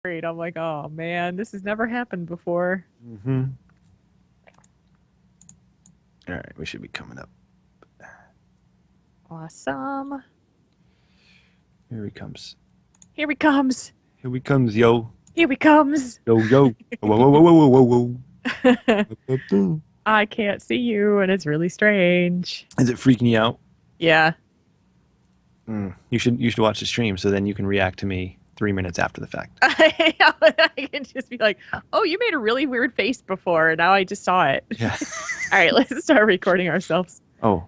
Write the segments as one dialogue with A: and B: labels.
A: worried. I'm like, oh man, this has never happened before.
B: Mm-hmm. All right, we should be coming up.
A: Awesome.
B: Here he comes.
A: Here he comes.
B: Here he comes, yo.
A: Here he comes.
B: Yo, yo. Whoa, whoa, whoa, whoa, whoa, whoa, whoa.
A: I can't see you, and it's really strange.
B: Is it freaking you out?
A: Yeah.
B: You should watch the stream so then you can react to me 3 minutes after the fact.
A: I can just be like, oh, you made a really weird face before. And now I just saw it.
B: Yeah.
A: All right, let's start recording ourselves.
B: Oh.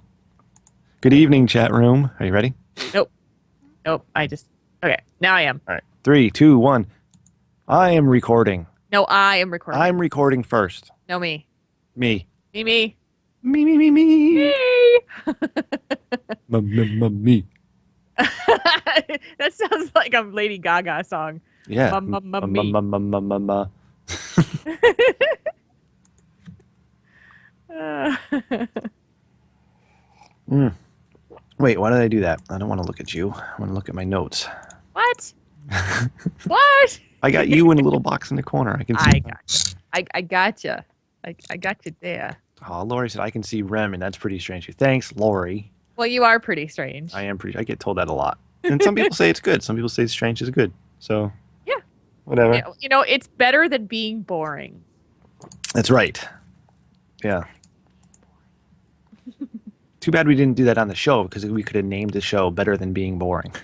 B: Good evening, chat room. Are you ready?
A: Nope. Okay, now I am.
B: All right. 3, 2, 1. I am recording.
A: No, I am recording.
B: I'm recording first.
A: No, me.
B: Me.
A: Me.
B: Me, me, me, me. Me.
A: That sounds like a Lady Gaga song.
B: Yeah.
A: Me.
B: Wait, why did I do that? I don't want to look at you. I want to look at my notes.
A: What? What?
B: I got you in a little box in the corner. I can see.
A: I gotcha. I gotcha. I got you there.
B: Oh, Lori said I can see Rem, and that's pretty strange. Thanks, Lori.
A: Well, you are pretty strange.
B: I am pretty. I get told that a lot, and some people say it's good. Some people say strange is good. So
A: yeah,
B: whatever.
A: You know, it's better than being boring.
B: That's right. Yeah. Too bad we didn't do that on the show because we could have named the show Better Than Being Boring.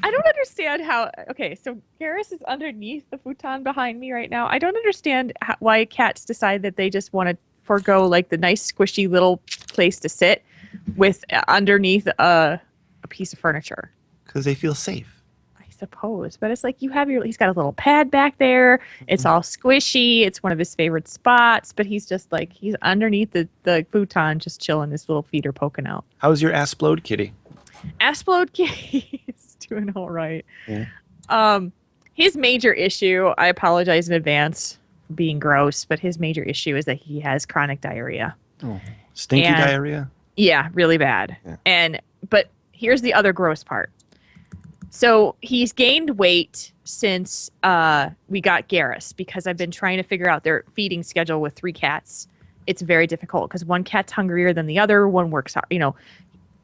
A: I don't understand how. Okay, so Garrus is underneath the futon behind me right now. I don't understand why cats decide that they just want to forego like the nice squishy little place to sit with underneath a piece of furniture.
B: Because they feel safe.
A: I suppose, but it's like he's got a little pad back there. It's all squishy. It's one of his favorite spots, but he's just like he's underneath the futon, just chilling. His little feet are poking out.
B: How's your Asplode kitty?
A: Asplode kitty is doing all right.
B: Yeah.
A: His major issue, I apologize in advance for being gross, but his major issue is that he has chronic diarrhea.
B: Oh, stinky diarrhea?
A: Yeah, really bad. Yeah. But here's the other gross part. So he's gained weight since we got Garrus because I've been trying to figure out their feeding schedule with 3 cats. It's very difficult because one cat's hungrier than the other. One works out,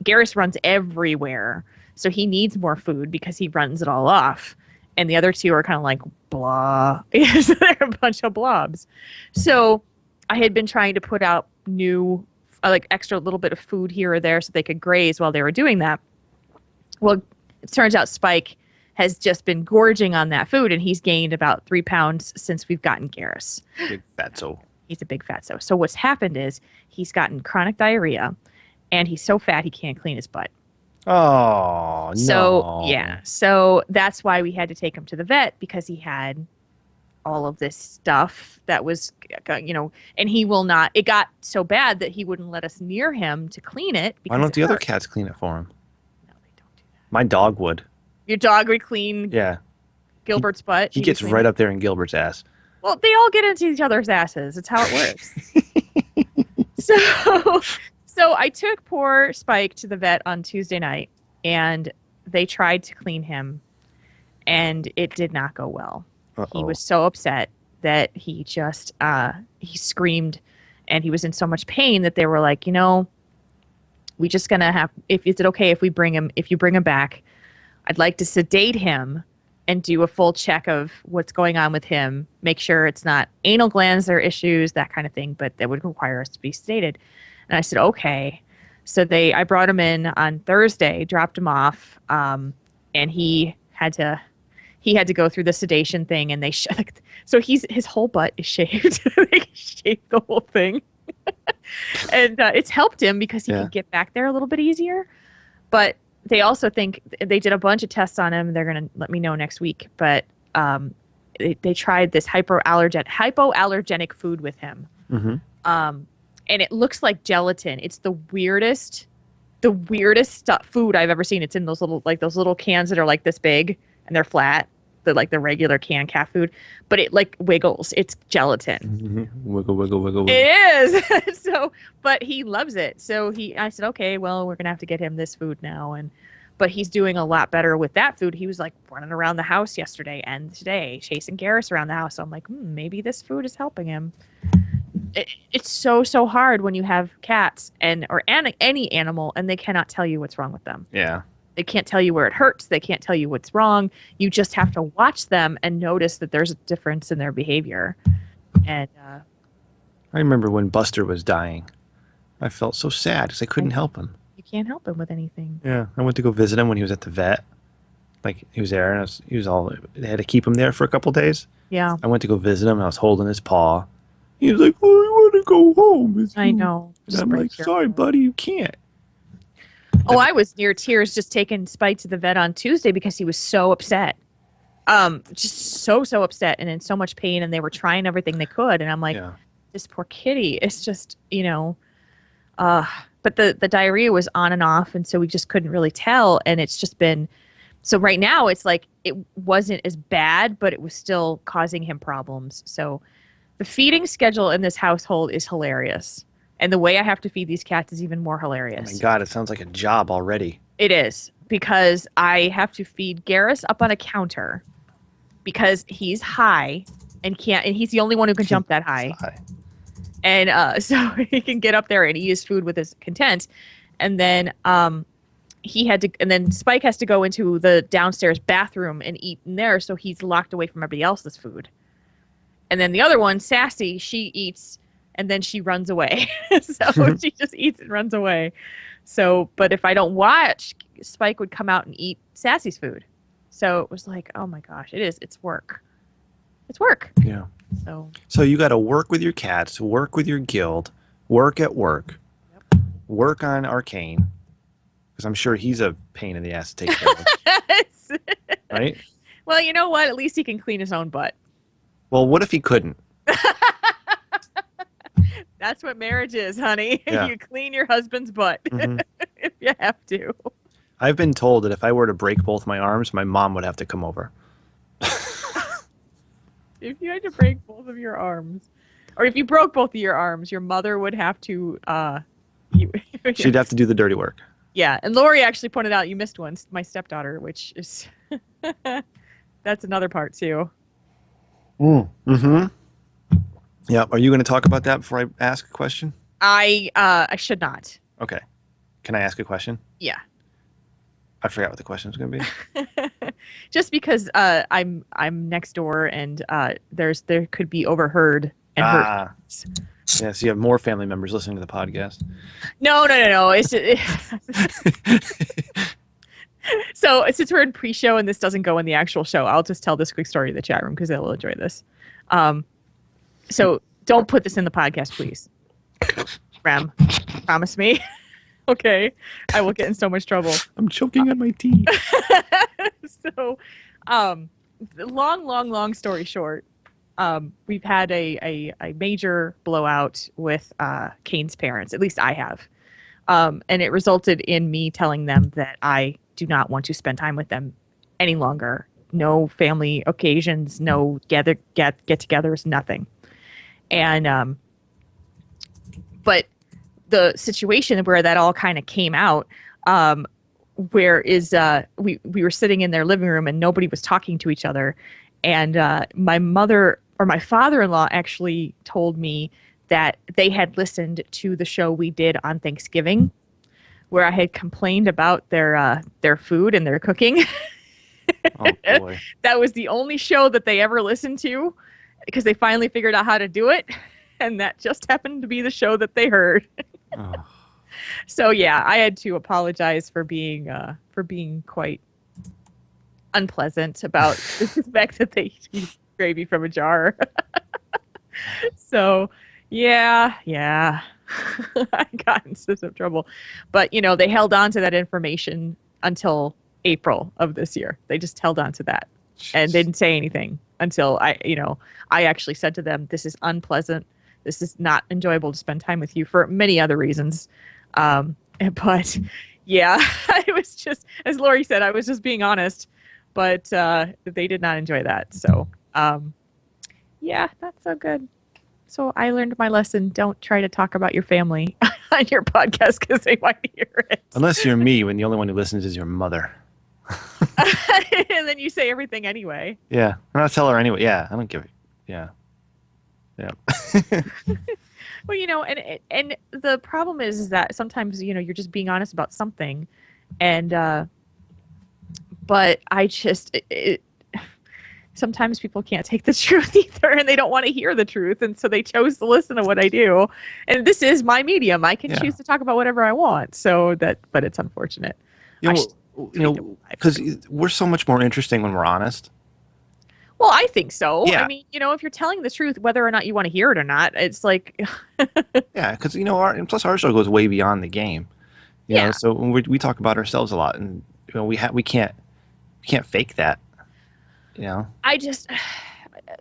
A: Garrus runs everywhere, so he needs more food because he runs it all off. And the other 2 are kind of like blah. So they're a bunch of blobs. So I had been trying to put out new, like extra little bit of food here or there so they could graze while they were doing that. Well, it turns out Spike has just been gorging on that food, and he's gained about 3 pounds since we've gotten Garrus.
B: Big fatso.
A: He's a big fatso. So what's happened is he's gotten chronic diarrhea, and he's so fat he can't clean his butt.
B: Oh, no.
A: So, yeah. So that's why we had to take him to the vet because he had all of this stuff that was, and he will not. It got so bad that he wouldn't let us near him to clean it.
B: Why don't the other cats clean it for him?
A: No, they don't do that.
B: My dog would. Your
A: dog would clean Gilbert's butt?
B: He gets right up there in Gilbert's ass.
A: Well, they all get into each other's asses. It's how it works. So I took poor Spike to the vet on Tuesday night, and they tried to clean him, and it did not go well.
B: Uh-oh.
A: He was so upset that he just he screamed, and he was in so much pain that they were like, we just gonna have. Is it okay if you bring him back? I'd like to sedate him and do a full check of what's going on with him. Make sure it's not anal glands or issues, that kind of thing. But that would require us to be sedated. And I said, okay. So I brought him in on Thursday, dropped him off, and he had to go through the sedation thing. And so his whole butt is shaved. They shaved the whole thing, and it's helped him because he can get back there a little bit easier. But they also think they did a bunch of tests on him. They're gonna let me know next week. But they tried this hypoallergenic food with him.
B: Mm-hmm.
A: And it looks like gelatin. It's the weirdest food I've ever seen. It's in those little cans that are like this big and they're flat, the regular canned cat food, but it like wiggles. It's gelatin.
B: Mm-hmm. Wiggle, wiggle, wiggle, wiggle.
A: It is. But he loves it. So I said, okay, well, we're gonna have to get him this food now. but he's doing a lot better with that food. He was like running around the house yesterday and today, chasing Garrus around the house. So I'm like, maybe this food is helping him. It's so hard when you have cats or any animal and they cannot tell you what's wrong with them.
B: Yeah.
A: They can't tell you where it hurts. They can't tell you what's wrong. You just have to watch them and notice that there's a difference in their behavior. And
B: I remember when Buster was dying. I felt so sad because I couldn't help him.
A: you can't help him with anything.
B: Yeah. I went to go visit him when he was at the vet. Like, he was there, and they had to keep him there for a couple days.
A: Yeah.
B: I went to go visit him, and I was holding his paw. He was like, "Oh, I want to go home."
A: I know.
B: And I'm like, "Sorry, buddy, you can't."
A: Oh, I was near tears just taking Spike to the vet on Tuesday because he was so upset. Just so upset and in so much pain, and they were trying everything they could. And I'm like, this poor kitty. It's just, but the diarrhea was on and off, and so we just couldn't really tell. And it's just been, so right now it's like it wasn't as bad, but it was still causing him problems. So the feeding schedule in this household is hilarious. And the way I have to feed these cats is even more hilarious.
B: Oh my God, it sounds like a job already.
A: It is, because I have to feed Garrus up on a counter because he's high and he's the only one who can jump that high. And so he can get up there and eat his food with his content. And then Spike has to go into the downstairs bathroom and eat in there, so he's locked away from everybody else's food. And then the other one, Sassy, she eats and then she runs away. So she just eats and runs away. So, but if I don't watch, Spike would come out and eat Sassy's food. So it was like, oh my gosh, it's work. It's work.
B: Yeah.
A: So
B: you got to work with your cats, work with your guild, work at work, work on Arcane, because I'm sure he's a pain in the ass to take care of. Right?
A: Well, you know what? At least he can clean his own butt.
B: Well, what if he couldn't?
A: That's what marriage is, honey.
B: Yeah.
A: You clean your husband's butt if you have to.
B: I've been told that if I were to break both my arms, my mom would have to come over.
A: If you had to break both of your arms, or if you broke both of your arms, your mother would have to...
B: She'd have to do the dirty work.
A: Yeah, and Lori actually pointed out you missed one, my stepdaughter, which is... That's another part, too.
B: Mm-hmm. Yeah. Are you going to talk about that before I ask a question?
A: I should not.
B: Okay. Can I ask a question?
A: Yeah.
B: I forgot what the question was going to be.
A: Just because I'm next door and there could be overheard and heard.
B: Yeah, so you have more family members listening to the podcast.
A: No. It's so since we're in pre-show and this doesn't go in the actual show, I'll just tell this quick story in the chat room because they'll enjoy this. So don't put this in the podcast, please. Rem, promise me. Okay, I will get in so much trouble.
B: I'm choking on my tea.
A: So, long story short, we've had a major blowout with Kane's parents. At least I have, and it resulted in me telling them that I do not want to spend time with them any longer. No family occasions, no get-togethers, nothing. And but the situation where that all kind of came out, we were sitting in their living room and nobody was talking to each other, and my mother or my father-in-law actually told me that they had listened to the show we did on Thanksgiving, where I had complained about their food and their cooking.
B: Oh boy!
A: That was the only show that they ever listened to, because they finally figured out how to do it, and that just happened to be the show that they heard.
B: Oh.
A: So yeah, I had to apologize for being quite unpleasant about the fact that they eat gravy from a jar. So yeah, I got into some trouble, but they held on to that information until April of this year. They just held on to that and didn't say anything until I actually said to them, this is unpleasant. This is not enjoyable to spend time with you for many other reasons. But yeah, it was just, as Lori said, I was just being honest, but they did not enjoy that. So yeah, not so good. So I learned my lesson. Don't try to talk about your family on your podcast because they might hear it.
B: Unless you're me, when the only one who listens is your mother.
A: And then you say everything anyway.
B: Yeah, and I'll tell her anyway. Yeah, I don't give it. Yeah, yeah.
A: Well, and the problem is that sometimes you're just being honest about something, and but I just sometimes people can't take the truth either, and they don't want to hear the truth, and so they chose to listen to what I do. And this is my medium; I can choose to talk about whatever I want. But it's unfortunate.
B: Because we're so much more interesting when we're honest.
A: Well, I think so.
B: Yeah.
A: I mean, if you're telling the truth, whether or not you want to hear it or not, it's like.
B: Yeah, because plus our show goes way beyond the game. You know, so when we talk about ourselves a lot, and we can't fake that.
A: I just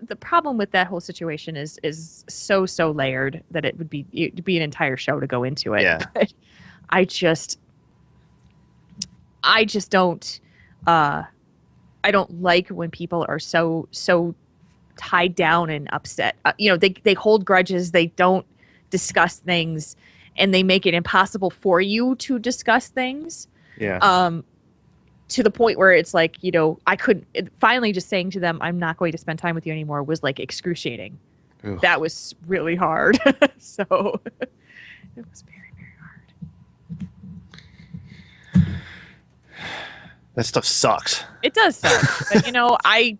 A: the problem with that whole situation is so layered that it'd be an entire show to go into it.
B: Yeah.
A: But I just don't I don't like when people are so tied down and upset. They hold grudges, they don't discuss things, and they make it impossible for you to discuss things.
B: Yeah.
A: To the point where it's like, I couldn't finally just saying to them, I'm not going to spend time with you anymore was like excruciating.
B: Ugh.
A: That was really hard. So it was very, very hard.
B: That stuff sucks.
A: It does suck. But, I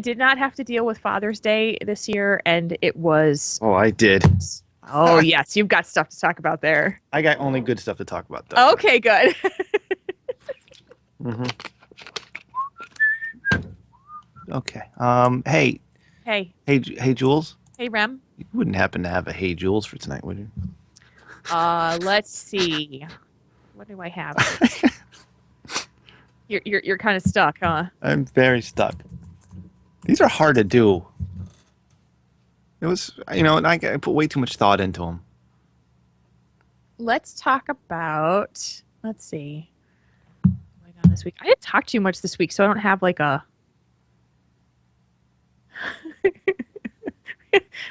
A: did not have to deal with Father's Day this year, and it was.
B: Oh, I did.
A: Oh, yes. You've got stuff to talk about there.
B: I got only good stuff to talk about, though.
A: Okay, good.
B: Mm-hmm. Okay. Hey, Jules.
A: Hey, Rem.
B: You wouldn't happen to have a Hey Jules for tonight, would you?
A: Let's see. What do I have? You're kind of stuck, huh?
B: I'm very stuck. These are hard to do. It was, and I put way too much thought into them.
A: Let's talk about. Let's see. What's going on this week? I didn't talk too much this week, so I don't have like a.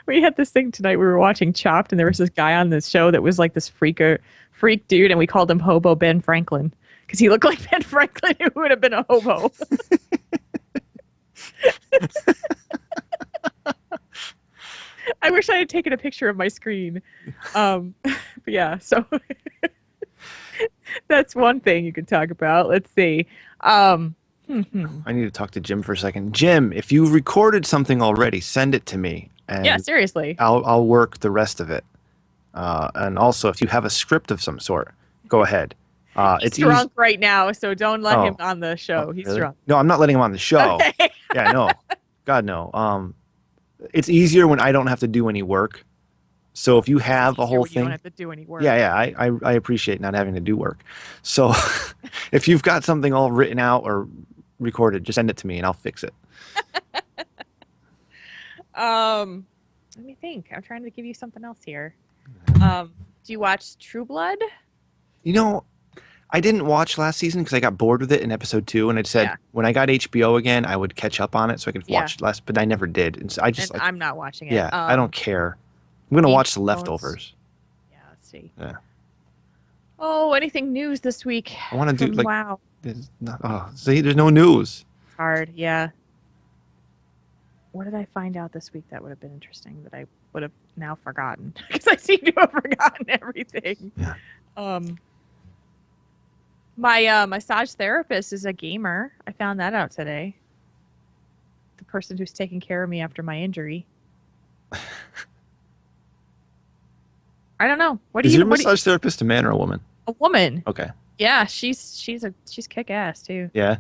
A: We had this thing tonight. We were watching Chopped, and there was this guy on this show that was like this freak dude, and we called him Hobo Ben Franklin because he looked like Ben Franklin, who would have been a hobo. I wish I had taken a picture of my screen. But yeah, so that's one thing you could talk about. Let's see.
B: I need to talk to Jim for a second. Jim, if you recorded something already, send it to me. And
A: yeah, seriously.
B: I'll work the rest of it. And also, if you have a script of some sort, go ahead.
A: He's drunk right now, so don't let him on the show. He's
B: really?
A: drunk.
B: No, I'm not letting him on the show.
A: Okay.
B: Yeah, no. God, no. It's easier when I don't have to do any work. So if you have a whole thing, you don't
A: have to do any work.
B: Yeah, I appreciate not having to do work. So if you've got something all written out or recorded, just send it to me and I'll fix it.
A: Let me think. I'm trying to give you something else here. Do you watch True Blood?
B: I didn't watch last season because I got bored with it in episode 2, and I said when I got HBO again, I would catch up on it so I could watch less, but I never did. And so I'm
A: not watching it.
B: Yeah, I don't care. I'm gonna watch The Leftovers.
A: Yeah, let's see.
B: Yeah.
A: Oh, anything news this week?
B: I want to do
A: wow.
B: There's no news.
A: It's hard. Yeah. What did I find out this week that would have been interesting that I would have now forgotten? Because I seem to have forgotten everything.
B: Yeah.
A: My massage therapist is a gamer. I found that out today. The person who's taking care of me after my injury. I don't know.
B: Is your massage therapist a man or a woman?
A: A woman.
B: Okay.
A: Yeah, she's kick ass too.
B: Yeah.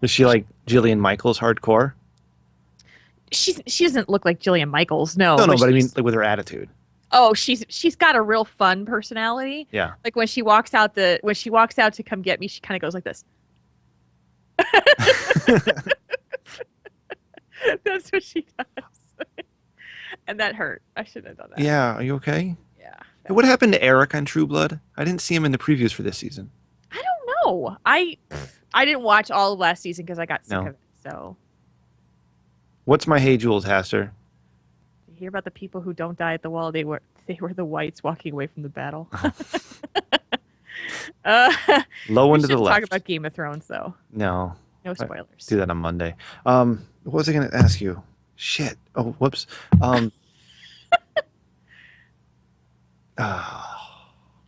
B: Is she like Jillian Michaels hardcore?
A: She doesn't look like Jillian Michaels. No,
B: but I mean like with her attitude.
A: Oh, she's got a real fun personality.
B: Yeah.
A: Like when she walks out to come get me, she kind of goes like this. That's what she does. And that hurt. I shouldn't have done that.
B: Yeah. Are you okay?
A: Yeah.
B: Hey, what happened to Eric on True Blood? I didn't see him in the previews for this season.
A: I don't know. I didn't watch all of last season because I got sick of it. So.
B: What's my Hey Jules, Hasser?
A: hear about the people who don't die at the wall? They were the whites walking away from the battle.
B: Low
A: We
B: and to the
A: shouldn't talk
B: left.
A: about Game of Thrones, though.
B: No.
A: No
B: I
A: spoilers.
B: do that on Monday. What was I going to ask you? Shit. Oh, whoops. Oh,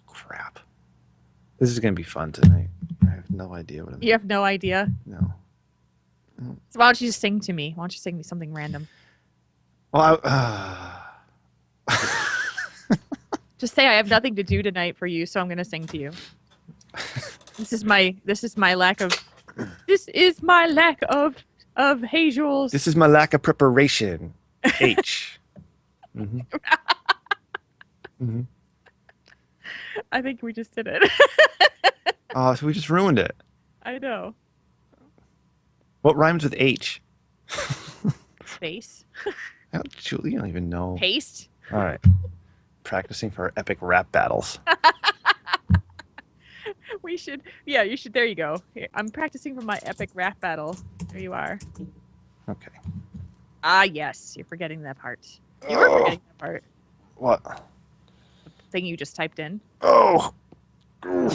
B: crap. This is going to be fun tonight. I have no idea what I'm
A: You have no idea?
B: No.
A: So why don't you just sing to me? Why don't you sing me something random?
B: Well,
A: Just say I have nothing to do tonight for you, so I'm going to sing to you. This is my lack of hey Jules.
B: this is my lack of preparation. H. Mm-hmm. Mm-hmm.
A: I think we just did it.
B: Oh, so we just ruined it.
A: I know.
B: What rhymes with H?
A: Space.
B: Julie, you don't even know.
A: Paste.
B: All right. Practicing for our epic rap battles.
A: We should. Yeah, you should. There you go. Here, I'm practicing for my epic rap battle. There you are.
B: Okay.
A: Ah, yes. You're forgetting that part. You were forgetting that part.
B: What?
A: The thing you just typed in.
B: Oh.
A: Brr.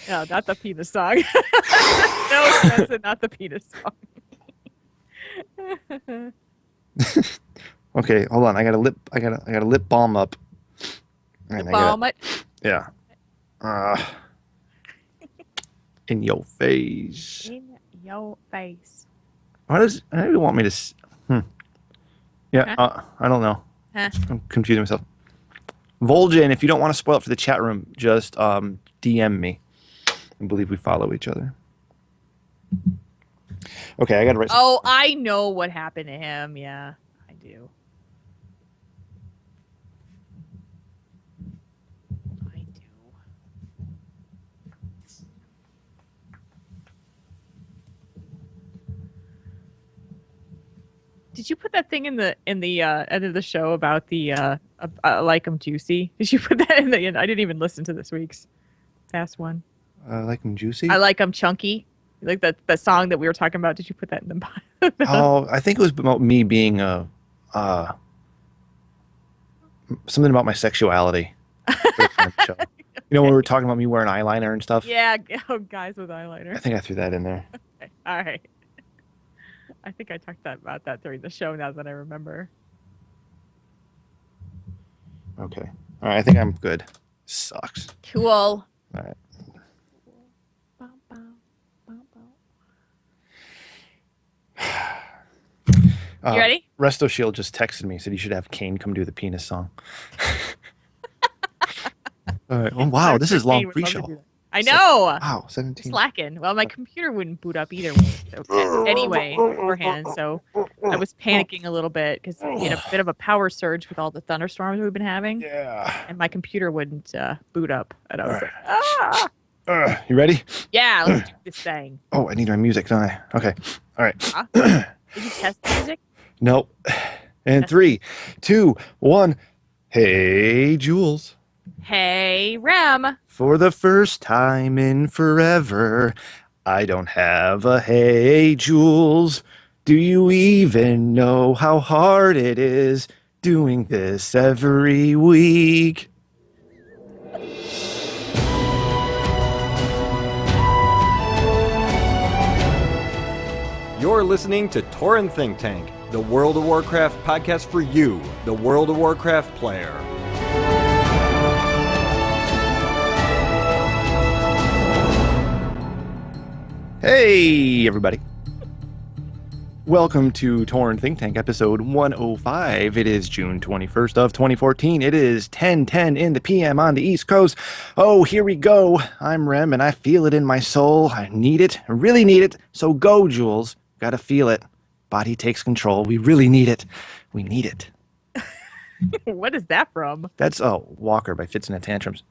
A: No, not the penis song. No, Spencer, not the penis song.
B: Okay, hold on. I got a lip balm up. And I gotta-
A: Balm it.
B: Yeah. In your face.
A: In your face.
B: How do you want me to? Yeah,
A: Huh?
B: I don't know.
A: Huh?
B: I'm confusing myself. Vol'jin, if you don't want to spoil it for the chat room, just DM me. I believe we follow each other. Okay, I gotta write.
A: Oh, I know what happened to him. Yeah, I do. I do. Did you put that thing in the end of the show about the like 'em juicy? Did you put that in the end? I didn't even listen to this week's past one.
B: I like them juicy.
A: I like 'em chunky. Like that song that we were talking about. Did you put that in the bottom?
B: Oh, I think it was about me being something about my sexuality. You know, when we were talking about me wearing eyeliner and stuff.
A: Yeah, guys with eyeliner.
B: I think I threw that in there.
A: Okay. All right. I think I talked about that during the show now that I remember.
B: Okay. All right. I think I'm good. Sucks.
A: Cool.
B: All right.
A: You ready?
B: Resto Shield just texted me, said you should have Kane come do the penis song. All right. Oh, wow. This is long pre-show.
A: I know.
B: Wow. 17.
A: Slacking. Well, my computer wouldn't boot up either way. So, anyway, beforehand. So I was panicking a little bit because we had a bit of a power surge with all the thunderstorms we've been having.
B: Yeah.
A: And my computer wouldn't boot up. And I was like,
B: You ready?
A: Yeah, let's do this thing.
B: Oh, I need my music, don't I? Okay. All right.
A: Did you test the music?
B: Nope. And 3, 2, 1. Hey, Jules.
A: Hey, Rem.
B: For the first time in forever, I don't have a hey, Jules. Do you even know how hard it is doing this every week?
C: You're listening to Tauren Think Tank, the World of Warcraft podcast for you, the World of Warcraft player.
B: Hey, everybody. Welcome to Tauren Think Tank, episode 105. It is June 21st of 2014. It is 10:10 in the PM on the East Coast. Oh, here we go. I'm Rem, and I feel it in my soul. I need it. I really need it. So go, Jules. Gotta feel it. Body takes control. We really need it. We need it.
A: What is that from?
B: That's Walker by Fits and Tantrums.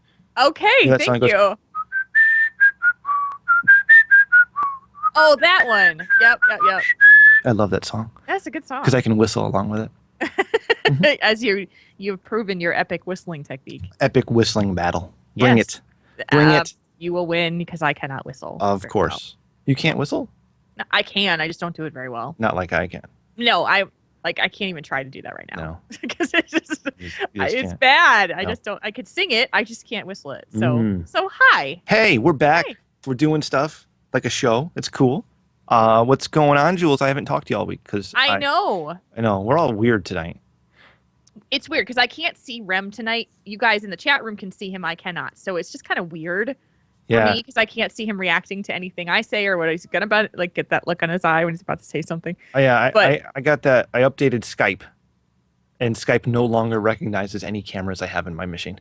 A: Okay,
B: Yeah, that song
A: thank
B: goes-
A: you. Oh, that one. Yep.
B: I love that song
A: That's a good song.
B: because I can whistle along with it.
A: As you've proven your epic whistling technique.
B: Epic whistling battle. Bring
A: Yes.
B: it. Bring it.
A: You will win because I cannot whistle.
B: Of
A: very
B: course. You can't whistle?
A: well. I can. I just don't do it very well.
B: Not like I can.
A: No, I can't even try to do that right now.
B: No.
A: Because it's just,
B: You just
A: it's
B: can't.
A: bad. I
B: No.
A: just don't. I could sing it. I just can't whistle it. So
B: Mm.
A: so hi.
B: Hey, we're back.
A: Hey.
B: We're doing stuff like a show. It's cool. What's going on, Jules? I haven't talked to you all week because
A: I know.
B: I know we're all weird tonight.
A: It's weird because I can't see Rem tonight. You guys in the chat room can see him. I cannot. So it's just kind of weird for
B: Yeah.
A: me because I can't see him reacting to anything I say or what he's gonna about like get that look on his eye when he's about to say something.
B: Oh, yeah.
A: But-
B: I got that. I updated Skype, and Skype no longer recognizes any cameras I have in my machine.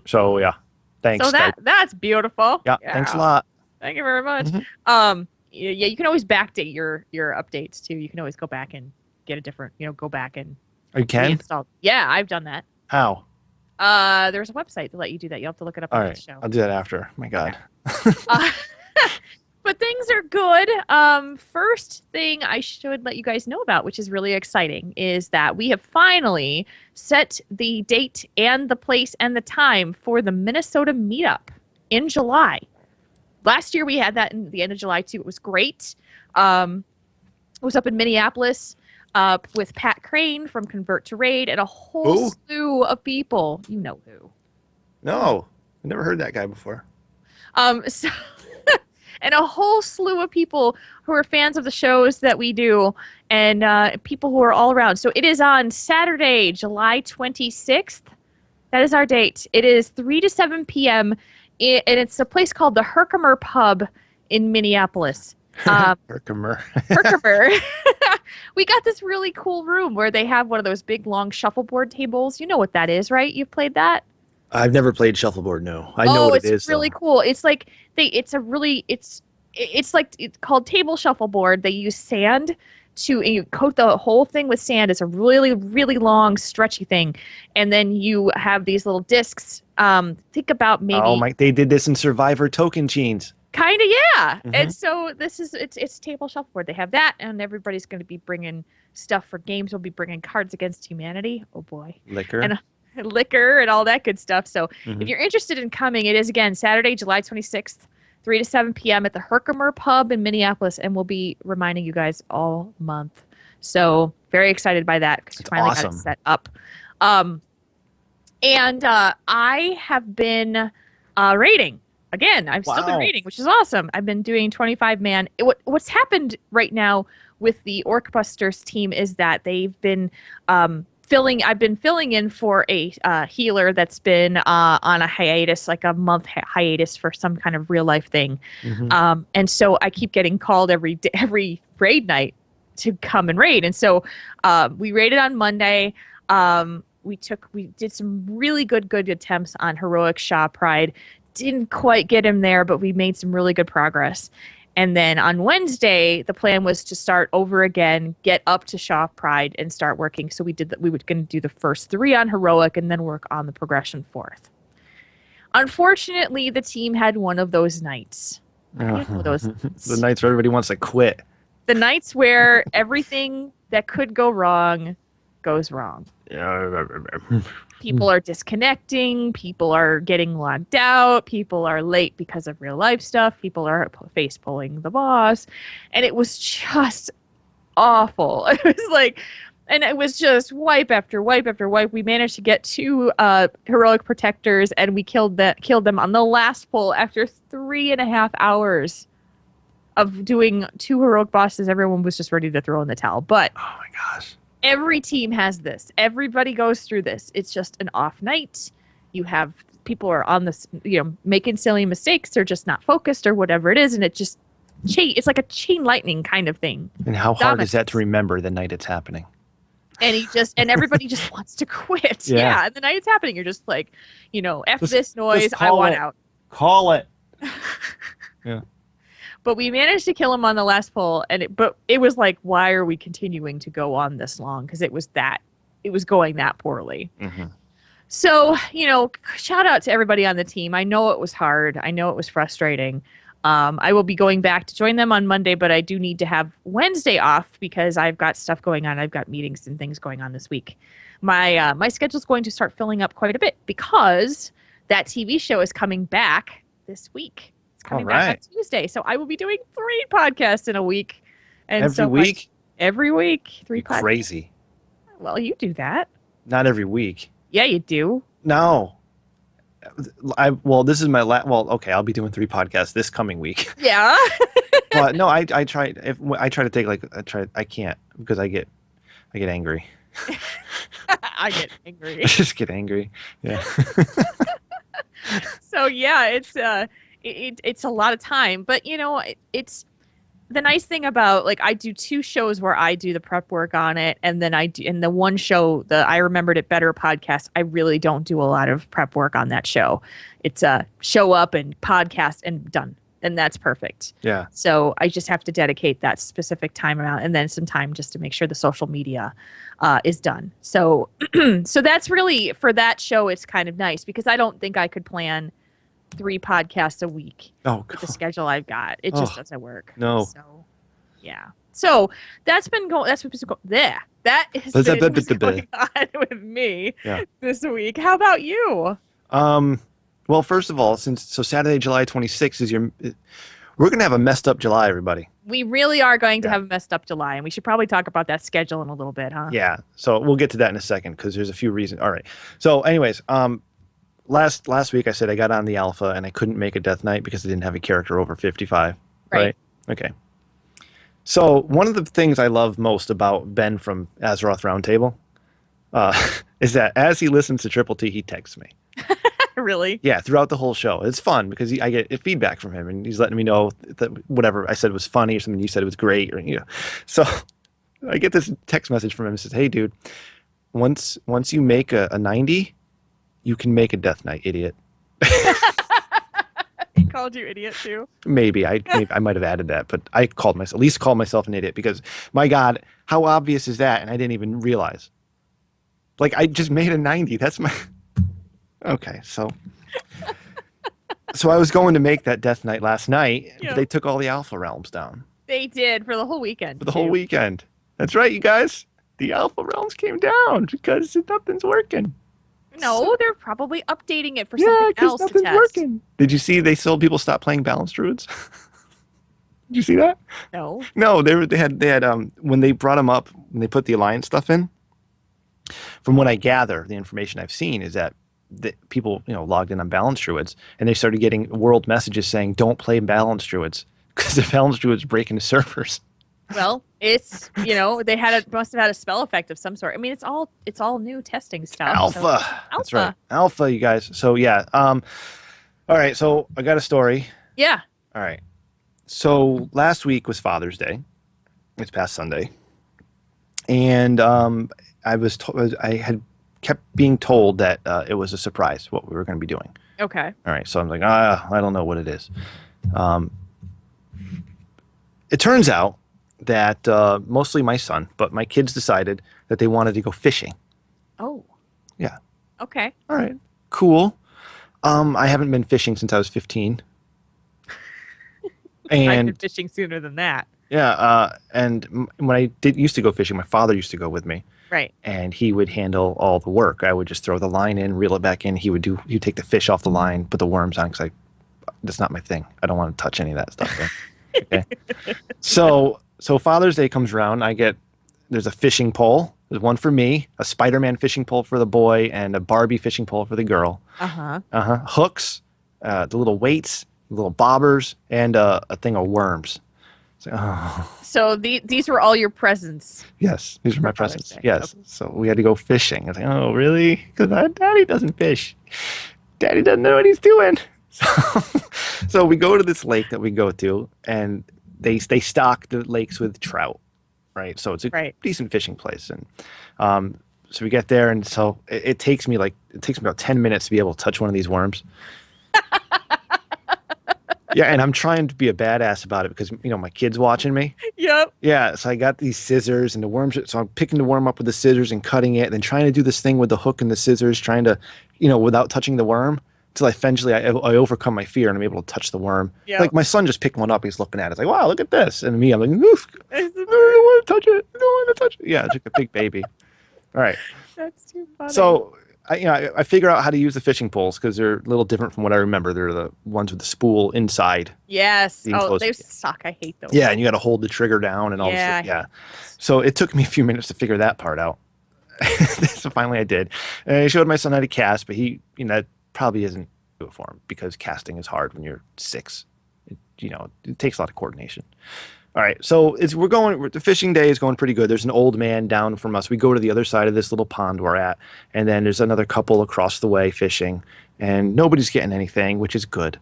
B: So yeah, thanks.
A: So
B: Skype.
A: that's beautiful.
B: Yeah, thanks a lot.
A: Thank you very much.
B: Mhm.
A: Yeah, you can always backdate your updates too. You can always go back and get a different, go back and
B: You can?
A: reinstall. Yeah, I've done that.
B: How?
A: There's a website to let you do that. You'll have to look it up
B: All
A: on
B: right,
A: the show.
B: I'll do that after. My God.
A: Uh, but things are good. First thing I should let you guys know about, which is really exciting, is that we have finally set the date and the place and the time for the Minnesota meetup in July. Last year we had that in the end of July too. It was great. It was up in Minneapolis with Pat Crane from Convert to Raid and a whole
B: Who?
A: slew of people. You know who.
B: No, I never heard that guy before.
A: So and a whole slew of people who are fans of the shows that we do and people who are all around. So it is on Saturday, July 26th. That is our date. It is 3 to 7 p.m. And it's a place called the Herkimer Pub in Minneapolis.
B: Herkimer.
A: Herkimer. We got this really cool room where they have one of those big, long shuffleboard tables. You know what that is, right? You've played that?
B: I've never played shuffleboard. No, I know what it is.
A: It's really cool. It's like it's called table shuffleboard. They use sand and you coat the whole thing with sand. It's a really, really long, stretchy thing, and then you have these little discs. Think about maybe.
B: Oh my! They did this in Survivor Token Chains.
A: Kind of, yeah.
B: Mhm.
A: And so it's table shuffleboard. They have that, and everybody's going to be bringing stuff for games. We'll be bringing Cards Against Humanity. Oh boy.
B: Liquor.
A: And liquor and all that good stuff. So
B: Mhm.
A: if you're interested in coming, it is again Saturday, July 26th, 3 to 7 p.m. at the Herkimer Pub in Minneapolis, and we'll be reminding you guys all month. So very excited by that because we finally got it
B: awesome.
A: set up. I have been raiding. Again, I've still been
B: Wow.
A: raiding, which is awesome. I've been doing 25-man. What's happened right now with the Orcbusters team is that they've been I've been filling in for a healer that's been on a hiatus, like a month hiatus for some kind of real life thing.
B: Mhm.
A: And so I keep getting called every raid night to come and raid. And so we raided on Monday. We did some really good attempts on Heroic Shaw Pride. Didn't quite get him there, but we made some really good progress. And then on Wednesday, the plan was to start over again, get up to Shaw Pride, and start working. So we did that. We were going to do the first 3 on Heroic and then work on the progression 4th. Unfortunately, the team had one of those nights. You know those
B: The nights where everybody wants to quit.
A: the nights where everything that could go wrong goes wrong. People are disconnecting. People are getting logged out. People are late because of real life stuff. People are face pulling the boss. And it was just awful. It was like, and it was just wipe after wipe after wipe. We managed to get 2 heroic protectors, and we killed them on the last pull after 3.5 hours of doing 2 heroic bosses. Everyone was just ready to throw in the towel. But
B: Oh my gosh.
A: every team has this. Everybody goes through this. It's just an off night. You have people are on this, making silly mistakes. They're just not focused or whatever it is, and it just it's like a chain lightning kind of thing.
B: And how hard is that to remember the night it's happening?
A: And everybody just wants to quit.
B: Yeah.
A: Yeah. And the night it's happening, you're just like, F
B: Just-
A: this noise.
B: just
A: I
B: call
A: want
B: it.
A: out.
B: Call it.
A: But we managed to kill him on the last pull, but it was like, why are we continuing to go on this long? Because it was going that poorly.
B: Mhm.
A: So, shout out to everybody on the team. I know it was hard. I know it was frustrating. I will be going back to join them on Monday, but I do need to have Wednesday off because I've got stuff going on. I've got meetings and things going on this week. My schedule is going to start filling up quite a bit because that TV show is coming back this week. coming
B: All
A: back on
B: right.
A: Tuesday. So I will be doing 3 podcasts in a week. And
B: Every
A: so
B: week?
A: every week, 3
B: You're
A: podcasts.
B: crazy.
A: Well, you do that.
B: Not every week.
A: Yeah, you do.
B: No. Well, this is my well, okay, I'll be doing 3 podcasts this coming week.
A: Yeah.
B: But no, I try I try to take I can't because I get angry.
A: I get angry.
B: I just get angry. Yeah.
A: So yeah, it's a lot of time, but it's the nice thing about, like, I do 2 shows where I do the prep work on it, and then I do in the one show, the I Remembered It Better podcast, I really don't do a lot of prep work on that show. It's show up and podcast and done. And that's perfect.
B: Yeah.
A: So I just have to dedicate that specific time amount and then some time just to make sure the social media is done. So so that's really, for that show, it's kind of nice because I don't think I could plan 3 podcasts a week with the schedule I've got. It just doesn't work.
B: No.
A: So yeah. So that's been going. That's what's going. There. That is what's going on with me this week. How about you?
B: Well, first of all, Saturday, July 26th we're gonna have a messed up July, everybody.
A: We really are going to have a messed up July, and we should probably talk about that schedule in a little bit, huh?
B: Yeah. So we'll get to that in a second because there's a few reasons. All right. So, anyways, last week I said I got on the alpha and I couldn't make a death knight because I didn't have a character over 55. Right? Okay. So one of the things I love most about Ben from Azeroth Roundtable is that as he listens to Triple T, he texts me.
A: Really?
B: Yeah, throughout the whole show. It's fun because I get feedback from him and he's letting me know that whatever I said was funny or something you said was great, or So I get this text message from him that says, "Hey, dude, once you make a 90, you can make a death knight, idiot."
A: He called you idiot too?
B: Maybe I might have added that, but I at least called myself an idiot because, my God, how obvious is that? And I didn't even realize. Like, I just made a 90. That's my... Okay, so I was going to make that death knight last night, but they took all the alpha realms down.
A: They did, for the whole weekend.
B: For the whole weekend. That's right, you guys. The alpha realms came down because nothing's working.
A: No, they're probably updating it for something else to test.
B: Working. Did you see people stopped playing balanced druids? Did you see that?
A: No.
B: No, they had when they brought them up, when they put the alliance stuff in. From what I gather, the information I've seen is that people logged in on balanced druids and they started getting world messages saying don't play balanced druids because the balanced druids break into servers. Well,
A: it's they must have had a spell effect of some sort. I mean, it's all new testing stuff.
B: Alpha. That's right. Alpha, you guys. So yeah. All right. So I got a story.
A: Yeah.
B: All right. So last week was Father's Day. It's past Sunday, and I had kept being told that it was a surprise what we were going to be doing.
A: Okay.
B: All right. So I'm like, I don't know what it is. It turns out that mostly my son, but my kids decided that they wanted to go fishing.
A: Oh.
B: Yeah.
A: Okay.
B: All right. Cool. I haven't been fishing since I was 15. And
A: I've been fishing sooner than that.
B: Yeah. And when I used to go fishing, my father used to go with me.
A: Right.
B: And he would handle all the work. I would just throw the line in, reel it back in. He'd take the fish off the line, put the worms on, because that's not my thing. I don't want to touch any of that stuff. Right? Okay. So Father's Day comes around. There's a fishing pole. There's one for me, a Spider-Man fishing pole for the boy, and a Barbie fishing pole for the girl. Hooks, the little weights, little bobbers, and a thing of worms.
A: So these were all your presents.
B: Yes, these were my presents. Yes. Okay. So we had to go fishing. I was like, oh, really? Because Daddy doesn't fish. Daddy doesn't know what he's doing. So we go to this lake that we go to, and they stock the lakes with trout, right? So it's a decent fishing place. And so we get there, and so it takes me about 10 minutes to be able to touch one of these worms. Yeah, and I'm trying to be a badass about it because, my kid's watching me.
A: Yep.
B: Yeah, so I got these scissors and the worms. So I'm picking the worm up with the scissors and cutting it, and then trying to do this thing with the hook and the scissors, trying to, without touching the worm, until eventually I overcome my fear and I'm able to touch the worm. Yep. Like, my son just picked one up. He's looking at it. It's like, wow, look at this. And me, I'm like, oof, I don't want to touch it. I don't want to touch it. Yeah, it's like a big baby. All right.
A: That's too funny.
B: So I figure out how to use the fishing poles because they're a little different from what I remember. They're the ones with the spool inside
A: Yes.
B: the
A: Oh,
B: enclosed.
A: they suck. I hate those.
B: Yeah, and you got to hold the trigger down and all this.
A: Yeah.
B: Yeah. So it took me a few minutes to figure that part out. So finally I did. And I showed my son how to cast, but he, that probably isn't good for him because casting is hard when you're 6. It takes a lot of coordination. All right, so the fishing day is going pretty good. There's an old man down from us. We go to the other side of this little pond we're at, and then there's another couple across the way fishing, and nobody's getting anything, which is good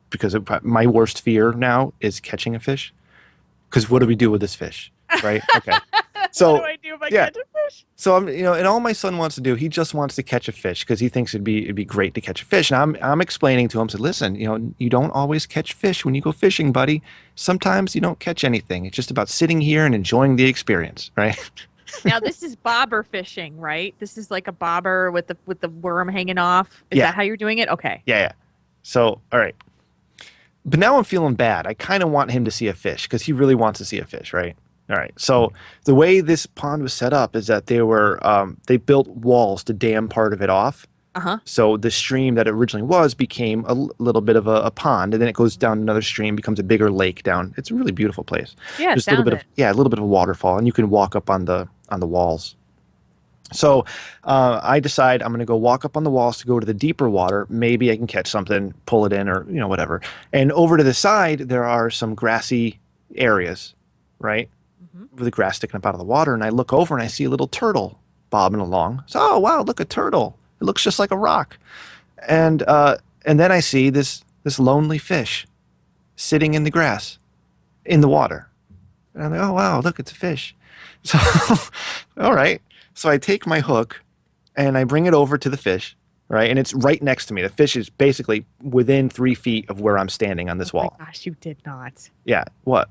B: because my worst fear now is catching a fish. Because what do we do with this fish, right? Okay. So
A: what do I do if I catch a fish?
B: So and all my son wants to do, he just wants to catch a fish because he thinks it'd be great to catch a fish. And I'm explaining to him, said, listen, you don't always catch fish when you go fishing, buddy. Sometimes you don't catch anything. It's just about sitting here and enjoying the experience, right?
A: Now this is bobber fishing, right? This is like a bobber with the worm hanging off. Is that how you're doing it? Okay.
B: Yeah. So all right. But now I'm feeling bad. I kind of want him to see a fish because he really wants to see a fish, right? All right. So the way this pond was set up is that they built walls to dam part of it off.
A: Uh-huh.
B: So the stream that it originally was became a little bit of a pond, and then it goes down another stream, becomes a bigger lake down. It's a really beautiful place.
A: Yeah,
B: just a little bit of a waterfall, and you can walk up on the walls. So I decide I'm going to go walk up on the walls to go to the deeper water. Maybe I can catch something, pull it in, or whatever. And over to the side, there are some grassy areas, right? With the grass sticking up out of the water. And I look over and I see a little turtle bobbing along. So, oh, wow, look, a turtle. It looks just like a rock. And then I see this lonely fish sitting in the grass, in the water. And I'm like, oh, wow, look, it's a fish. So, all right. So I take my hook and I bring it over to the fish, right? And it's right next to me. The fish is basically within 3 feet of where I'm standing on this wall.
A: Oh my gosh, you did not.
B: Yeah. What?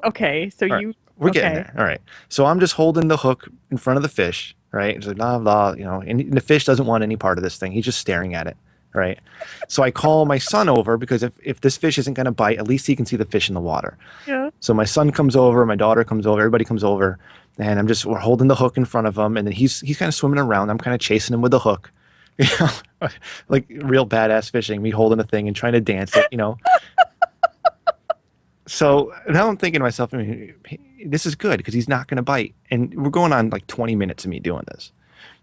A: Okay. So
B: right. We're getting there. All right. So I'm just holding the hook in front of the fish, right? It's like, blah, blah, and the fish doesn't want any part of this thing. He's just staring at it, right? So I call my son over because if this fish isn't going to bite, at least he can see the fish in the water. Yeah. So my son comes over, my daughter comes over, everybody comes over. And we're holding the hook in front of him, and then he's kind of swimming around. I'm kind of chasing him with the hook, like real badass fishing. Me holding a thing and trying to dance it, So now I'm thinking to myself, this is good because he's not going to bite. And we're going on like 20 minutes of me doing this.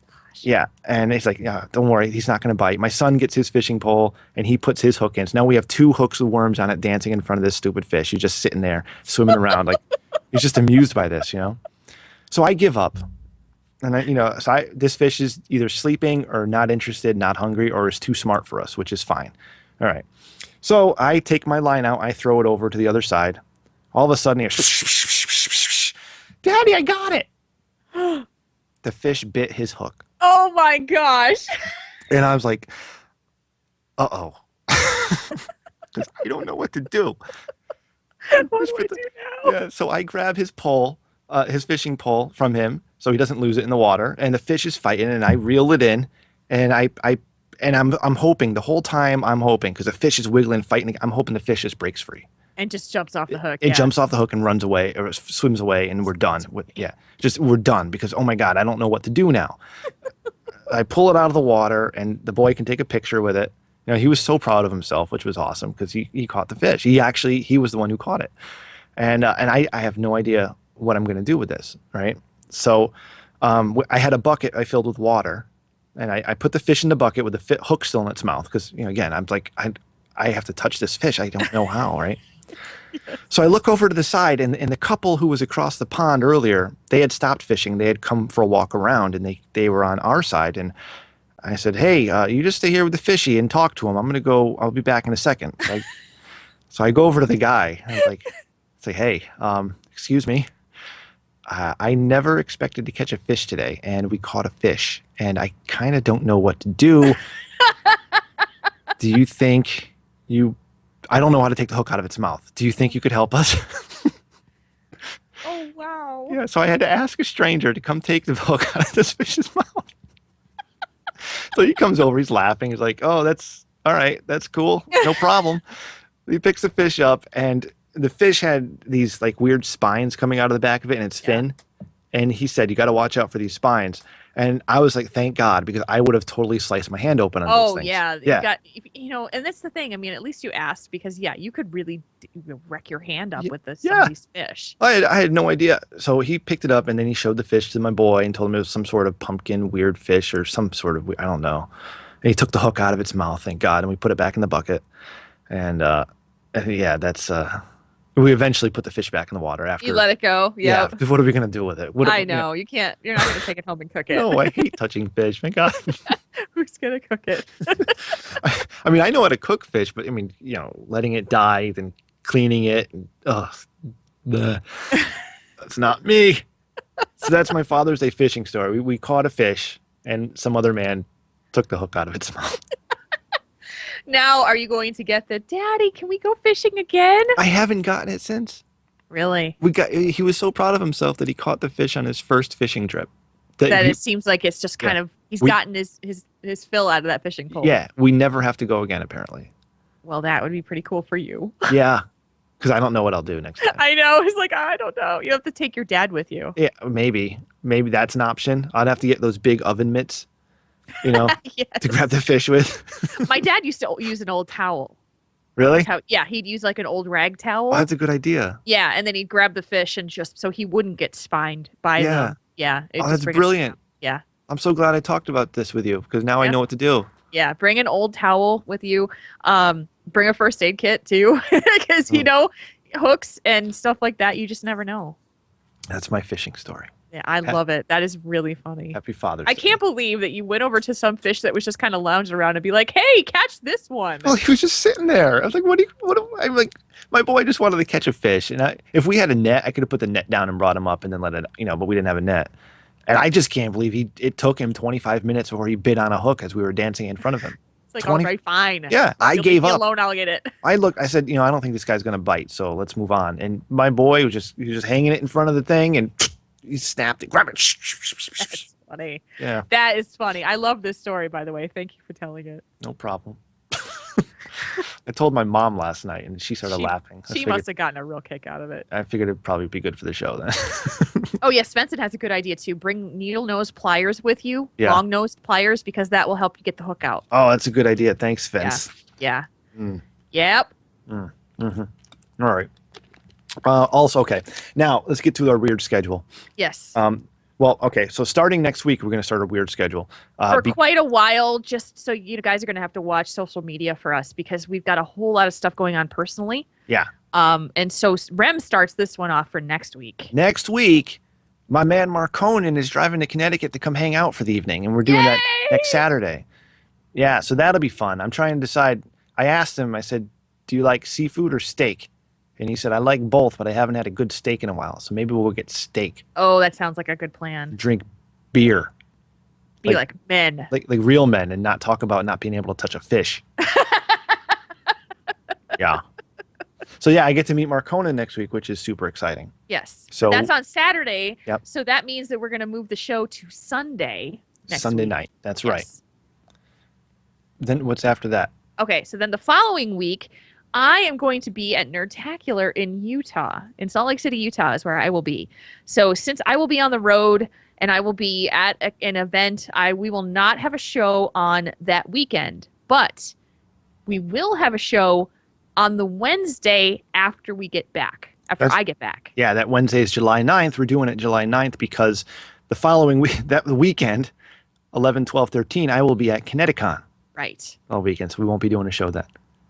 B: Gosh. Yeah, and it's like, yeah, don't worry, he's not going to bite. My son gets his fishing pole, and he puts his hook in. So now we have 2 hooks with worms on it dancing in front of this stupid fish. He's just sitting there swimming around like he's just amused by this, So I give up, and this fish is either sleeping or not interested, not hungry, or is too smart for us, which is fine. All right. So I take my line out, I throw it over to the other side. All of a sudden, Daddy, I got it. The fish bit his hook.
A: Oh my gosh.
B: And I was like, uh-oh. Because I don't know what to do.
A: What do I do now?
B: Yeah, so I grab his pole. His fishing pole from him, so he doesn't lose it in the water. And the fish is fighting, and I reel it in, and I'm hoping the whole time. I'm hoping because the fish is wiggling, fighting. I'm hoping the fish just breaks free
A: and just jumps off the hook.
B: It jumps off the hook and runs away or swims away, and we're done. We're done because oh my god, I don't know what to do now. I pull it out of the water, and the boy can take a picture with it. He was so proud of himself, which was awesome because he caught the fish. He was the one who caught it, and I have no idea what I'm going to do with this, right? So I had a bucket I filled with water, and I put the fish in the bucket with the hook still in its mouth because, again, I'm like, I have to touch this fish. I don't know how, right? Yes. So I look over to the side, and the couple who was across the pond earlier, they had stopped fishing. They had come for a walk around, and they were on our side. And I said, hey, you just stay here with the fishy and talk to him. I'm going to go. I'll be back in a second. So I go over to the guy. I was like, say, hey, excuse me. I never expected to catch a fish today, and we caught a fish, and I kind of don't know what to do. Do you think I don't know how to take the hook out of its mouth. Do you think you could help us?
A: Oh, wow.
B: Yeah, so I had to ask a stranger to come take the hook out of this fish's mouth. So he comes over, he's laughing. He's like, oh, that's all right. That's cool. No problem. He picks the fish up, and the fish had these like weird spines coming out of the back of it and its fin. And he said, you got to watch out for these spines. And I was like, thank God, because I would have totally sliced my hand open on those
A: Oh
B: things.
A: yeah, you
B: Yeah.
A: got and that's the thing. I mean, at least you asked because yeah, you could really wreck your hand up with some
B: Yeah.
A: of these fish.
B: I had no idea. So he picked it up and then he showed the fish to my boy and told him it was some sort of pumpkin weird fish or some sort of, I don't know. And he took the hook out of its mouth, thank God, and we put it back in the bucket. And yeah, that's we eventually put the fish back in the water after.
A: You let it go.
B: Yeah,
A: Yep.
B: because what are we gonna do with it?
A: I know. You can't. You're not going to take it home and cook it.
B: No, I hate touching fish. Thank God.
A: Who's going to cook it?
B: I mean, I know how to cook fish, but I mean, letting it die, then cleaning it, and that's not me. So that's my Father's Day fishing story. We caught a fish, and some other man took the hook out of its mouth.
A: Now, are you going to get the Daddy? Can we go fishing again?
B: I haven't gotten it since.
A: Really?
B: He was so proud of himself that he caught the fish on his first fishing trip.
A: It seems like it's just kind of he's gotten his fill out of that fishing pole.
B: Yeah, we never have to go again apparently.
A: Well, that would be pretty cool for you.
B: Yeah, because I don't know what I'll do next time.
A: I know. He's like, I don't know. You have to take your dad with you.
B: Yeah, maybe that's an option. I'd have to get those big oven mitts,
A: Yes.
B: to grab the fish with.
A: My dad used to use an old towel.
B: Really?
A: Yeah, he'd use like an old rag towel.
B: Oh, that's a good idea.
A: Yeah, and then he'd grab the fish and just so he wouldn't get spined by them. Yeah.
B: Oh, that's brilliant.
A: Yeah.
B: I'm so glad I talked about this with you because now I know what to do.
A: Yeah, bring an old towel with you. Bring a first aid kit too, because hooks and stuff like that. You just never know.
B: That's my fishing story.
A: Yeah, I love it. That is really funny.
B: Happy Father's Day.
A: I can't believe that you went over to some fish that was just kind of lounging around and be like, "Hey, catch this one."
B: Well, he was just sitting there. I was like, I'm like, my boy just wanted to catch a fish. And if we had a net, I could have put the net down and brought him up and then let it, but we didn't have a net. And I just can't believe it took him 25 minutes before he bit on a hook as we were dancing in front of him.
A: It's like, all right, fine.
B: Yeah, I
A: You'll
B: gave
A: leave me
B: up.
A: alone, I'll get it.
B: I said, I don't think this guy's going to bite, so let's move on. And my boy was just hanging it in front of the thing and he snapped it, grabbed it.
A: That's funny.
B: Yeah.
A: That is funny. I love this story, by the way. Thank you for telling it.
B: No problem. I told my mom last night and she started laughing.
A: She must have gotten a real kick out of it.
B: I figured it'd probably be good for the show then.
A: Oh, yeah. Svensson has a good idea, too. Bring needle nose pliers with you,
B: Yeah.
A: long nosed pliers, because that will help you get the hook out.
B: Oh, that's a good idea. Thanks, Vince.
A: Yeah.
B: Mm.
A: Yep.
B: Mm-hmm. All right. Also, okay. Now, let's get to our weird schedule.
A: Yes.
B: Well, okay. So starting next week, we're going to start a weird schedule.
A: For quite a while, just so you guys are going to have to watch social media for us because we've got a whole lot of stuff going on personally.
B: Yeah.
A: And so Rem starts this one off for next week.
B: Next week, my man Marconin is driving to Connecticut to come hang out for the evening, and we're doing that next Saturday. Yeah, so that'll be fun. I'm trying to decide. I asked him, I said, do you like seafood or steak? And he said, I like both, but I haven't had a good steak in a while, so maybe we'll get steak.
A: Oh, that sounds like a good plan.
B: Drink beer.
A: Be like men.
B: Like real men and not talk about not being able to touch a fish. Yeah. So yeah, I get to meet Marconin next week, which is super exciting.
A: Yes.
B: So
A: that's on Saturday.
B: Yep.
A: So that means that we're going to move the show to Sunday next
B: Sunday
A: week.
B: night. That's right. Then what's after that?
A: Okay, so then the following week, I am going to be at Nerdtacular in Utah. In Salt Lake City, Utah is where I will be. So since I will be on the road and I will be at an event, we will not have a show on that weekend. But we will have a show on the Wednesday after we get back, I get back.
B: Yeah, that Wednesday is July 9th. We're doing it July 9th because the following week, the weekend, 11, 12, 13, I will be at Connecticut
A: Right.
B: all weekend. So we won't be doing a show then.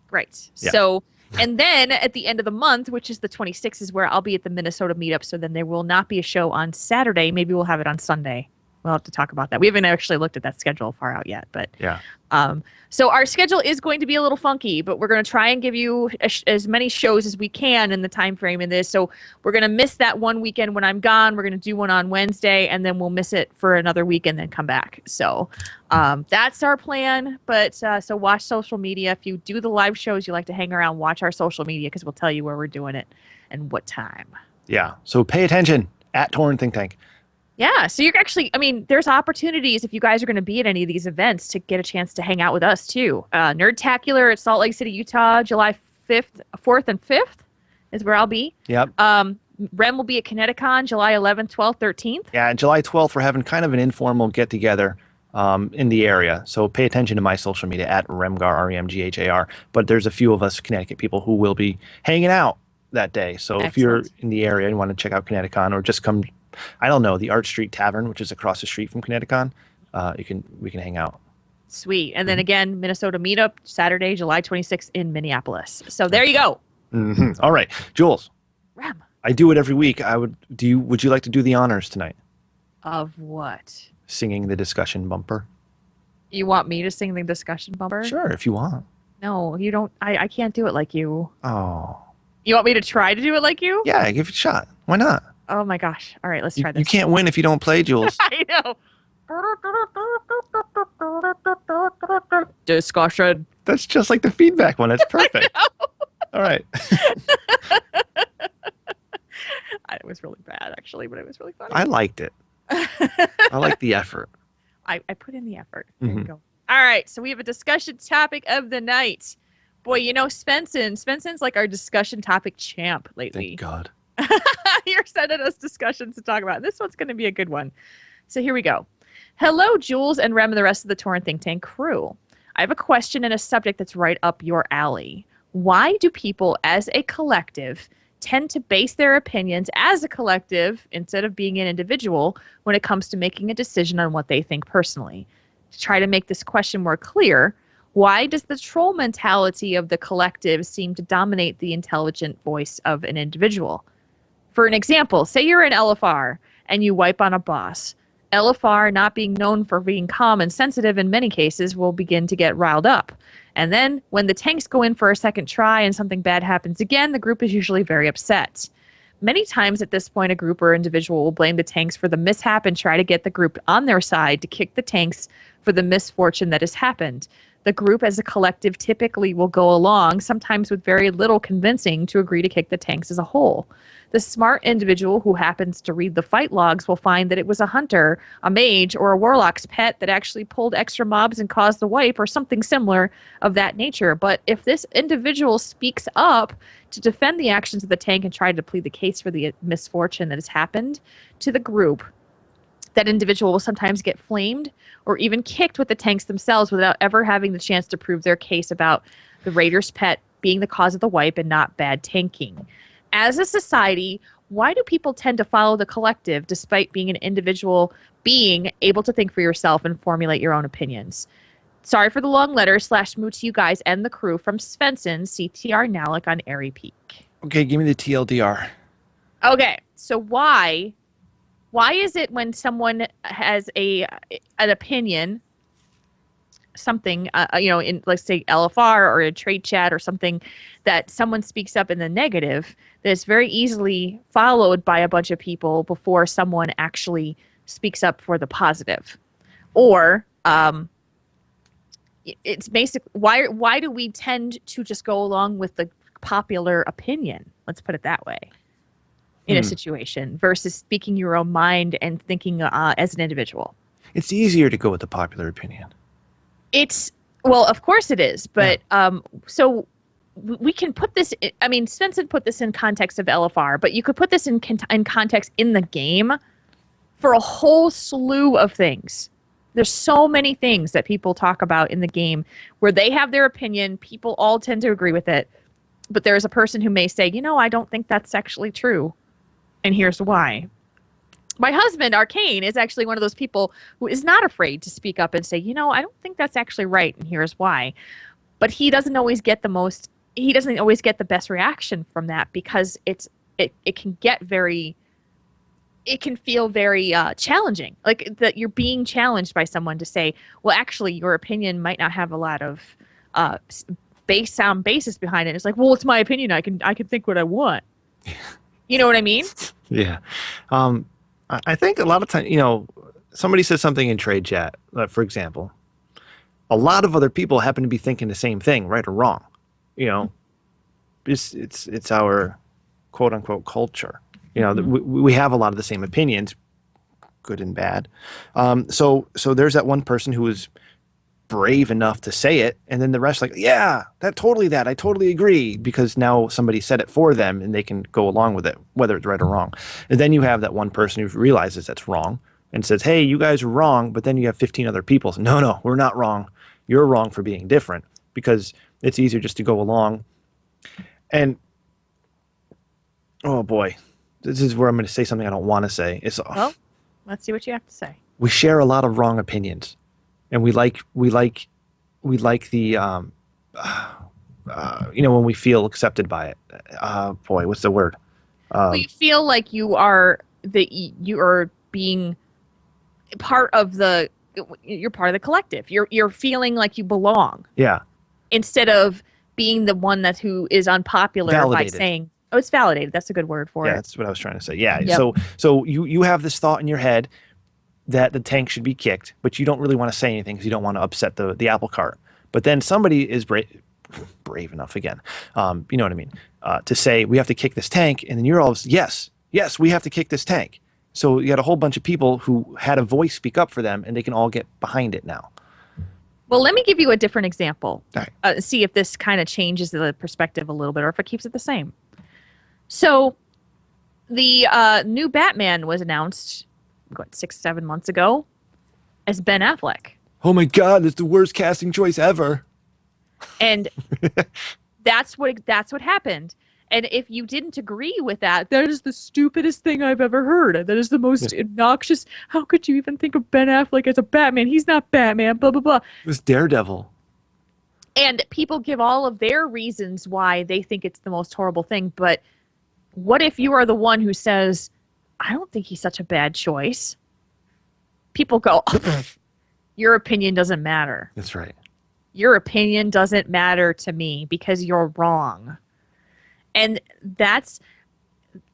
A: Right.
B: Yeah.
A: So, and then at the end of the month, which is the 26th, is where I'll be at the Minnesota meetup. So then there will not be a show on Saturday. Maybe we'll have it on Sunday. We'll have to talk about that. We haven't actually looked at that schedule far out yet, but
B: yeah.
A: So our schedule is going to be a little funky, but we're going to try and give you as many shows as we can in the time frame in this. So we're going to miss that one weekend when I'm gone. We're going to do one on Wednesday, and then we'll miss it for another week and then come back. So that's our plan. But so watch social media. If you do the live shows, you like to hang around, watch our social media because we'll tell you where we're doing it and what time.
B: Yeah. So pay attention at Tauren Think Tank.
A: Yeah, so you're actually, there's opportunities if you guys are going to be at any of these events to get a chance to hang out with us too. Nerdtacular at Salt Lake City, Utah, July 4th and 5th is where I'll be.
B: Yep.
A: Rem will be at Kineticon July 11th, 12th, 13th.
B: Yeah, and July 12th, we're having kind of an informal get-together in the area. So pay attention to my social media at Remgar, R-E-M-G-H-A-R. But there's a few of us Connecticut people who will be hanging out that day. So if you're in the area and want to check out Kineticon or just come, I don't know, the Art Street Tavern, which is across the street from Kineticon, we can hang out.
A: Sweet. And then again, Minnesota meetup Saturday, July 26th in Minneapolis. So there you go.
B: All right, Jules.
A: Rem.
B: I do it every week. Would you like to do the honors tonight?
A: Of what?
B: Singing the discussion bumper.
A: You want me to sing the discussion bumper?
B: Sure, if you want.
A: No, you don't. I can't do it like you.
B: Oh. You
A: want me to try to do it like you?
B: Yeah, give it a shot. Why not?
A: Oh my gosh. All right, let's try this.
B: You can't win if you don't play, Jules.
A: I know. Discussion.
B: That's just like the feedback one. That's perfect. All right.
A: It was really bad, actually, but it was really funny.
B: I liked it. I like the effort.
A: I put in the effort. There you go. All right, so we have a discussion topic of the night. Boy, Svensson's like our discussion topic champ lately.
B: Thank God.
A: You're sending us discussions to talk about. This one's going to be a good one. So here we go. Hello, Jules and Rem and the rest of the Tauren Think Tank crew. I have a question and a subject that's right up your alley. Why do people as a collective tend to base their opinions as a collective instead of being an individual when it comes to making a decision on what they think personally? To try to make this question more clear, why does the troll mentality of the collective seem to dominate the intelligent voice of an individual? For an example, say you're an LFR and you wipe on a boss. LFR, not being known for being calm and sensitive in many cases, will begin to get riled up. And then when the tanks go in for a second try and something bad happens again, the group is usually very upset. Many times at this point, a group or individual will blame the tanks for the mishap and try to get the group on their side to kick the tanks for the misfortune that has happened. The group as a collective typically will go along, sometimes with very little convincing, to agree to kick the tanks as a whole. The smart individual who happens to read the fight logs will find that it was a hunter, a mage, or a warlock's pet that actually pulled extra mobs and caused the wipe or something similar of that nature. But if this individual speaks up to defend the actions of the tank and try to plead the case for the misfortune that has happened to the group, that individual will sometimes get flamed or even kicked with the tanks themselves without ever having the chance to prove their case about the raider's pet being the cause of the wipe and not bad tanking. As a society, why do people tend to follow the collective despite being an individual being able to think for yourself and formulate your own opinions? Sorry for the long letter / moo to you guys and the crew from Svensson, CTR Nalik on Airy Peak.
B: Okay, give me the TLDR.
A: Okay, so why is it when someone has an opinion, something, in, let's say, LFR or a trade chat or something, that someone speaks up in the negative, that is very easily followed by a bunch of people before someone actually speaks up for the positive? Or it's basic. Why do we tend to just go along with the popular opinion? Let's put it that way. In a situation versus speaking your own mind and thinking as an individual.
B: It's easier to go with the popular opinion.
A: Well, of course it is, but so we can put this. I mean, Svensson put this in context of LFR, but you could put this in context in the game for a whole slew of things. There's so many things that people talk about in the game where they have their opinion. People all tend to agree with it, but there's a person who may say, I don't think that's actually true, and here's why. My husband, Arcane, is actually one of those people who is not afraid to speak up and say, I don't think that's actually right, and here's why. But he doesn't always get the best reaction from that because it can get it can feel very challenging. Like that you're being challenged by someone to say, well, actually, your opinion might not have a lot of sound basis behind it. It's like, well, it's my opinion. I can think what I want. You know what I mean?
B: Yeah. I think a lot of times, somebody says something in trade chat, for example, a lot of other people happen to be thinking the same thing, right or wrong. It's our quote unquote culture. We have a lot of the same opinions, good and bad. So there's that one person who is brave enough to say it, and then the rest like, yeah, I totally agree, because now somebody said it for them and they can go along with it, whether it's right or wrong. And then you have that one person who realizes that's wrong and says, hey, you guys are wrong, but then you have 15 other people say, no, we're not wrong, you're wrong for being different, because it's easier just to go along. And oh boy, this is where I'm going to say something I don't want to say.
A: Well, let's see what you have to say.
B: We share a lot of wrong opinions, and we like the when we feel accepted by it. Boy, what's the word?
A: We feel like you are being part of you're part of the collective. You're feeling like you belong.
B: Yeah.
A: Instead of being the one who is unpopular
B: Validated.
A: by saying, "Oh, it's validated." That's a good word for it.
B: Yeah, that's what I was trying to say. Yeah.
A: Yep.
B: So you have this thought in your head that the tank should be kicked, but you don't really want to say anything because you don't want to upset the apple cart. But then somebody is brave enough again, you know what I mean, to say we have to kick this tank, and then you're all yes, we have to kick this tank. So you got a whole bunch of people who had a voice speak up for them, and they can all get behind it now.
A: Well, let me give you a different example.
B: All right.
A: See if this kind of changes the perspective a little bit, or if it keeps it the same. So the new Batman was announced, 6-7 months ago, as Ben Affleck.
B: Oh my God, that's the worst casting choice ever.
A: And that's what happened. And if you didn't agree with that, that is the stupidest thing I've ever heard. That is the most obnoxious. How could you even think of Ben Affleck as a Batman? He's not Batman, blah, blah, blah.
B: It was Daredevil.
A: And people give all of their reasons why they think it's the most horrible thing. But what if you are the one who says, I don't think he's such a bad choice? People go, oh, your opinion doesn't matter.
B: That's right.
A: Your opinion doesn't matter to me because you're wrong. And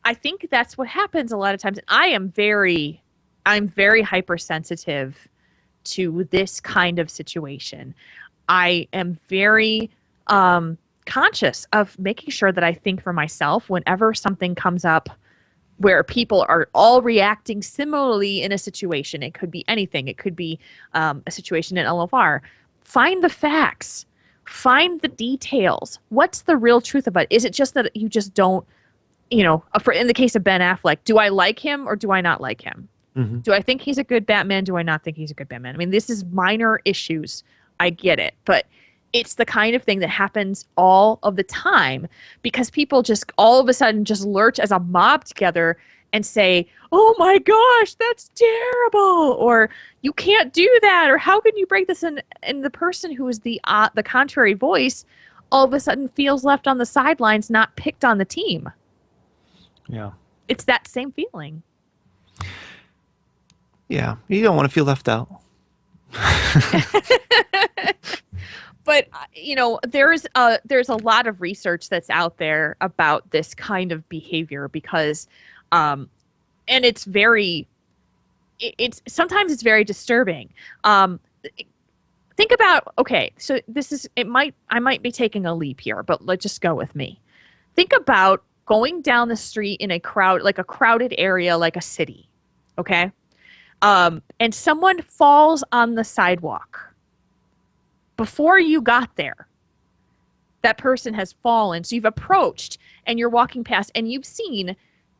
A: I think that's what happens a lot of times. I'm very hypersensitive to this kind of situation. I am very conscious of making sure that I think for myself whenever something comes up where people are all reacting similarly in a situation. It could be anything. It could be a situation in LFR. Find the facts. Find the details. What's the real truth about it? Is it just that you just don't, in the case of Ben Affleck, do I like him or do I not like him?
B: Mm-hmm.
A: Do I think he's a good Batman? Do I not think he's a good Batman? I mean, this is minor issues. I get it. But it's the kind of thing that happens all of the time because people just all of a sudden just lurch as a mob together and say, oh my gosh, that's terrible, or you can't do that, or how can you break this? And the person who is the contrary voice all of a sudden feels left on the sidelines, not picked on the team.
B: Yeah.
A: It's that same feeling.
B: Yeah. You don't want to feel left out.
A: But, there's a lot of research that's out there about this kind of behavior because and sometimes it's very disturbing. Think about, so I might be taking a leap here, but let's just go with me. Think about going down the street in a crowded area, like a city. Okay. And someone falls on the sidewalk. Before you got there, that person has fallen. So you've approached and you're walking past and you've seen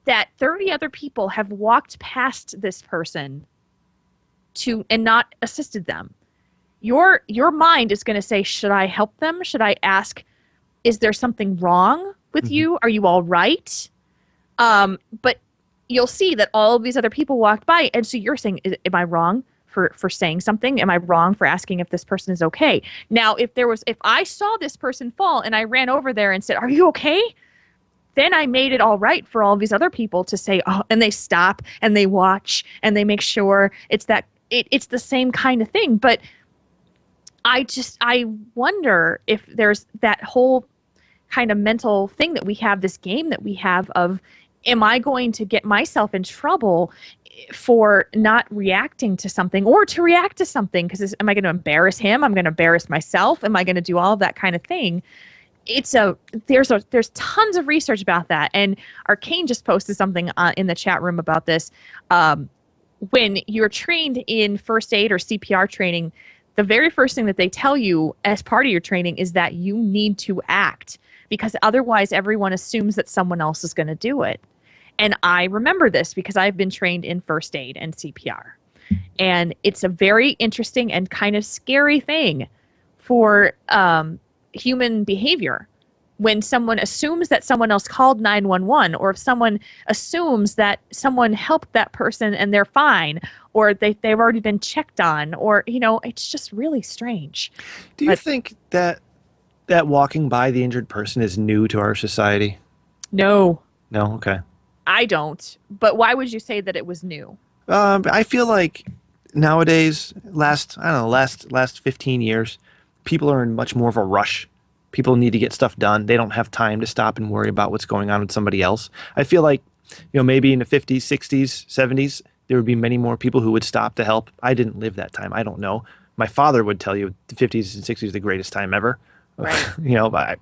A: that 30 other people have walked past this person and not assisted them. Your mind is going to say, should I help them? Should I ask, is there something wrong with you? Are you all right? But you'll see that all of these other people walked by. And so you're saying, am I wrong for saying something? Am I wrong for asking if this person is okay? Now, if I saw this person fall and I ran over there and said, are you okay? Then I made it all right for all of these other people to say, oh, and they stop and they watch and they make sure it's the same kind of thing. But I wonder if there's that whole kind of mental thing that we have, this game that we have of, am I going to get myself in trouble for not reacting to something or to react to something? Because am I going to embarrass him? I'm going to embarrass myself. Am I going to do all of that kind of thing? There's tons of research about that. And Arcane just posted something in the chat room about this. When you're trained in first aid or CPR training, the very first thing that they tell you as part of your training is that you need to act, because otherwise everyone assumes that someone else is going to do it. And I remember this because I've been trained in first aid and CPR. And it's a very interesting and kind of scary thing for human behavior. When someone assumes that someone else called 911, or if someone assumes that someone helped that person and they're fine, or they've already been checked on, or, it's just really strange.
B: Do you think that walking by the injured person is new to our society?
A: No.
B: No? Okay.
A: I don't. But why would you say that it was new?
B: I feel like nowadays, last 15 years, people are in much more of a rush. People need to get stuff done. They don't have time to stop and worry about what's going on with somebody else. I feel like, maybe in the 50s, 60s, 70s, there would be many more people who would stop to help. I didn't live that time. I don't know. My father would tell you the 50s and 60s is the greatest time ever.
A: Right.
B: But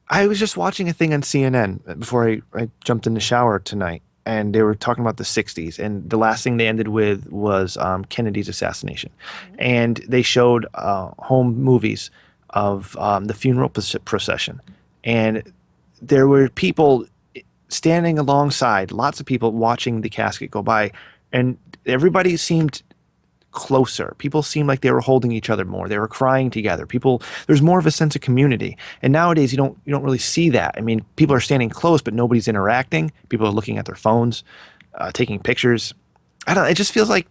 B: I was just watching a thing on CNN before I jumped in the shower tonight, and they were talking about the 60s, and the last thing they ended with was Kennedy's assassination. Mm-hmm. And they showed home movies of the funeral procession, and there were people standing alongside, lots of people watching the casket go by, and everybody seemed closer. People seemed like they were holding each other more. They were crying together. There's more of a sense of community. And nowadays you don't really see that. I mean, people are standing close, but nobody's interacting. People are looking at their phones, taking pictures. It just feels like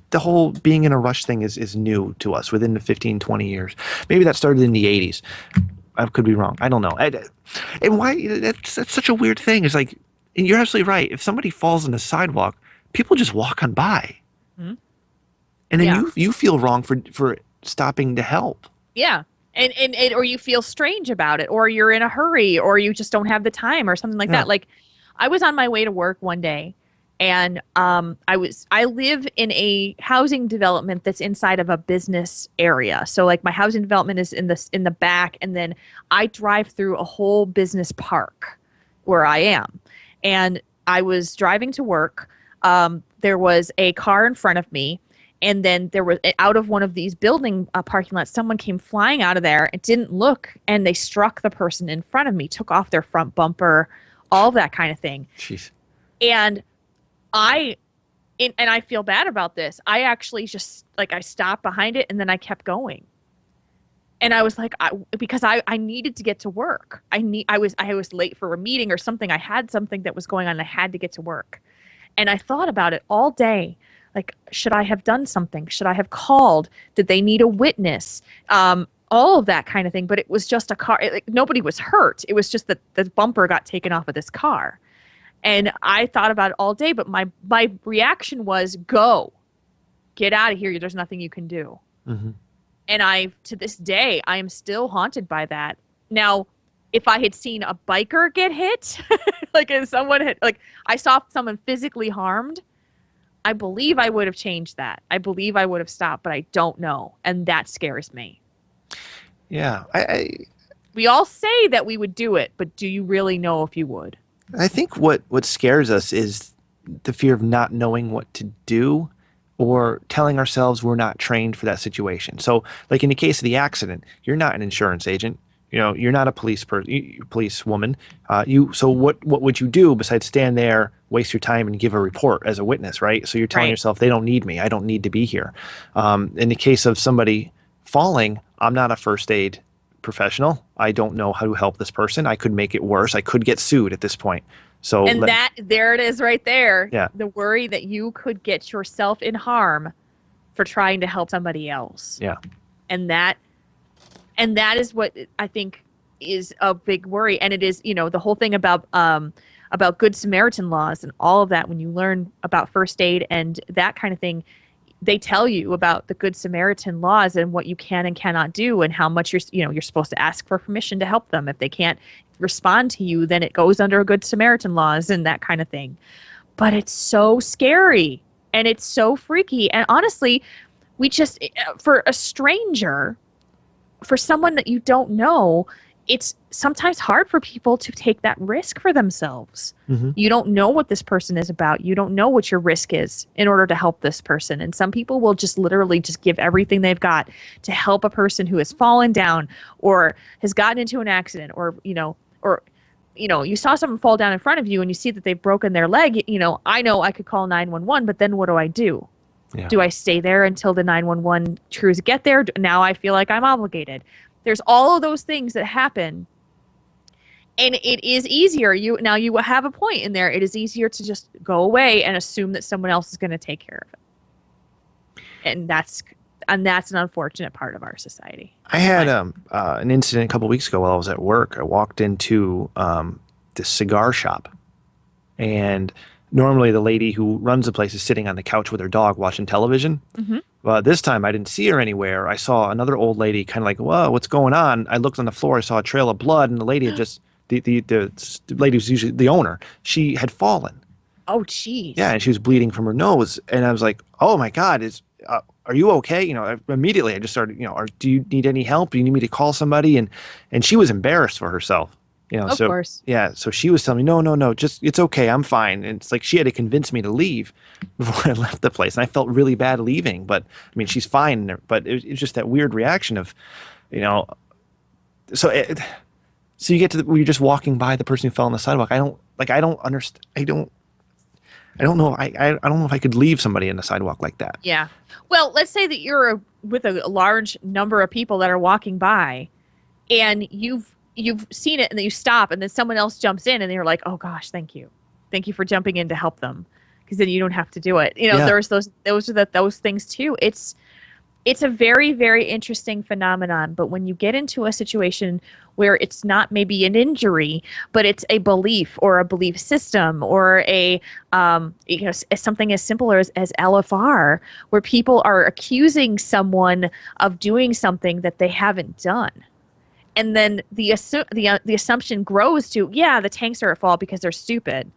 B: the whole being in a rush thing is new to us within the 15, 20 years. Maybe that started in the 80s. I could be wrong. I don't know. And why? That's such a weird thing. It's like, and you're absolutely right. If somebody falls on the sidewalk, people just walk on by. Mm-hmm. And then you feel wrong for stopping to help. Yeah.
A: And or you feel strange about it, or you're in a hurry, or you just don't have the time, or something like that. Like, I was on my way to work one day, and I live in a housing development that's inside of a business area. So like my housing development is in the back, and then I drive through a whole business park where I am. And I was driving to work. There was a car in front of me. And then there was, out of one of these building parking lots, someone came flying out of there and didn't look, and they struck the person in front of me, took off their front bumper, all that kind of thing.
B: Jeez.
A: And I feel bad about this. I actually just, I stopped behind it, and then I kept going. And I was like, because I needed to get to work. I was late for a meeting or something. I had something that was going on, and I had to get to work. And I thought about it all day. Like, should I have done something? Should I have called? Did they need a witness? All of that kind of thing. But it was just a car. Nobody was hurt. It was just that the bumper got taken off of this car. And I thought about it all day. But my reaction was, go. Get out of here. There's nothing you can do. Mm-hmm. And to this day, I am still haunted by that. Now, if I had seen a biker get hit, if someone had, I saw someone physically harmed, I believe I would have changed that. I believe I would have stopped, but I don't know. And that scares me.
B: Yeah.
A: We all say that we would do it, but do you really know if you would?
B: I think what scares us is the fear of not knowing what to do, or telling ourselves we're not trained for that situation. So like in the case of the accident, you're not an insurance agent. You're not a policewoman. So what would you do besides stand there, waste your time, and give a report as a witness, right? So you're telling yourself, they don't need me. I don't need to be here. In the case of somebody falling, I'm not a first aid professional. I don't know how to help this person. I could make it worse. I could get sued at this point. So
A: there it is right there.
B: Yeah.
A: The worry that you could get yourself in harm for trying to help somebody else.
B: Yeah.
A: And that is what I think is a big worry. And it is, the whole thing about Good Samaritan laws and all of that. When you learn about first aid and that kind of thing, they tell you about the Good Samaritan laws and what you can and cannot do, and how much you're supposed to ask for permission to help them. If they can't respond to you, then it goes under Good Samaritan laws and that kind of thing. But it's so scary and it's so freaky. And honestly, for a stranger, for someone that you don't know, it's sometimes hard for people to take that risk for themselves.
B: Mm-hmm.
A: You don't know what this person is about. You don't know what your risk is in order to help this person. And some people will just literally just give everything they've got to help a person who has fallen down or has gotten into an accident, or you saw someone fall down in front of you and you see that they've broken their leg. I know I could call 911, but then what do I do?
B: Yeah.
A: Do I stay there until the 911 crews get there? Now I feel like I'm obligated. There's all of those things that happen, and it is easier. You have a point in there. It is easier to just go away and assume that someone else is going to take care of it, and that's an unfortunate part of our society.
B: I had an incident a couple weeks ago while I was at work. I walked into this cigar shop, and normally the lady who runs the place is sitting on the couch with her dog watching television.
A: Mm-hmm.
B: This time I didn't see her anywhere. I saw another old lady kind of like, whoa, what's going on? I looked on the floor. I saw a trail of blood, and the lady had just, the lady who's usually the owner, she had fallen.
A: Oh, geez.
B: Yeah, and she was bleeding from her nose. And I was like, oh my God, are you okay? Immediately I just started, do you need any help? Do you need me to call somebody? And she was embarrassed for herself.
A: Of course.
B: Yeah. So she was telling me, no, just, it's okay. I'm fine. And it's like, she had to convince me to leave before I left the place. And I felt really bad leaving, but I mean, she's fine. But it was just that weird reaction of, so you get to where you're just walking by the person who fell on the sidewalk. I don't understand. I don't know. I don't know if I could leave somebody in the sidewalk like that.
A: Yeah. Well, let's say that you're with a large number of people that are walking by, and you've seen it, and then you stop, and then someone else jumps in, and they're like, oh gosh, thank you for jumping in to help them, because then you don't have to do it. There's those things too. It's a very, very interesting phenomenon. But when you get into a situation where it's not maybe an injury, but it's a belief or a belief system or something as simple as LFR, where people are accusing someone of doing something that they haven't done. And then the assumption grows to, the tanks are at fault because they're stupid,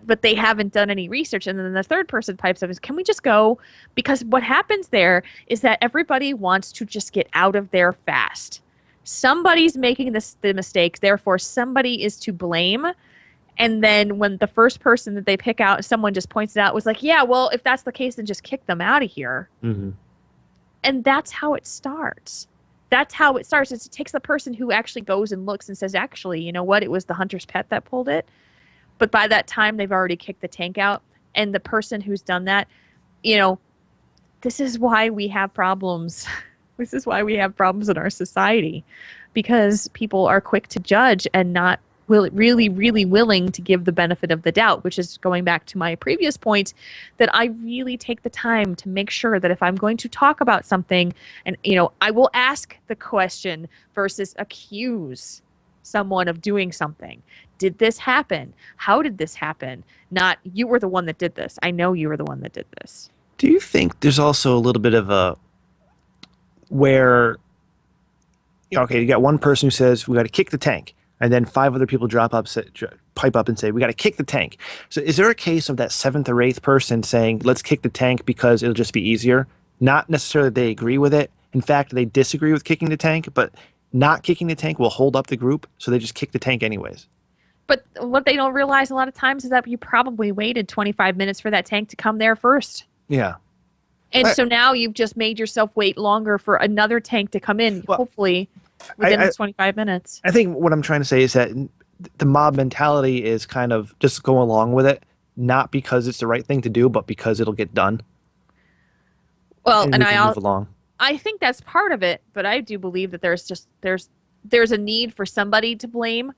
A: but they haven't done any research. And then the third person pipes up is, can we just go? Because what happens there is that everybody wants to just get out of there fast. Somebody's making the mistake, therefore somebody is to blame. And then when the first person that they pick out, someone just points it out, was like, yeah, well, if that's the case, then just kick them out of here.
B: Mm-hmm.
A: And that's how it starts. That's how it starts. It takes the person who actually goes and looks and says, actually, you know what? It was the hunter's pet that pulled it. But by that time, they've already kicked the tank out. And the person who's done that, this is why we have problems. This is why we have problems in our society, because people are quick to judge and not really, really willing to give the benefit of the doubt, which is going back to my previous point, that I really take the time to make sure that if I'm going to talk about something, and, I will ask the question versus accuse someone of doing something. Did this happen? How did this happen? Not, you were the one that did this. I know you were the one that did this.
B: Do you think there's also a little bit of where, you got one person who says, we got to kick the tank, and then 5 other people pipe up and say, we got to kick the tank. So is there a case of that 7th or 8th person saying, let's kick the tank because it'll just be easier? Not necessarily they agree with it. In fact, they disagree with kicking the tank, but not kicking the tank will hold up the group, so they just kick the tank anyways.
A: But what they don't realize a lot of times is that you probably waited 25 minutes for that tank to come there first.
B: Yeah.
A: And so now you've just made yourself wait longer for another tank to come in, hopefully within the 25 minutes.
B: I think what I'm trying to say is that the mob mentality is kind of just go along with it, not because it's the right thing to do, but because it'll get done.
A: Well, and
B: move along.
A: I think that's part of it, but I do believe that there's a need for somebody to blame,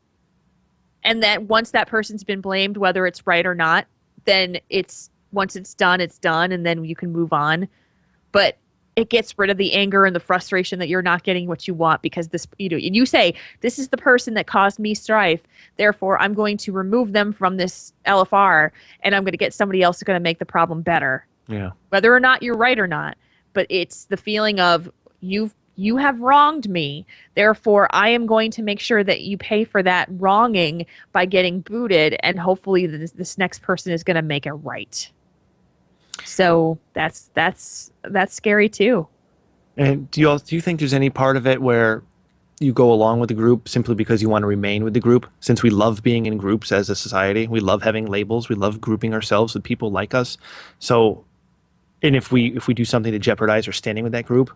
A: and that once that person's been blamed, whether it's right or not, then once it's done, and then you can move on. But it gets rid of the anger and the frustration that you're not getting what you want because you say, this is the person that caused me strife, therefore I'm going to remove them from this LFR, and I'm going to get somebody else who's going to make the problem better.
B: Yeah. Whether
A: or not you're right or not. But it's the feeling of you have wronged me, therefore I am going to make sure that you pay for that wronging by getting booted, and hopefully this next person is going to make it right. So that's scary too.
B: And do you think there's any part of it where you go along with the group simply because you want to remain with the group. Since we love being in groups as a society, we love having labels, we love grouping ourselves with people like us. So, and if we do something to jeopardize our standing with that group,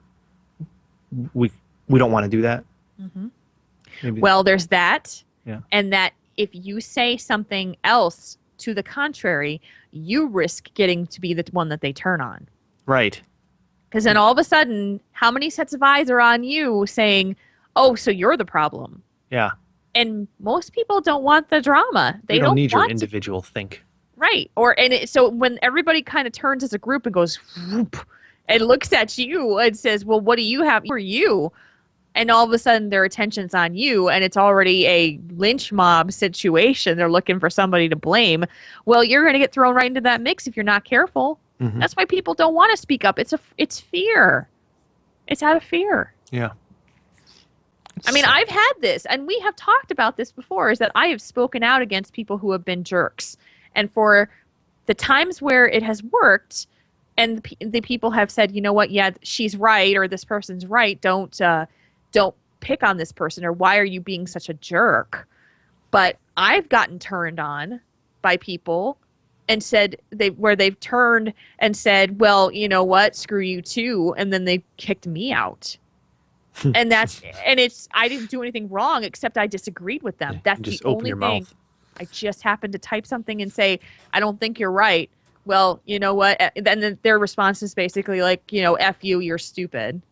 B: we don't want to do that.
A: Mm-hmm.
B: Maybe.
A: Well, there's that.
B: Yeah.
A: And that if you say something else to the contrary, you risk getting to be the one that they turn on.
B: Right.
A: Because then all of a sudden, how many sets of eyes are on you saying, oh, so you're the problem?
B: Yeah.
A: And most people don't want the drama. They
B: don't need your
A: want
B: individual think.
A: Right. So when everybody kind of turns as a group and goes, whoop, and looks at you and says, well, what do you have for you? And all of a sudden their attention's on you and it's already a lynch mob situation. They're looking for somebody to blame. Well, you're going to get thrown right into that mix if you're not careful.
B: Mm-hmm.
A: That's why people don't want to speak up. It's fear. It's out of fear.
B: Yeah.
A: I mean, I've had this, and we have talked about this before, is that I have spoken out against people who have been jerks. And for the times where it has worked, and the people have said, you know what, yeah, she's right, or this person's right, don't pick on this person, or why are you being such a jerk? But I've gotten turned on by people and said they've turned and said, well, you know what, screw you too, and then they kicked me out. I didn't do anything wrong except I disagreed with them. That's
B: just
A: the
B: open
A: only
B: your
A: thing.
B: mouth.
A: I just happened to type something and say, I don't think you're right. Well, you know what? Then their response is basically like, you know, F you, you're stupid.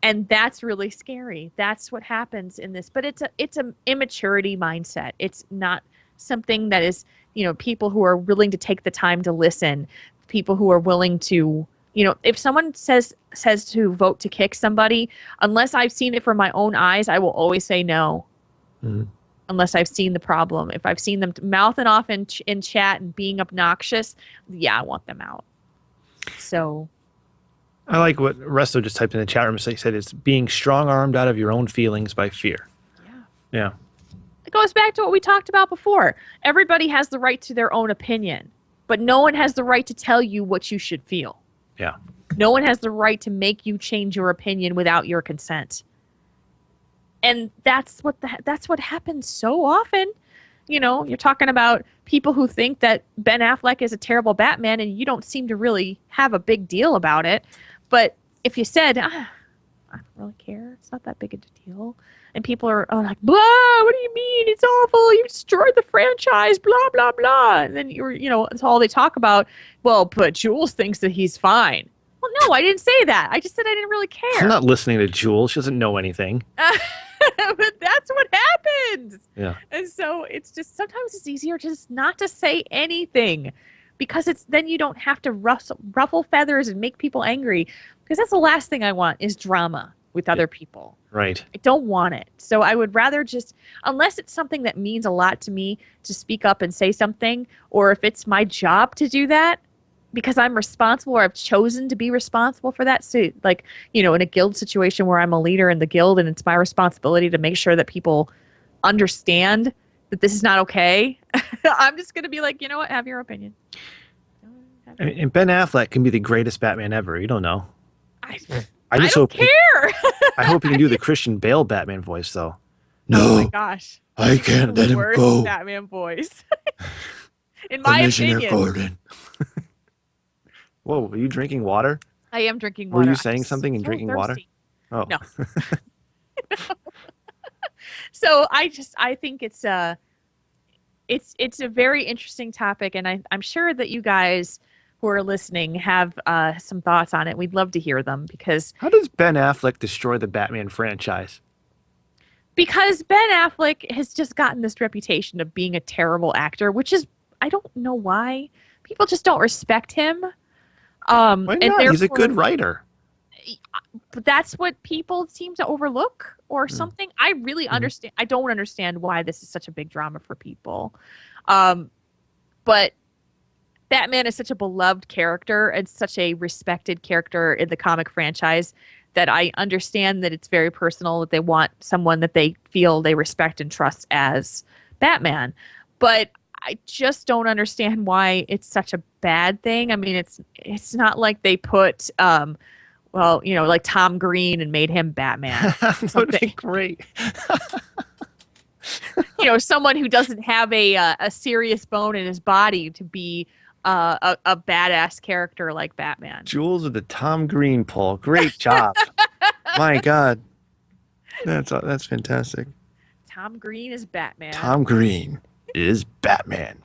A: And that's really scary. That's what happens in this. But it's an immaturity mindset. It's not something that is, you know, people who are willing to take the time to listen, people who are willing to, you know, if someone says to vote to kick somebody, unless I've seen it from my own eyes, I will always say no.
B: Mm-hmm.
A: Unless I've seen the problem. If I've seen them mouthing off in chat and being obnoxious, yeah, I want them out. So
B: I like what Resto just typed in the chat room. He said it's being strong-armed out of your own feelings by fear. Yeah.
A: It goes back to what we talked about before. Everybody has the right to their own opinion, but no one has the right to tell you what you should feel.
B: Yeah.
A: No one has the right to make you change your opinion without your consent. And that's what happens so often. You know, you're talking about people who think that Ben Affleck is a terrible Batman and you don't seem to really have a big deal about it. But if you said, I don't really care, it's not that big a deal. And people are like, blah, what do you mean? It's awful. You destroyed the franchise, blah, blah, blah. And then that's all they talk about. Well, but Jules thinks that he's fine. Well, no, I didn't say that. I just said I didn't really care.
B: I'm not listening to Jules. She doesn't know anything.
A: But that's what happens.
B: Yeah.
A: And so it's just sometimes it's easier just not to say anything because then you don't have to ruffle feathers and make people angry because that's the last thing I want is drama with other people.
B: Right.
A: I don't want it. So I would rather just, unless it's something that means a lot to me to speak up and say something, or if it's my job to do that, because I'm responsible or I've chosen to be responsible for that. So like, you know, in a guild situation where I'm a leader in the guild and it's my responsibility to make sure that people understand that this is not okay. I'm just going to be like, you know what? Have your opinion.
B: And Ben Affleck can be the greatest Batman ever. You don't know.
A: I
B: just
A: don't
B: hope
A: care.
B: I hope he can do the Christian Bale Batman voice though.
A: Oh my gosh.
B: I can't let him
A: Worst
B: go.
A: Batman voice. In my opinion.
B: Gordon. Whoa, are you drinking water?
A: I am drinking water.
B: Were you saying something and drinking water? Oh.
A: No. So I think it's a very interesting topic, and I'm sure that you guys who are listening have some thoughts on it. We'd love to hear them because
B: How does Ben Affleck destroy the Batman franchise?
A: Because Ben Affleck has just gotten this reputation of being a terrible actor, which is I don't know why. People just don't respect him.
B: Why not? He's a good writer.
A: But that's what people seem to overlook or something. I really understand. I don't understand why this is such a big drama for people. But Batman is such a beloved character and such a respected character in the comic franchise that I understand that it's very personal, that they want someone that they feel they respect and trust as Batman. But I just don't understand why it's such a bad thing. I mean, it's not like they put Well, like Tom Green and made him Batman.
B: That would be great.
A: Someone who doesn't have a serious bone in his body to be a badass character like Batman.
B: Jules with the Tom Green pull. Great job. My God. That's fantastic.
A: Tom Green is Batman.
B: Tom Green is Batman.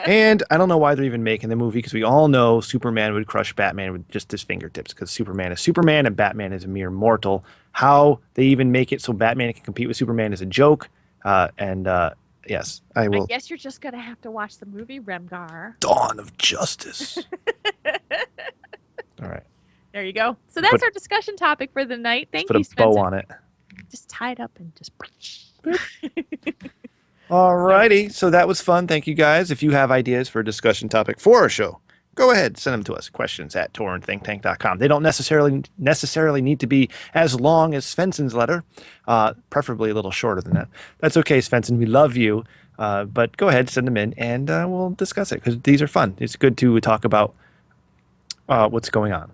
B: And I don't know why they're even making the movie, because we all know Superman would crush Batman with just his fingertips, because Superman is Superman and Batman is a mere mortal. How they even make it so Batman can compete with Superman is a joke. Yes, I will.
A: I guess you're just going to have to watch the movie, Remgar.
B: Dawn of Justice. All right.
A: There you go. So that's our discussion topic for the night. Thank you,
B: put a
A: Spencer.
B: bow on it.
A: Just tie it up and just...
B: All righty. So that was fun. Thank you, guys. If you have ideas for a discussion topic for our show, go ahead. Send them to us. Questions@TaurenThinkTank.com. They don't necessarily need to be as long as Svensson's letter. Preferably a little shorter than that. That's okay, Svensson. We love you. But go ahead, send them in, and we'll discuss it, because these are fun. It's good to talk about what's going on.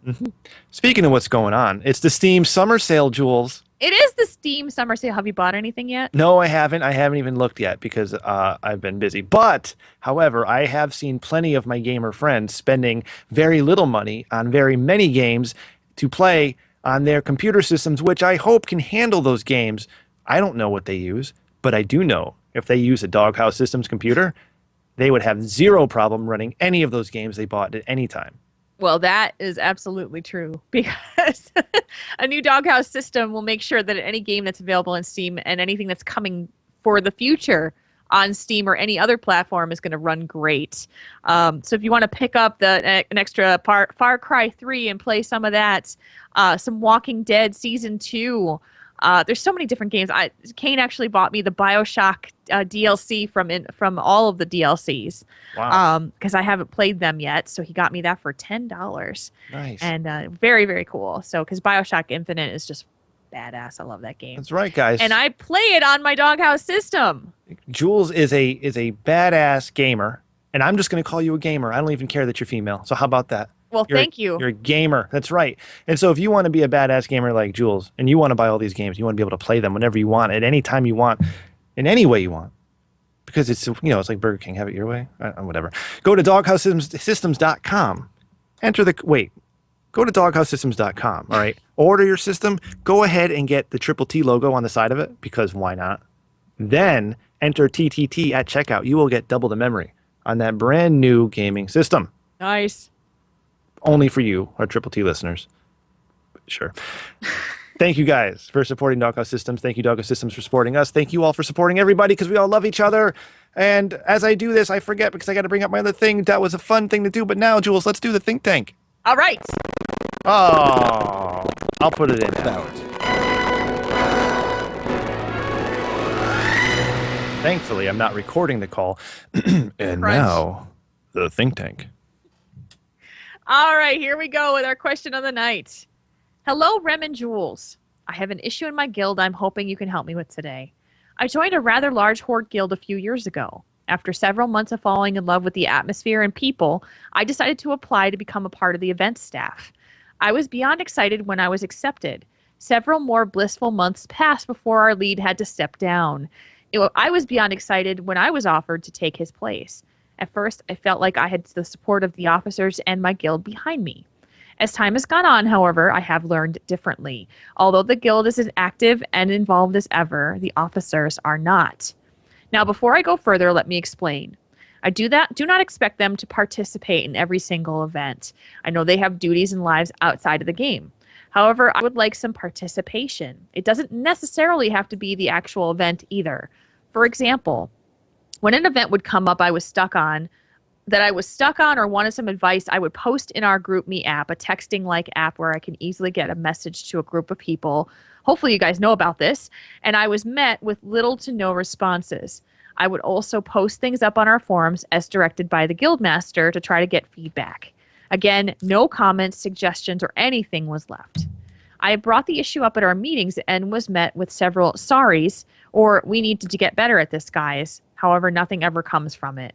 B: Mm-hmm. Speaking of what's going on, it's the Steam Summer Sale, Jules.
A: It is the Steam Summer Sale. Have you bought anything yet?
B: No, I haven't. I haven't even looked yet, because I've been busy. But, however, I have seen plenty of my gamer friends spending very little money on very many games to play on their computer systems, which I hope can handle those games. I don't know what they use, but I do know if they use a Doghouse Systems computer, they would have zero problem running any of those games they bought at any time.
A: Well, that is absolutely true, because a new Doghouse system will make sure that any game that's available on Steam and anything that's coming for the future on Steam or any other platform is going to run great. So if you want to pick up an extra Far Cry 3 and play some of that, some Walking Dead Season 2, there's so many different games. Kane actually bought me the BioShock DLC from all of the DLCs.
B: Wow.
A: Because I haven't played them yet, so he got me that for $10.
B: Nice.
A: And very, very cool. So because BioShock Infinite is just badass. I love that game.
B: That's right, guys.
A: And I play it on my Doghouse system.
B: Jules is a badass gamer, and I'm just going to call you a gamer. I don't even care that you're female. So how about that?
A: Well, thank you.
B: You're a gamer. That's right. And so if you want to be a badass gamer like Jules, and you want to buy all these games, you want to be able to play them whenever you want, at any time you want, in any way you want, because it's it's like Burger King. Have it your way. Whatever. Go to doghousesystems.com. Go to doghousesystems.com. All right. Order your system. Go ahead and get the Triple T logo on the side of it, because why not? Then enter TTT at checkout. You will get double the memory on that brand new gaming system.
A: Nice.
B: Only for you, our Triple T listeners. Sure. Thank you, guys, for supporting Doghouse Systems. Thank you, Doghouse Systems, for supporting us. Thank you all for supporting everybody, because we all love each other. And as I do this, I forget, because I got to bring up my other thing. That was a fun thing to do. But now, Jules, let's do the think tank.
A: All right.
B: Oh, I'll put it in now. Thankfully, I'm not recording the call. And now, the think tank.
A: All right, here we go with our question of the night. Hello, Rem and Jules. I have an issue in my guild I'm hoping you can help me with today. I joined a rather large horde guild a few years ago. After several months of falling in love with the atmosphere and people, I decided to apply to become a part of the event staff. I was beyond excited when I was accepted. Several more blissful months passed before our lead had to step down. I was beyond excited when I was offered to take his place. At first, I felt like I had the support of the officers and my guild behind me. As time has gone on, however, I have learned differently. Although the guild is as active and involved as ever, the officers are not. Now, before I go further, let me explain. I do not expect them to participate in every single event. I know they have duties and lives outside of the game. However, I would like some participation. It doesn't necessarily have to be the actual event either. For example, when an event would come up I was stuck on or wanted some advice, I would post in our GroupMe app, a texting-like app where I can easily get a message to a group of people. Hopefully you guys know about this. And I was met with little to no responses. I would also post things up on our forums as directed by the Guildmaster to try to get feedback. Again, no comments, suggestions, or anything was left. I brought the issue up at our meetings and was met with several sorries or we need to get better at this, guys. However, nothing ever comes from it.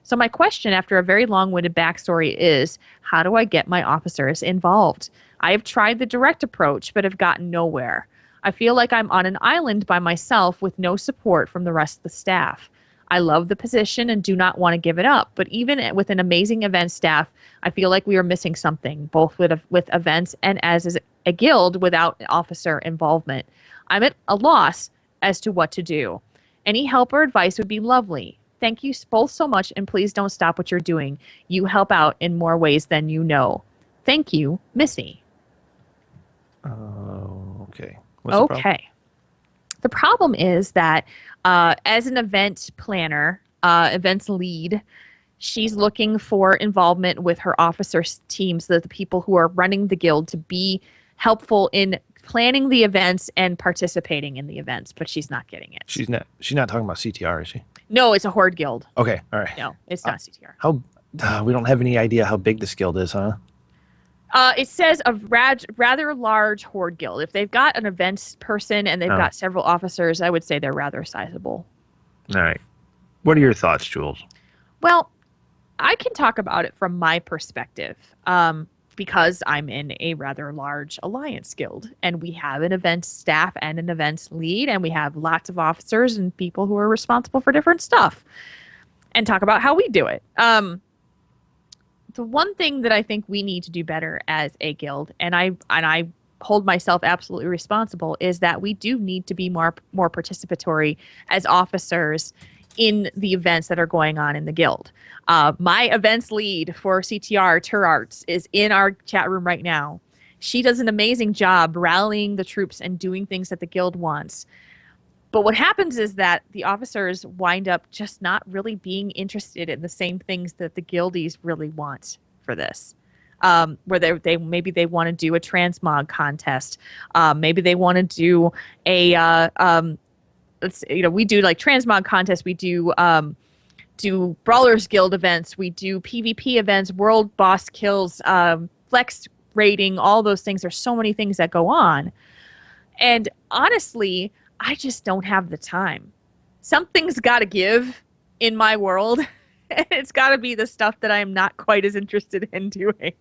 A: So my question after a very long-winded backstory is, how do I get my officers involved? I have tried the direct approach, but have gotten nowhere. I feel like I'm on an island by myself with no support from the rest of the staff. I love the position and do not want to give it up, but even with an amazing event staff, I feel like we are missing something, both with events and as is a guild without officer involvement. I'm at a loss as to what to do. Any help or advice would be lovely. Thank you both so much, and please don't stop what you're doing. You help out in more ways than you know. Thank you, Missy.
B: Okay. What's the problem?
A: Okay. The problem is that as an event planner, events lead, she's looking for involvement with her officers' teams, the people who are running the guild, to be helpful in planning the events and participating in the events, but she's not getting it.
B: She's not talking about CTR, is she?
A: No, it's a horde guild.
B: Okay, all right.
A: No, it's not CTR.
B: We don't have any idea how big this guild is, huh?
A: It says a rather large horde guild. If they've got an events person and they've got several officers, I would say they're rather sizable.
B: All right. What are your thoughts, Jules?
A: Well, I can talk about it from my perspective because I'm in a rather large alliance guild, and we have an events staff and an events lead, and we have lots of officers and people who are responsible for different stuff, and talk about how we do it. The one thing that I think we need to do better as a guild, and I hold myself absolutely responsible, is that we do need to be more participatory as officers in the events that are going on in the guild. My events lead for CTR, Turarts, is in our chat room right now. She does an amazing job rallying the troops and doing things that the guild wants. But what happens is that the officers wind up just not really being interested in the same things that the guildies really want for this. Where they maybe they want to do a transmog contest. Maybe they want to do a we do like transmog contests. We do Brawlers Guild events. We do PvP events, world boss kills, flex rating, all those things. There's so many things that go on. And honestly, I just don't have the time. Something's got to give in my world. It's got to be the stuff that I'm not quite as interested in doing.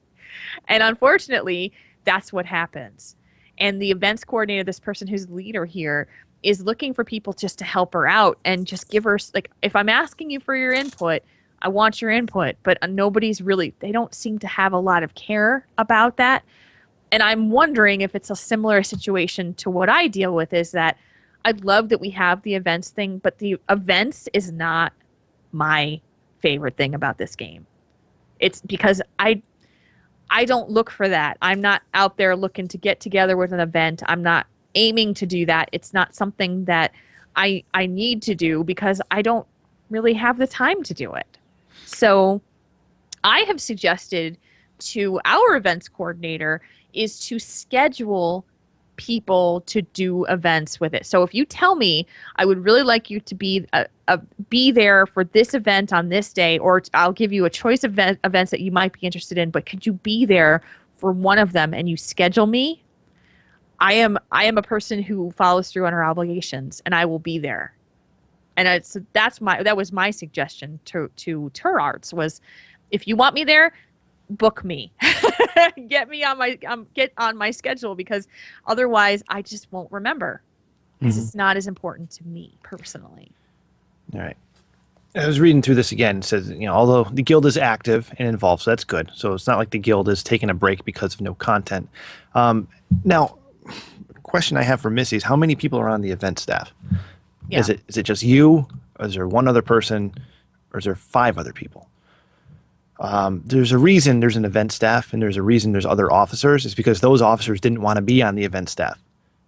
A: And unfortunately, that's what happens. And the events coordinator, this person who's the leader here, is looking for people just to help her out and just give her, like, if I'm asking you for your input, I want your input, but nobody's really, they don't seem to have a lot of care about that. And I'm wondering if it's a similar situation to what I deal with, is that I'd love that we have the events thing, but the events is not my favorite thing about this game. It's because I don't look for that. I'm not out there looking to get together with an event. I'm not aiming to do that. It's not something that I need to do because I don't really have the time to do it. So I have suggested to our events coordinator is to schedule people to do events with it. So if you tell me, I would really like you to be there for this event on this day, or I'll give you a choice of events that you might be interested in, but could you be there for one of them, and you schedule me? I am a person who follows through on her obligations, and I will be there. And that was my suggestion to Turarts, was if you want me there, book me. Get on my schedule, because otherwise I just won't remember, because it's not as important to me personally.
B: All right. I was reading through this again. It says, although the guild is active and involved, so that's good. So it's not like the guild is taking a break because of no content. Now, question I have for Missy is, how many people are on the event staff? Yeah. Is it just you? Or is there one other person? Or is there 5 other people? There's a reason there's an event staff, and there's a reason there's other officers. It's because those officers didn't want to be on the event staff.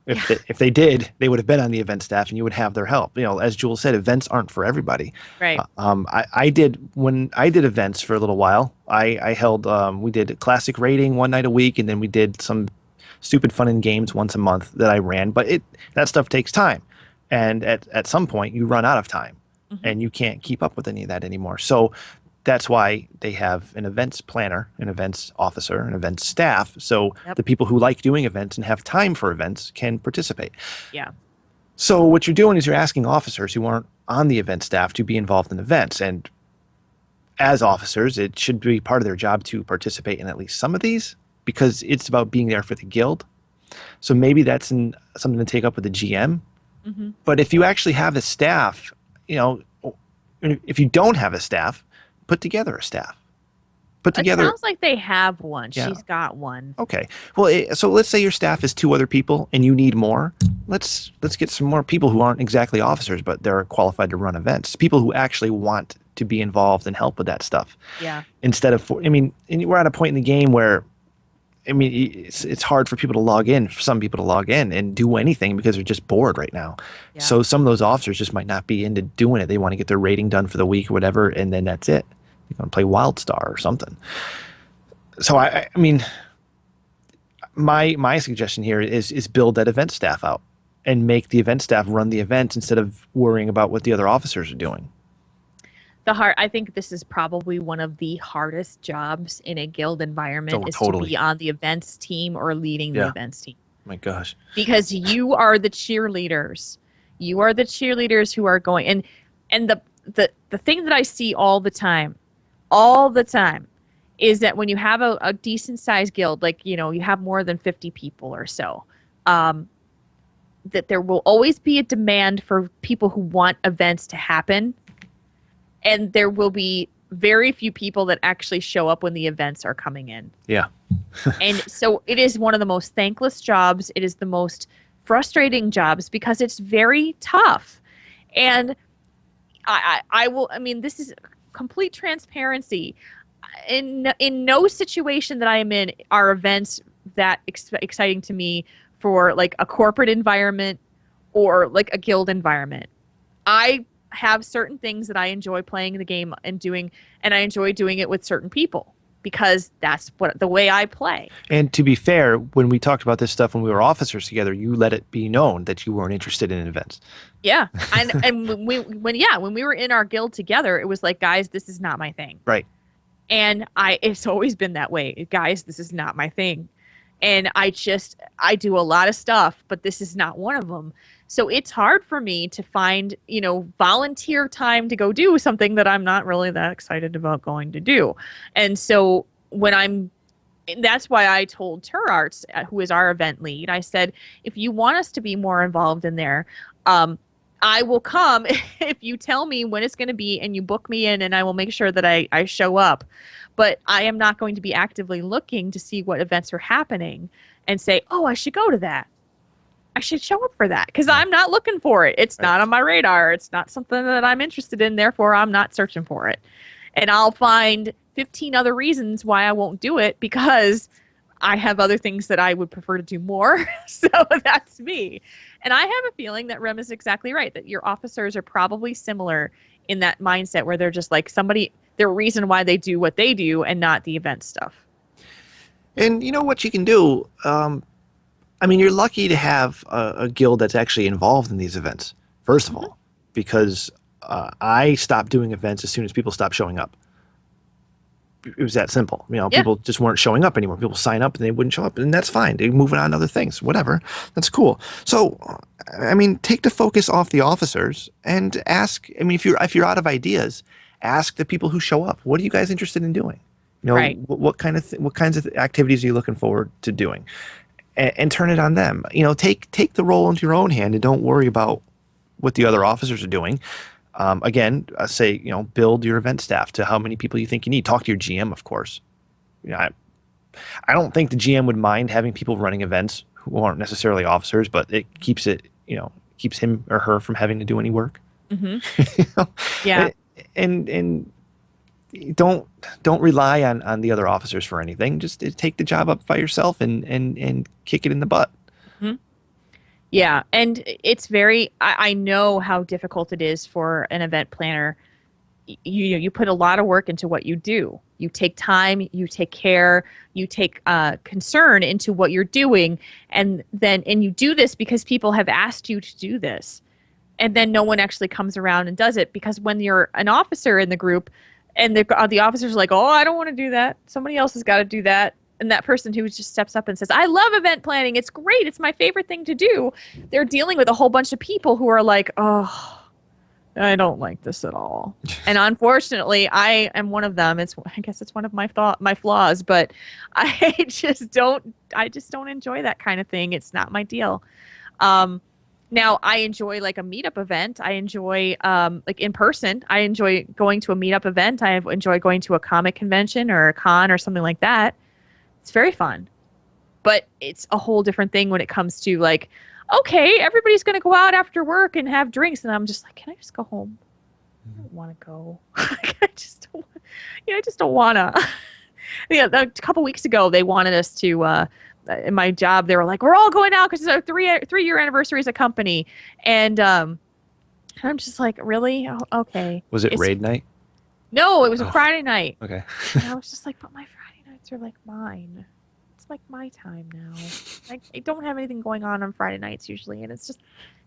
B: If they did, they would have been on the event staff, and you would have their help. As Jules said, events aren't for everybody.
A: Right.
B: When I did events for a little while, I held we did classic rating one night a week, and then we did some stupid fun and games once a month that I ran. But that stuff takes time, and at some point you run out of time, and you can't keep up with any of that anymore. So that's why they have an events planner, an events officer, an events staff. So the people who like doing events and have time for events can participate.
A: Yeah.
B: So what you're doing is you're asking officers who aren't on the event staff to be involved in events. And as officers, it should be part of their job to participate in at least some of these because it's about being there for the guild. So maybe that's something to take up with the GM.
A: Mm-hmm.
B: But if you actually have a staff, if you don't have a staff, put together a staff.
A: It sounds like they have one.
B: Yeah.
A: She's got one.
B: Okay. Well, so let's say your staff is 2 other people and you need more. Let's get some more people who aren't exactly officers, but they're qualified to run events. People who actually want to be involved and help with that stuff.
A: Yeah.
B: Instead of, and we're at a point in the game where, it's hard for people to log in, for some people to log in and do anything because they're just bored right now.
A: Yeah.
B: So some of those officers just might not be into doing it. They want to get their rating done for the week or whatever, and then that's it. You're going to play WildStar or something. So my suggestion here is build that event staff out and make the event staff run the event instead of worrying about what the other officers are doing.
A: I think this is probably one of the hardest jobs in a guild environment
B: totally.
A: To be on the events team or leading the events team.
B: My gosh. Because
A: you are the cheerleaders. You are the cheerleaders who are going and the thing that I see all the time is that when you have a decent sized guild, like, you have more than 50 people or so, that there will always be a demand for people who want events to happen. And there will be very few people that actually show up when the events are coming in.
B: Yeah.
A: And so it is one of the most thankless jobs. It is the most frustrating jobs because it's very tough. And this is complete transparency. In no situation that I am in are events that exciting to me for like a corporate environment or like a guild environment. I have certain things that I enjoy playing the game and doing, and I enjoy doing it with certain people because that's the way I play. And
B: to be fair, when we talked about this stuff when we were officers together, you let it be known that you weren't interested in events.
A: Yeah. And when we were in our guild together, it was like, guys, this is not my thing.
B: Right.
A: And it's always been that way. Guys, this is not my thing. And I do a lot of stuff, but this is not one of them. So it's hard for me to find, volunteer time to go do something that I'm not really that excited about going to do. And so that's why I told Turarts, who is our event lead, I said, if you want us to be more involved in there, I will come if you tell me when it's going to be and you book me in, and I will make sure that I show up. But I am not going to be actively looking to see what events are happening and say, oh, I should go to that. I should show up for that because I'm not looking for it. It's not on my radar. It's not something that I'm interested in. Therefore, I'm not searching for it. And I'll find 15 other reasons why I won't do it because I have other things that I would prefer to do more. So that's me. And I have a feeling that Rem is exactly right, that your officers are probably similar in that mindset where they're just like their reason why they do what they do and not the event stuff.
B: And you know what you can do? You're lucky to have a guild that's actually involved in these events, first of all, because I stopped doing events as soon as people stopped showing up. It was that simple. People just weren't showing up anymore. People sign up and they wouldn't show up, and that's fine. They're moving on to other things, whatever. That's cool. So, take the focus off the officers and ask. If you're out of ideas, ask the people who show up. What are you guys interested in doing?
A: Right.
B: What kinds of activities are you looking forward to doing? And turn it on them. Take the role into your own hand and don't worry about what the other officers are doing. Again, say, build your event staff to how many people you think you need. Talk to your GM, of course. I don't think the GM would mind having people running events who aren't necessarily officers, but it keeps him or her from having to do any work.
A: Mm-hmm. Yeah.
B: And don't rely on the other officers for anything. Just take the job up by yourself and kick it in the butt.
A: Mm-hmm. Yeah, and it's I know how difficult it is for an event planner. You put a lot of work into what you do. You take time, you take care, you take concern into what you're doing, and you do this because people have asked you to do this, and then no one actually comes around and does it because when you're an officer in the group, and the officer's like, oh, I don't want to do that. Somebody else has got to do that. And that person who just steps up and says, I love event planning. It's great. It's my favorite thing to do. They're dealing with a whole bunch of people who are like, oh, I don't like this at all. And unfortunately, I am one of them. I guess it's one of my flaws, but I just don't enjoy that kind of thing. It's not my deal. Now I enjoy like a meetup event. I enjoy like in person. I enjoy going to a meetup event. I enjoy going to a comic convention or a con or something like that. It's very fun. But it's a whole different thing when it comes to like, okay, everybody's going to go out after work and have drinks. And I'm just like, can I just go home? I don't want to go. I just don't want to. A couple weeks ago, they wanted us to, in my job, they were like, we're all going out because it's our three-year anniversary as a company. And I'm just like, really? Oh, okay.
B: Was it raid night?
A: No, it was a Friday night.
B: Okay.
A: And I was just like, but my Friday nights are like mine. It's like my time now. I don't have anything going on Friday nights usually, and it's just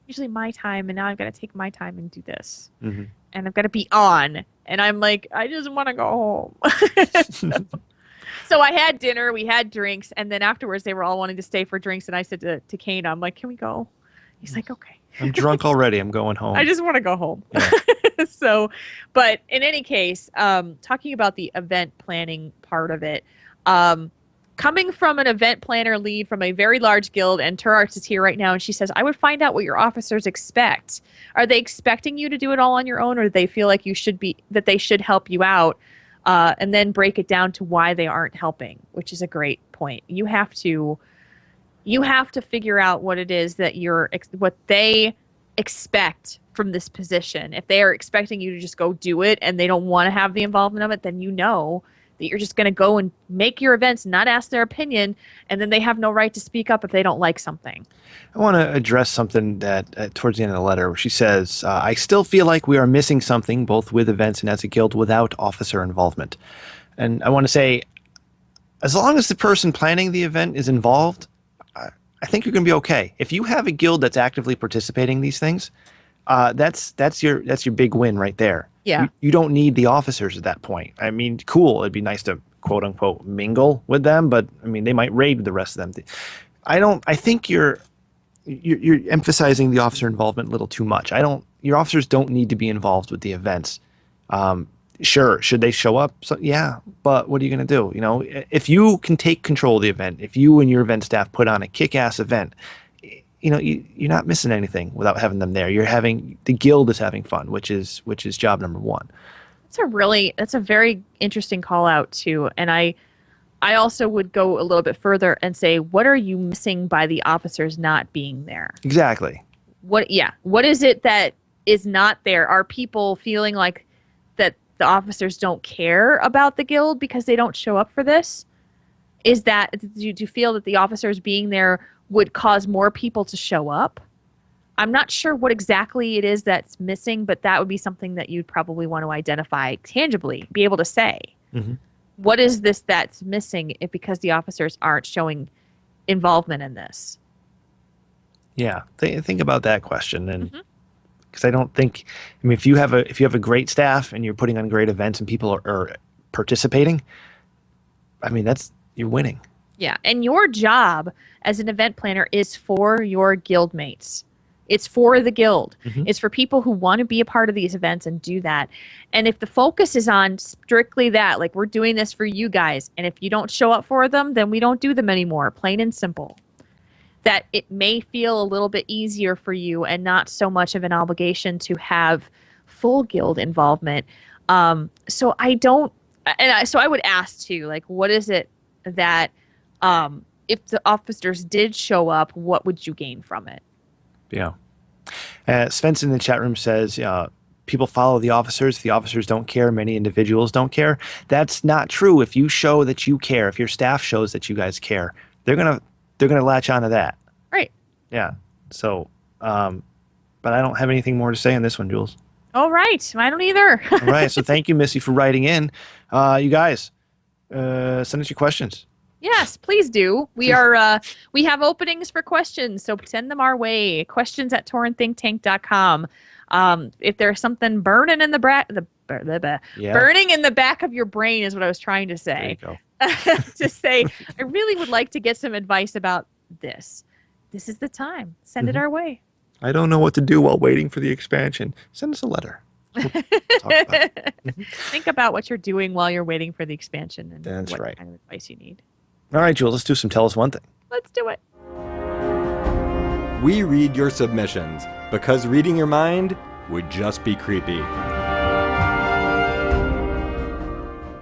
A: usually my time, and now I've got to take my time and do this.
B: Mm-hmm.
A: And I've got to be on, and I'm like, I just want to go home. So I had dinner, we had drinks, and then afterwards they were all wanting to stay for drinks, and I said to Kane, I'm like, can we go? He's like, okay.
B: I'm drunk already. I'm going home.
A: I just want to go home. Yeah. So, but in any case, talking about the event planning part of it, coming from an event planner lead from a very large guild, and Turarts is here right now, and she says, I would find out what your officers expect. Are they expecting you to do it all on your own, or do they feel like that they should help you out, and then break it down to why they aren't helping, which is a great point. You have to figure out what it is that what they expect from this position. If they are expecting you to just go do it and they don't want to have the involvement of it, then you know that you're just going to go and make your events, not ask their opinion, and then they have no right to speak up if they don't like something.
B: I want to address something that towards the end of the letter where she says, I still feel like we are missing something both with events and as a guild without officer involvement. And I want to say, as long as the person planning the event is involved, I think you're going to be okay. If you have a guild that's actively participating in these things, that's your big win right there.
A: Yeah.
B: You don't need the officers at that point. I mean, cool. It'd be nice to quote unquote mingle with them, but I mean, they might raid the rest of them. I think you're emphasizing the officer involvement a little too much. Your officers don't need to be involved with the events. Sure. Should they show up? So, yeah. But what are you going to do? You know, if you can take control of the event, if you and your event staff put on a kick-ass event, you know, you're not missing anything without having them there. The guild is having fun, which is job number one.
A: That's a very interesting call out too. And I also would go a little bit further and say, what are you missing by the officers not being there?
B: Exactly.
A: What is it that is not there? Are people feeling like that the officers don't care about the guild because they don't show up for this? Do you feel that the officers being there would cause more people to show up? I'm not sure what exactly it is that's missing, but that would be something that you'd probably want to identify tangibly, be able to say. Mm-hmm. What is this that's missing because the officers aren't showing involvement in this?
B: Yeah, think about that question, and because I don't think, I mean, if you have a great staff and you're putting on great events and people are participating, I mean, you're winning.
A: Yeah, and your job as an event planner is for your guild mates. It's for the guild. Mm-hmm. It's for people who want to be a part of these events and do that. And if the focus is on strictly that, like we're doing this for you guys, and if you don't show up for them, then we don't do them anymore, plain and simple. That it may feel a little bit easier for you and not so much of an obligation to have full guild involvement. So I would ask too, like, what is it that if the officers did show up, what would you gain from it?
B: Yeah. Svensson in the chat room says, people follow the officers. If the officers don't care, many individuals don't care. That's not true. If you show that you care, if your staff shows that you guys care, they're going to latch onto that.
A: Right.
B: Yeah. So, but I don't have anything more to say on this one, Jules.
A: All right. I don't either.
B: All right. So thank you, Missy, for writing in. You guys, send us your questions.
A: Yes, please do. We have openings for questions, so send them our way. questions@taurenThinkTank.com. If there's something burning in the burning in the back of your brain is what I was trying to say.
B: There you go.
A: To say, I really would like to get some advice about this. This is the time. Send it our way.
B: I don't know what to do while waiting for the expansion. Send us a letter. We'll talk about it.
A: Think about what you're doing while you're waiting for the expansion and
B: That's
A: what
B: right.
A: kind of advice you need.
B: All right, Jules, let's do some Tell Us One Thing.
A: Let's do it.
C: We read your submissions because reading your mind would just be creepy.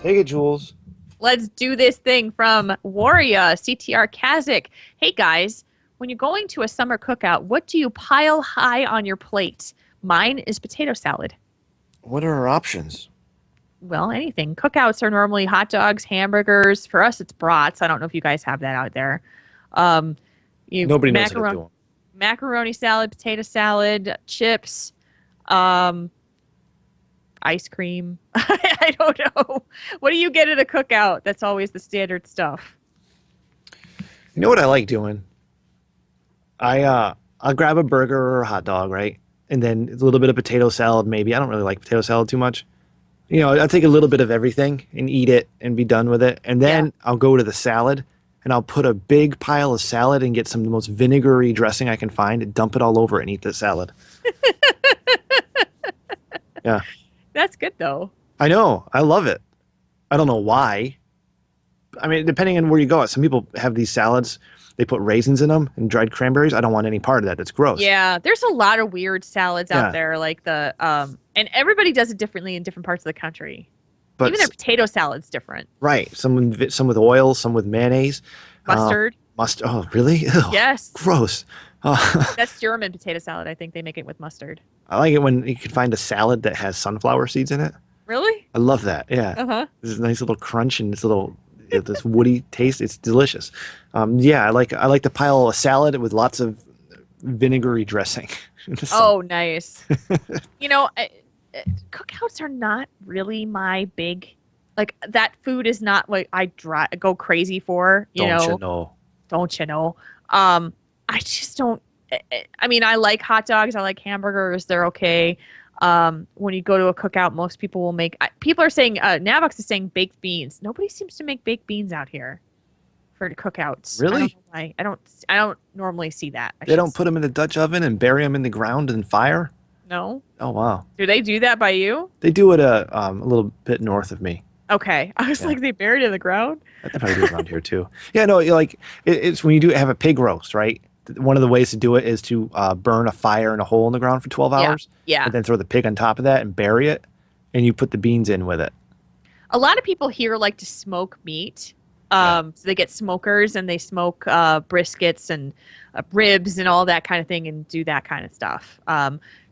B: Take it, Jules.
A: Let's do this thing from Warrior CTR Kazik. Hey guys, when you're going to a summer cookout, what do you pile high on your plate? Mine is potato salad.
B: What are our options?
A: Well, anything. Cookouts are normally hot dogs, hamburgers. For us, it's brats. I don't know if you guys have that out there.
B: Nobody knows how to do them.
A: Macaroni salad, potato salad, chips, ice cream. I don't know. What do you get at a cookout? That's always the standard stuff.
B: You know what I like doing? I'll grab a burger or a hot dog, right? And then a little bit of potato salad, maybe. I don't really like potato salad too much. You know, I'll take a little bit of everything and eat it and be done with it. And then I'll go to the salad and I'll put a big pile of salad and get some of the most vinegary dressing I can find and dump it all over it and eat the salad. Yeah.
A: That's good, though.
B: I know. I love it. I don't know why. I mean, depending on where you go. Some people have these salads. They put raisins in them and dried cranberries. I don't want any part of that. That's gross.
A: Yeah, there's a lot of weird salads out there, like the and everybody does it differently in different parts of the country. But even their potato salad's different.
B: Right. Some with oil, some with mayonnaise.
A: Mustard.
B: Mustard. Oh, really? Ew,
A: yes.
B: Gross.
A: That's German potato salad. I think they make it with mustard.
B: I like it when you can find a salad that has sunflower seeds in it.
A: Really?
B: I love that. Yeah.
A: Uh-huh.
B: There's a nice little crunch and this woody taste. It's delicious. Yeah, I like to pile a salad with lots of vinegary dressing.
A: Oh, nice. You know, cookouts are not really my big, like that food is not what I go crazy for.
B: Don't you know?
A: Don't you know? I just don't. I mean, I like hot dogs. I like hamburgers. They're okay. When you go to a cookout, most people will make. People are saying Navox is saying baked beans. Nobody seems to make baked beans out here for the cookouts.
B: Really?
A: I don't normally see that.
B: They don't put them in the Dutch oven and bury them in the ground in fire?
A: No.
B: Oh wow.
A: Do they do that by you?
B: They do it a little bit north of me.
A: Okay, I was like, they buried it in the ground.
B: They probably do it around here too. Yeah, no, it's when you do have a pig roast, right? One of the ways to do it is to burn a fire in a hole in the ground for 12 hours.
A: Yeah.
B: And then throw the pig on top of that and bury it, and you put the beans in with it.
A: A lot of people here like to smoke meat. So they get smokers and they smoke briskets and ribs and all that kind of thing and do that kind of stuff.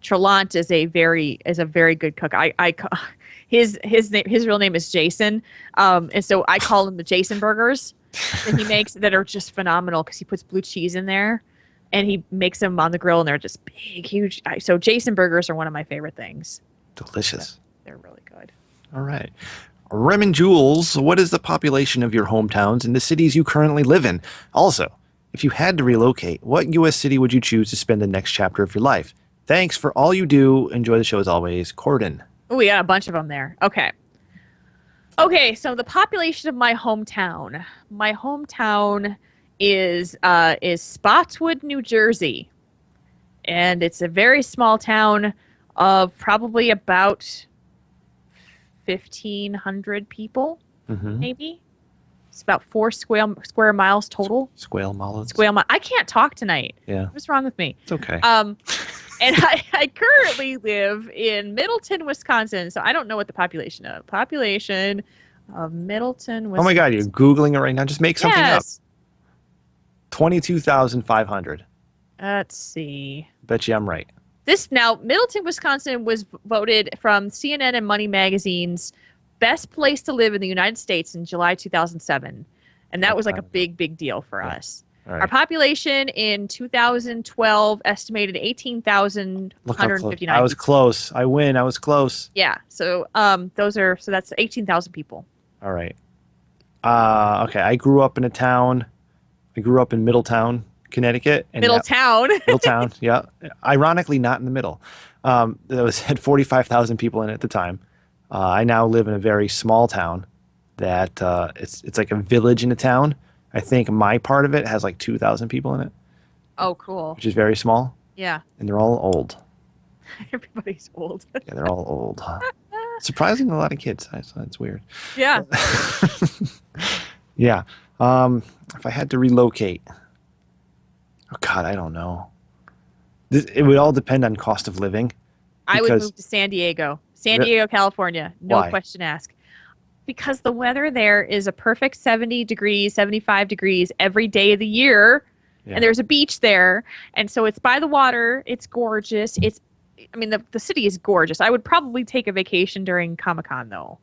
A: Trelant is a very good cook. His real name is Jason, and so I call him the Jason burgers that he makes that are just phenomenal because he puts blue cheese in there and he makes them on the grill and they're just big, huge. So Jason burgers are one of my favorite things.
B: Delicious.
A: They're really good.
B: All right. Rem and Jules, what is the population of your hometowns and the cities you currently live in? Also, if you had to relocate, what U.S. city would you choose to spend the next chapter of your life? Thanks for all you do. Enjoy the show as always. Corden.
A: Oh, we got a bunch of them there. Okay. Okay, so the population of my hometown. My hometown is Spotswood, New Jersey. And it's a very small town of probably about 1,500 people, maybe. It's about 4 square miles total.
B: Square miles.
A: I can't talk tonight.
B: Yeah.
A: What's wrong with me?
B: It's okay.
A: And I currently live in Middleton, Wisconsin. So I don't know what the population of Middleton, Wisconsin.
B: Oh my God, you're Googling it right now. Just make something up. 22,500.
A: Let's see.
B: Bet you I'm right.
A: Middleton, Wisconsin was voted from CNN and Money Magazine's best place to live in the United States in July 2007. And that was like a big deal for us. Right. Our population in 2012 estimated 18,159.
B: I was close. I win. I was close.
A: Yeah. So that's 18,000 people.
B: All right. Okay. I grew up in Middletown, Connecticut. And
A: Middletown.
B: Middletown. Yeah. Ironically, not in the middle. It had 45,000 people in it at the time. I now live in a very small town that it's like a village in a town. I think my part of it has like 2,000 people in it.
A: Oh, cool.
B: Which is very small.
A: Yeah.
B: And they're all old.
A: Everybody's old.
B: Yeah, they're all old. Surprisingly, a lot of kids. So that's weird.
A: Yeah.
B: Yeah. If I had to relocate, oh God, I don't know. It would all depend on cost of living.
A: I would
B: Because
A: move to San Diego. San Diego, California. No
B: Why?
A: question asked. Because the weather there is a perfect 70 degrees, 75 degrees every day of the year.
B: Yeah.
A: And there's a beach there. And so it's by the water. It's gorgeous. The city is gorgeous. I would probably take a vacation during Comic-Con, though.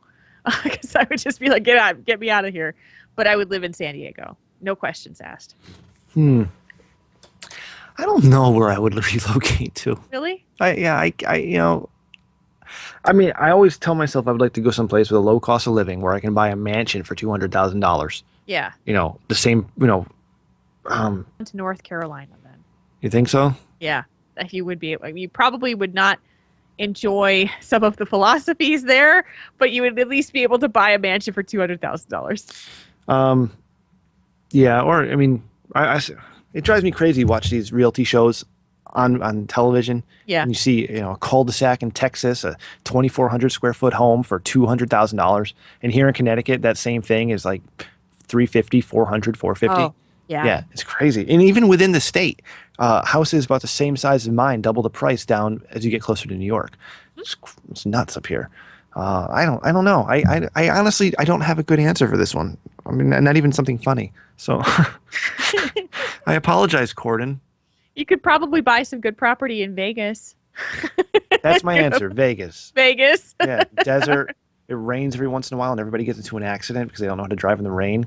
A: Because I would just be like, get me out of here. But I would live in San Diego. No questions asked.
B: I don't know where I would relocate to.
A: Really?
B: I always tell myself I would like to go someplace with a low cost of living where I can buy a mansion for $200,000.
A: Yeah.
B: The same,
A: To North Carolina, then.
B: you think so?
A: Yeah. You would be. You probably would not enjoy some of the philosophies there, but you would at least be able to buy a mansion for $200,000.
B: Yeah, or it drives me crazy to watch these realty shows on television.
A: Yeah.
B: And you see, a cul-de-sac in Texas, a 2,400 square foot home for $200,000, and here in Connecticut, that same thing is like 350, 400, 450.
A: Oh, yeah.
B: Yeah, it's crazy. And even within the state, houses about the same size as mine, double the price down as you get closer to New York. It's nuts up here. I don't know. I honestly, I don't have a good answer for this one. I mean, not even something funny. So I apologize, Corden.
A: You could probably buy some good property in Vegas.
B: That's my answer. Vegas.
A: Vegas.
B: Yeah, desert. It rains every once in a while, and everybody gets into an accident because they don't know how to drive in the rain.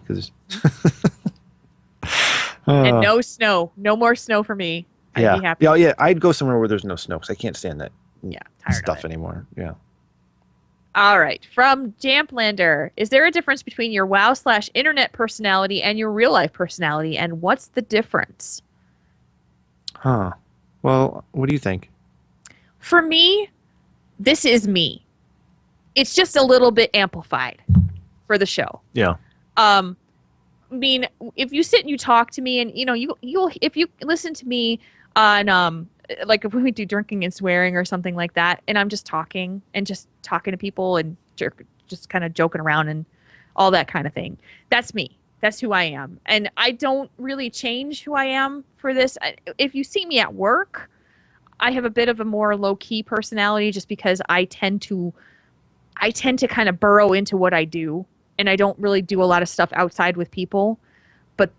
A: And no snow. No more snow for me. I'd be happy.
B: Yeah. I'd go somewhere where there's no snow because I can't stand that
A: tired
B: stuff
A: of it.
B: anymore. Yeah.
A: All right. From Jamplander, is there a difference between your WoW/internet personality and your real life personality, and what's the difference?
B: Huh. Well, what do you think?
A: For me, this is me. It's just a little bit amplified for the show.
B: Yeah.
A: If you sit and you talk to me, and you'll if you listen to me on like if we do drinking and swearing or something like that, and I'm just talking to people and just kind of joking around and all that kind of thing. That's me. That's who I am. And I don't really change who I am for this. If you see me at work, I have a bit of a more low-key personality just because I tend to kind of burrow into what I do, and I don't really do a lot of stuff outside with people. But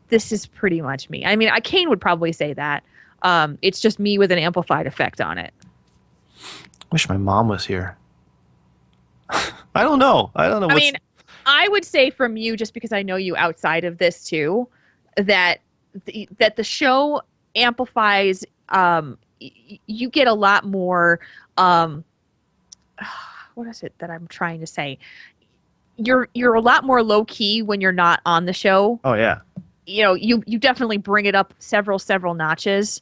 A: this is pretty much me. I mean, Kane would probably say that. It's just me with an amplified effect on it.
B: Wish my mom was here. I don't know.
A: I would say from you, just because I know you outside of this too, that the show amplifies. You get a lot more. What is it that I'm trying to say? You're a lot more low key when you're not on the show.
B: Oh yeah.
A: You definitely bring it up several notches,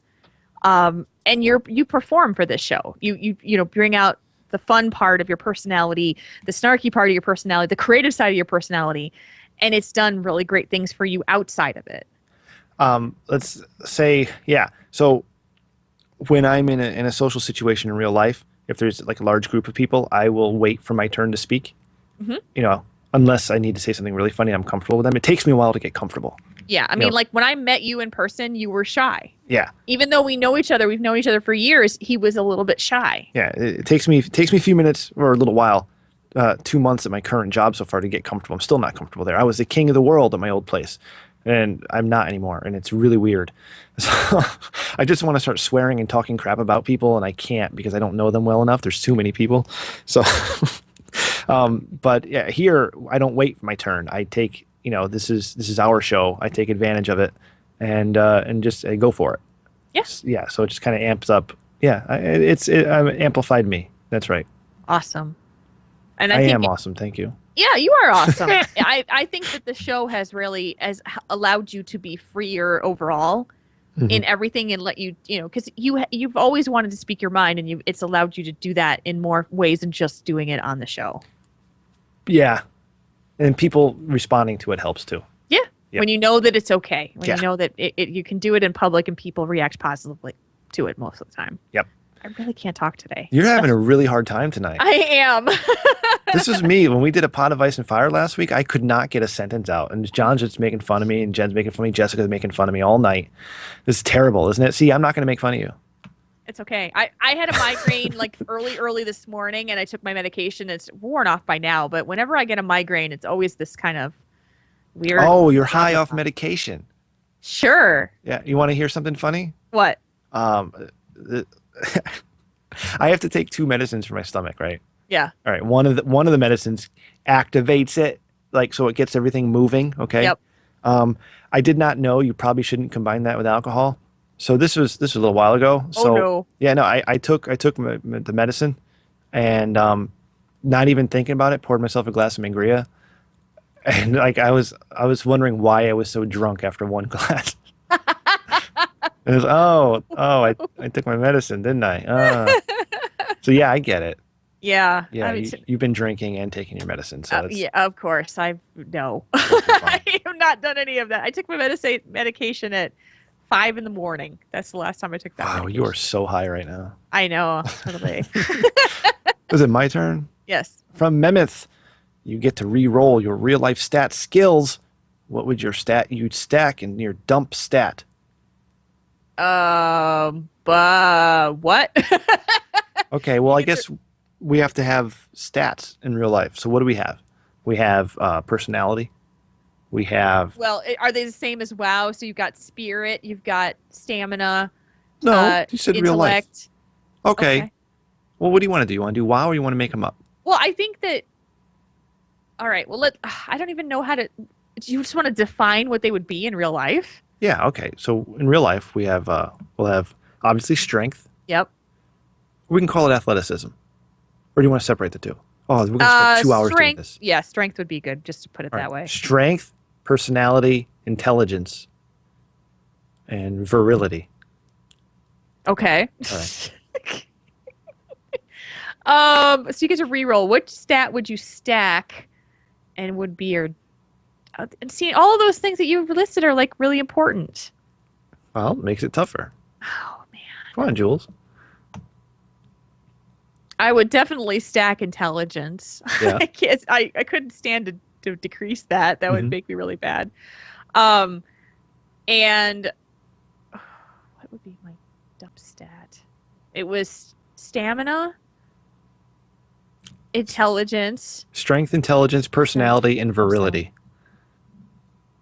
A: and you perform for this show. You bring out the fun part of your personality, the snarky part of your personality, the creative side of your personality, and it's done really great things for you outside of it.
B: Let's say, yeah. So when I'm in a social situation in real life, if there's like a large group of people, I will wait for my turn to speak. Mm-hmm. Unless I need to say something really funny, I'm comfortable with them. It takes me a while to get comfortable.
A: Yeah, I mean, like when I met you in person, you were shy.
B: Yeah.
A: Even though we've known each other for years, he was a little bit shy.
B: Yeah, it takes me a few minutes or a little while, 2 months at my current job so far to get comfortable. I'm still not comfortable there. I was the king of the world at my old place, and I'm not anymore, and it's really weird. So I just want to start swearing and talking crap about people, and I can't because I don't know them well enough. There's too many people. So, but yeah, here I don't wait for my turn. I take. This is our show. I take advantage of it, and just go for it.
A: Yes.
B: Yeah. So it just kind of amps up. Yeah. It amplified me. That's right.
A: Awesome. And
B: I am awesome. Thank you.
A: Yeah, you are awesome. I think that the show has allowed you to be freer overall in everything, and let you, because you've always wanted to speak your mind, and it's allowed you to do that in more ways than just doing it on the show.
B: Yeah. And people responding to it helps too.
A: Yeah.
B: Yep.
A: When you know that it's okay. When you know that you can do it in public and people react positively. to it most of the time.
B: Yep.
A: I really can't talk today.
B: You're having a really hard time tonight.
A: I am.
B: This is me. When we did a Pot of Ice and Fire last week, I could not get a sentence out. And John's just making fun of me, and Jen's making fun of me. Jessica's making fun of me all night. This is terrible, isn't it? See, I'm not going to make fun of you.
A: It's okay. I had a migraine like early this morning, and I took my medication. It's worn off by now, but whenever I get a migraine, it's always this kind of weird.
B: Oh, you're high off medication.
A: Sure.
B: Yeah. You want to hear something funny?
A: What?
B: I have to take 2 medicines for my stomach, right?
A: Yeah.
B: All right. One of the medicines activates it, like, so it gets everything moving. Okay.
A: Yep.
B: I did not know you probably shouldn't combine that with alcohol. So this was a little while ago. So
A: no.
B: yeah, no, I took the medicine, and not even thinking about it, poured myself a glass of sangria, and like I was wondering why I was so drunk after one glass. It was I took my medicine, didn't I? So yeah, I get it.
A: Yeah.
B: Yeah, you've been drinking and taking your medicine, so
A: yeah, of course. No.
B: fine.
A: I have not done any of that. I took my medication at 5 a.m. That's the last time I took that.
B: Wow,
A: medication.
B: you are so high right now.
A: I know. Totally.
B: Is it my turn?
A: Yes.
B: From Memeth, you get to re-roll your real-life stat skills. What would your stat you'd stack in your dump stat?
A: What?
B: Okay, well, I guess we have to have stats in real life. So what do we have? We have personality. We have...
A: Well, are they the same as WoW? So you've got spirit, you've got stamina.
B: No, you said real life.
A: Intellect.
B: Okay. Well, what do you want to do? You want to do WoW, or you want to make them up?
A: Well, I think that... All right, well, I don't even know how to... Do you just want to define what they would be in real life?
B: Yeah, okay. So in real life, we'll have obviously strength.
A: Yep.
B: We can call it athleticism. Or do you want to separate the two? Oh, we're going to spend 2 hours doing this.
A: Yeah, strength would be good, just to put it
B: All
A: that
B: right.
A: way.
B: Strength, personality, intelligence, and virility.
A: Okay.
B: All right.
A: So you get to reroll. Which stat would you stack and would be your... see, all of those things that you've listed are like really important.
B: Well, it makes it tougher.
A: Oh, man.
B: Come on, Jules.
A: I would definitely stack intelligence.
B: Yeah.
A: I couldn't stand to decrease that. That would
B: Mhm.
A: make me really bad. And what would be my dump stat? It was stamina, intelligence.
B: Strength, intelligence, personality, and virility.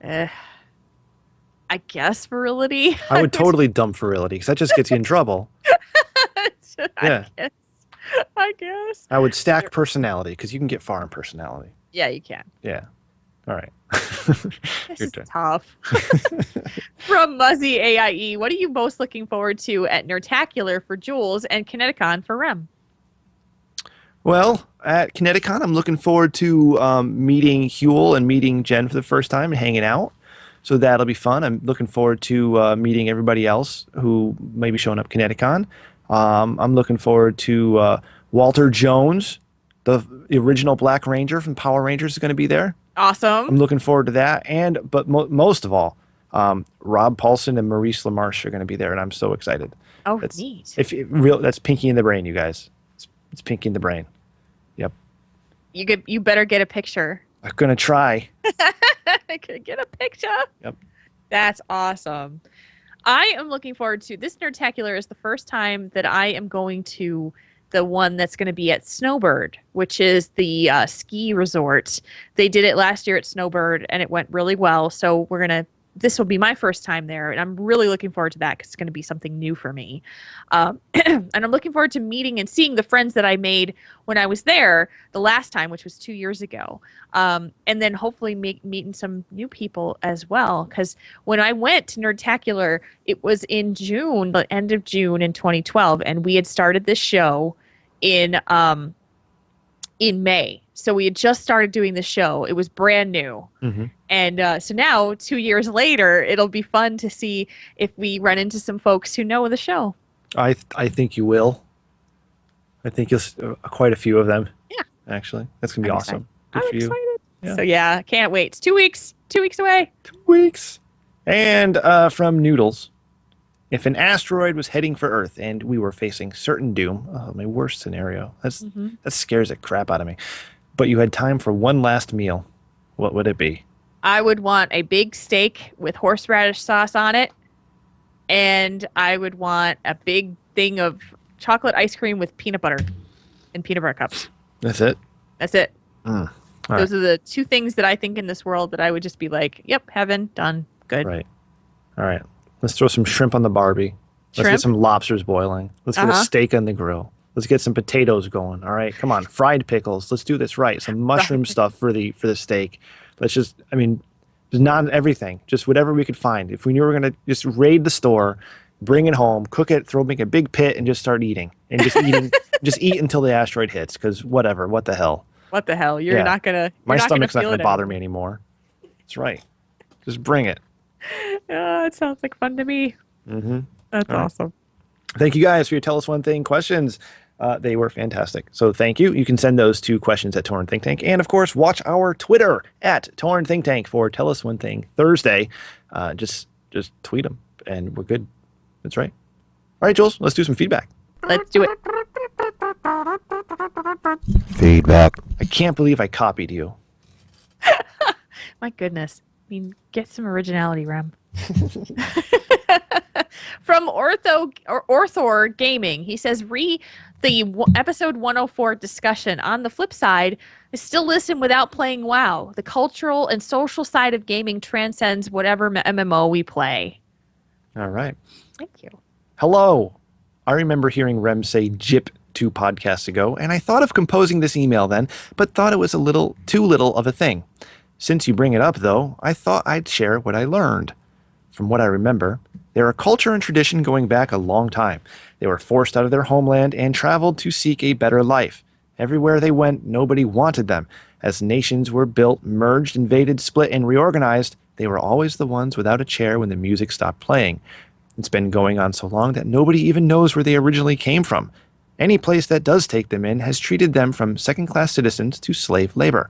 A: I guess virility.
B: I would totally dump virility because that just gets you in trouble. Yeah.
A: I guess.
B: I would stack personality because you can get far in personality.
A: Yeah, you can.
B: Yeah. All right.
A: This
B: Your
A: is
B: turn.
A: tough. From Muzzy AIE, what are you most looking forward to at Nerdtacular for Jules and Kineticon for Rem?
B: Well, at Kineticon, I'm looking forward to meeting Huel and meeting Jen for the first time and hanging out. So that'll be fun. I'm looking forward to meeting everybody else who may be showing up Kineticon. I'm looking forward to Walter Jones, the original Black Ranger from Power Rangers, is going to be there.
A: Awesome.
B: I'm looking forward to that. But most of all, Rob Paulson and Maurice LaMarche are going to be there, and I'm so excited.
A: Oh,
B: That's
A: neat.
B: That's Pinky in the Brain, you guys. It's Pinky in the Brain. Yep.
A: You better get a picture.
B: I'm going to try.
A: Get a picture.
B: Yep.
A: That's awesome. I am looking forward to this. Nerdtacular is the first time that I am going to the one that's going to be at Snowbird, which is the ski resort. They did it last year at Snowbird, and it went really well. So this will be my first time there, and I'm really looking forward to that because it's going to be something new for me. And I'm looking forward to meeting and seeing the friends that I made when I was there the last time, which was 2 years ago. And then hopefully meeting some new people as well. Because when I went to Nerdtacular, it was in June, the end of June in 2012, and we had started this show in May. So we had just started doing the show. It was brand new.
B: Mm-hmm.
A: And so now, 2 years later, it'll be fun to see if we run into some folks who know the show.
B: I think you will. I think you'll quite a few of them.
A: Yeah.
B: Actually, that's gonna be
A: I'm
B: awesome.
A: excited.
B: Good
A: I'm
B: for you.
A: excited.
B: Yeah.
A: So yeah, can't wait. It's 2 weeks. 2 weeks away.
B: 2 weeks. And from Noodles, If an asteroid was heading for Earth and we were facing certain doom, oh, my worst scenario. That scares the crap out of me. But you had time for one last meal. What would it be?
A: I would want a big steak with horseradish sauce on it, and I would want a big thing of chocolate ice cream with peanut butter and peanut butter cups.
B: That's it?
A: That's it.
B: All
A: Those are the two things that I think in this world that I would just be like, yep, heaven, done, good.
B: Right. All right. Let's throw some shrimp on the Barbie. Let's get some lobsters boiling. Let's get a steak on the grill. Let's get some potatoes going. All right. Come on. Fried pickles. Let's do this right. Some mushroom stuff for the steak. Let's just, just not everything. Just whatever we could find. If we knew we were going to just raid the store, bring it home, cook it, make a big pit, and just start eating. And just eat until the asteroid hits. Because whatever. What the hell?
A: What the hell? You're not going to.
B: My stomach's not going to bother me anymore. That's right. Just bring it.
A: Oh, it sounds like fun to me.
B: Mm-hmm.
A: That's awesome.
B: Thank you guys for your Tell Us One Thing questions. They were fantastic. So thank you. You can send those to questions at Tauren Think Tank. And of course, watch our Twitter at Tauren Think Tank for Tell Us One Thing Thursday. Just tweet them and we're good. That's right. All right, Jules, let's do some feedback.
A: Let's do it.
C: Feedback.
B: I can't believe I copied you.
A: My goodness. Get some originality, Rem. From Orthor Gaming, he says, episode 104 discussion. On the flip side, I still listen without playing WoW. The cultural and social side of gaming transcends whatever MMO we play.
B: All right.
A: Thank you.
B: Hello. I remember hearing Rem say "jip" 2 podcasts ago, and I thought of composing this email then, but thought it was a little too little of a thing. Since you bring it up, though, I thought I'd share what I learned. From what I remember, they're a culture and tradition going back a long time. They were forced out of their homeland and traveled to seek a better life. Everywhere they went, nobody wanted them. As nations were built, merged, invaded, split, and reorganized, they were always the ones without a chair when the music stopped playing. It's been going on so long that nobody even knows where they originally came from. Any place that does take them in has treated them from second-class citizens to slave labor.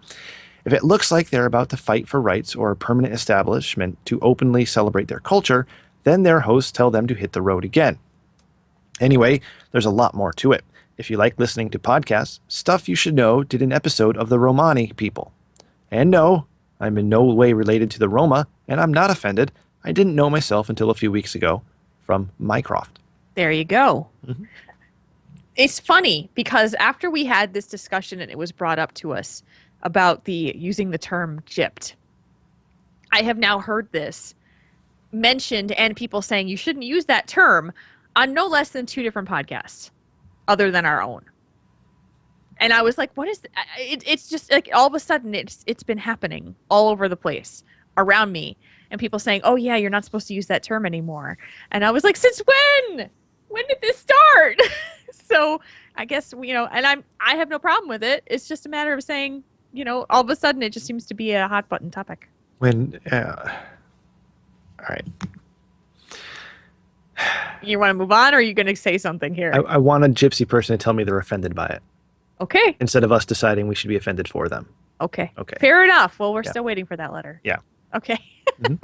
B: If it looks like they're about to fight for rights or a permanent establishment to openly celebrate their culture, then their hosts tell them to hit the road again. Anyway, there's a lot more to it. If you like listening to podcasts, Stuff You Should Know did an episode of the Romani people. And no, I'm in no way related to the Roma, and I'm not offended. I didn't know myself until a few weeks ago from Mycroft.
A: There you go.
B: Mm-hmm.
A: It's funny because after we had this discussion and it was brought up to us about using the term gypped, I have now heard this mentioned and people saying you shouldn't use that term on no less than 2 different podcasts other than our own. And I was like, what is it's just like all of a sudden it's been happening all over the place around me, and people saying, oh yeah, you're not supposed to use that term anymore. And I was like, since when did this start? So I guess, and I have no problem with it. It's just a matter of saying, all of a sudden it just seems to be a hot button topic.
B: All right.
A: You want to move on, or are you going to say something here?
B: I want a gypsy person to tell me they're offended by it.
A: Okay.
B: Instead of us deciding we should be offended for them.
A: Okay.
B: Okay.
A: Fair enough. Well, we're still waiting for that letter.
B: Yeah.
A: Okay.
B: Mm-hmm.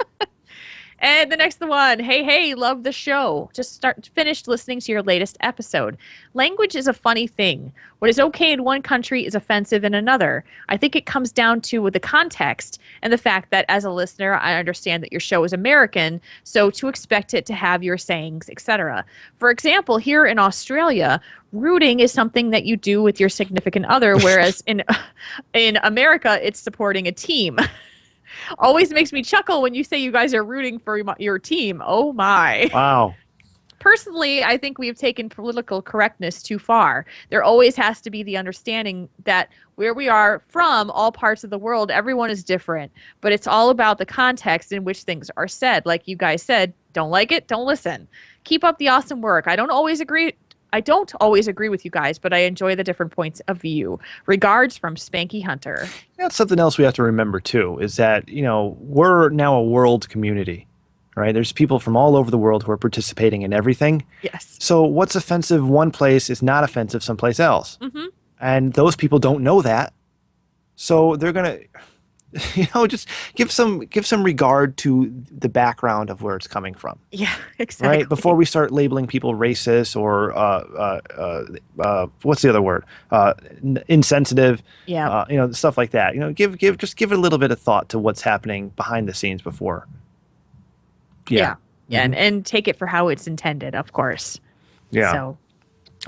A: And the next one, hey, love the show. Just finished listening to your latest episode. Language is a funny thing. What is okay in one country is offensive in another. I think it comes down to the context and the fact that as a listener, I understand that your show is American, so to expect it to have your sayings, etc. For example, here in Australia, rooting is something that you do with your significant other, whereas in America, it's supporting a team. Always makes me chuckle when you say you guys are rooting for your team. Oh my.
B: Wow.
A: Personally, I think we have taken political correctness too far. There always has to be the understanding that where we are from, all parts of the world, everyone is different. But it's all about the context in which things are said. Like you guys said, don't like it, don't listen. Keep up the awesome work. I don't always agree with you guys, but I enjoy the different points of view. Regards from Spanky Hunter.
B: That's something else we have to remember, too, is that, we're now a world community, right? There's people from all over the world who are participating in everything.
A: Yes.
B: So what's offensive one place is not offensive someplace else.
A: Mm-hmm.
B: And those people don't know that. So they're going to, Just give some regard to the background of where it's coming from.
A: Yeah, exactly.
B: Right before we start labeling people racist or what's the other word? Insensitive.
A: Yeah.
B: Stuff like that. Give it a little bit of thought to what's happening behind the scenes before. Yeah.
A: Yeah, and take it for how it's intended, of course.
B: Yeah.
A: So.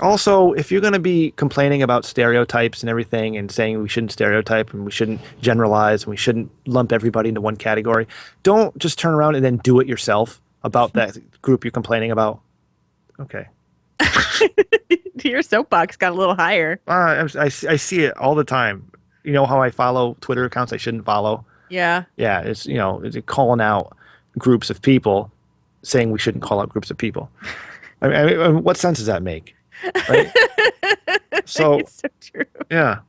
B: Also, if you're going to be complaining about stereotypes and everything and saying we shouldn't stereotype and we shouldn't generalize and we shouldn't lump everybody into one category, don't just turn around and then do it yourself about that group you're complaining about. Okay.
A: Your soapbox got a little higher.
B: I see it all the time. You know how I follow Twitter accounts I shouldn't follow?
A: Yeah.
B: Yeah, it's calling out groups of people, saying we shouldn't call out groups of people. I mean, what sense does that make? Right? So
A: it's so true.
B: Yeah.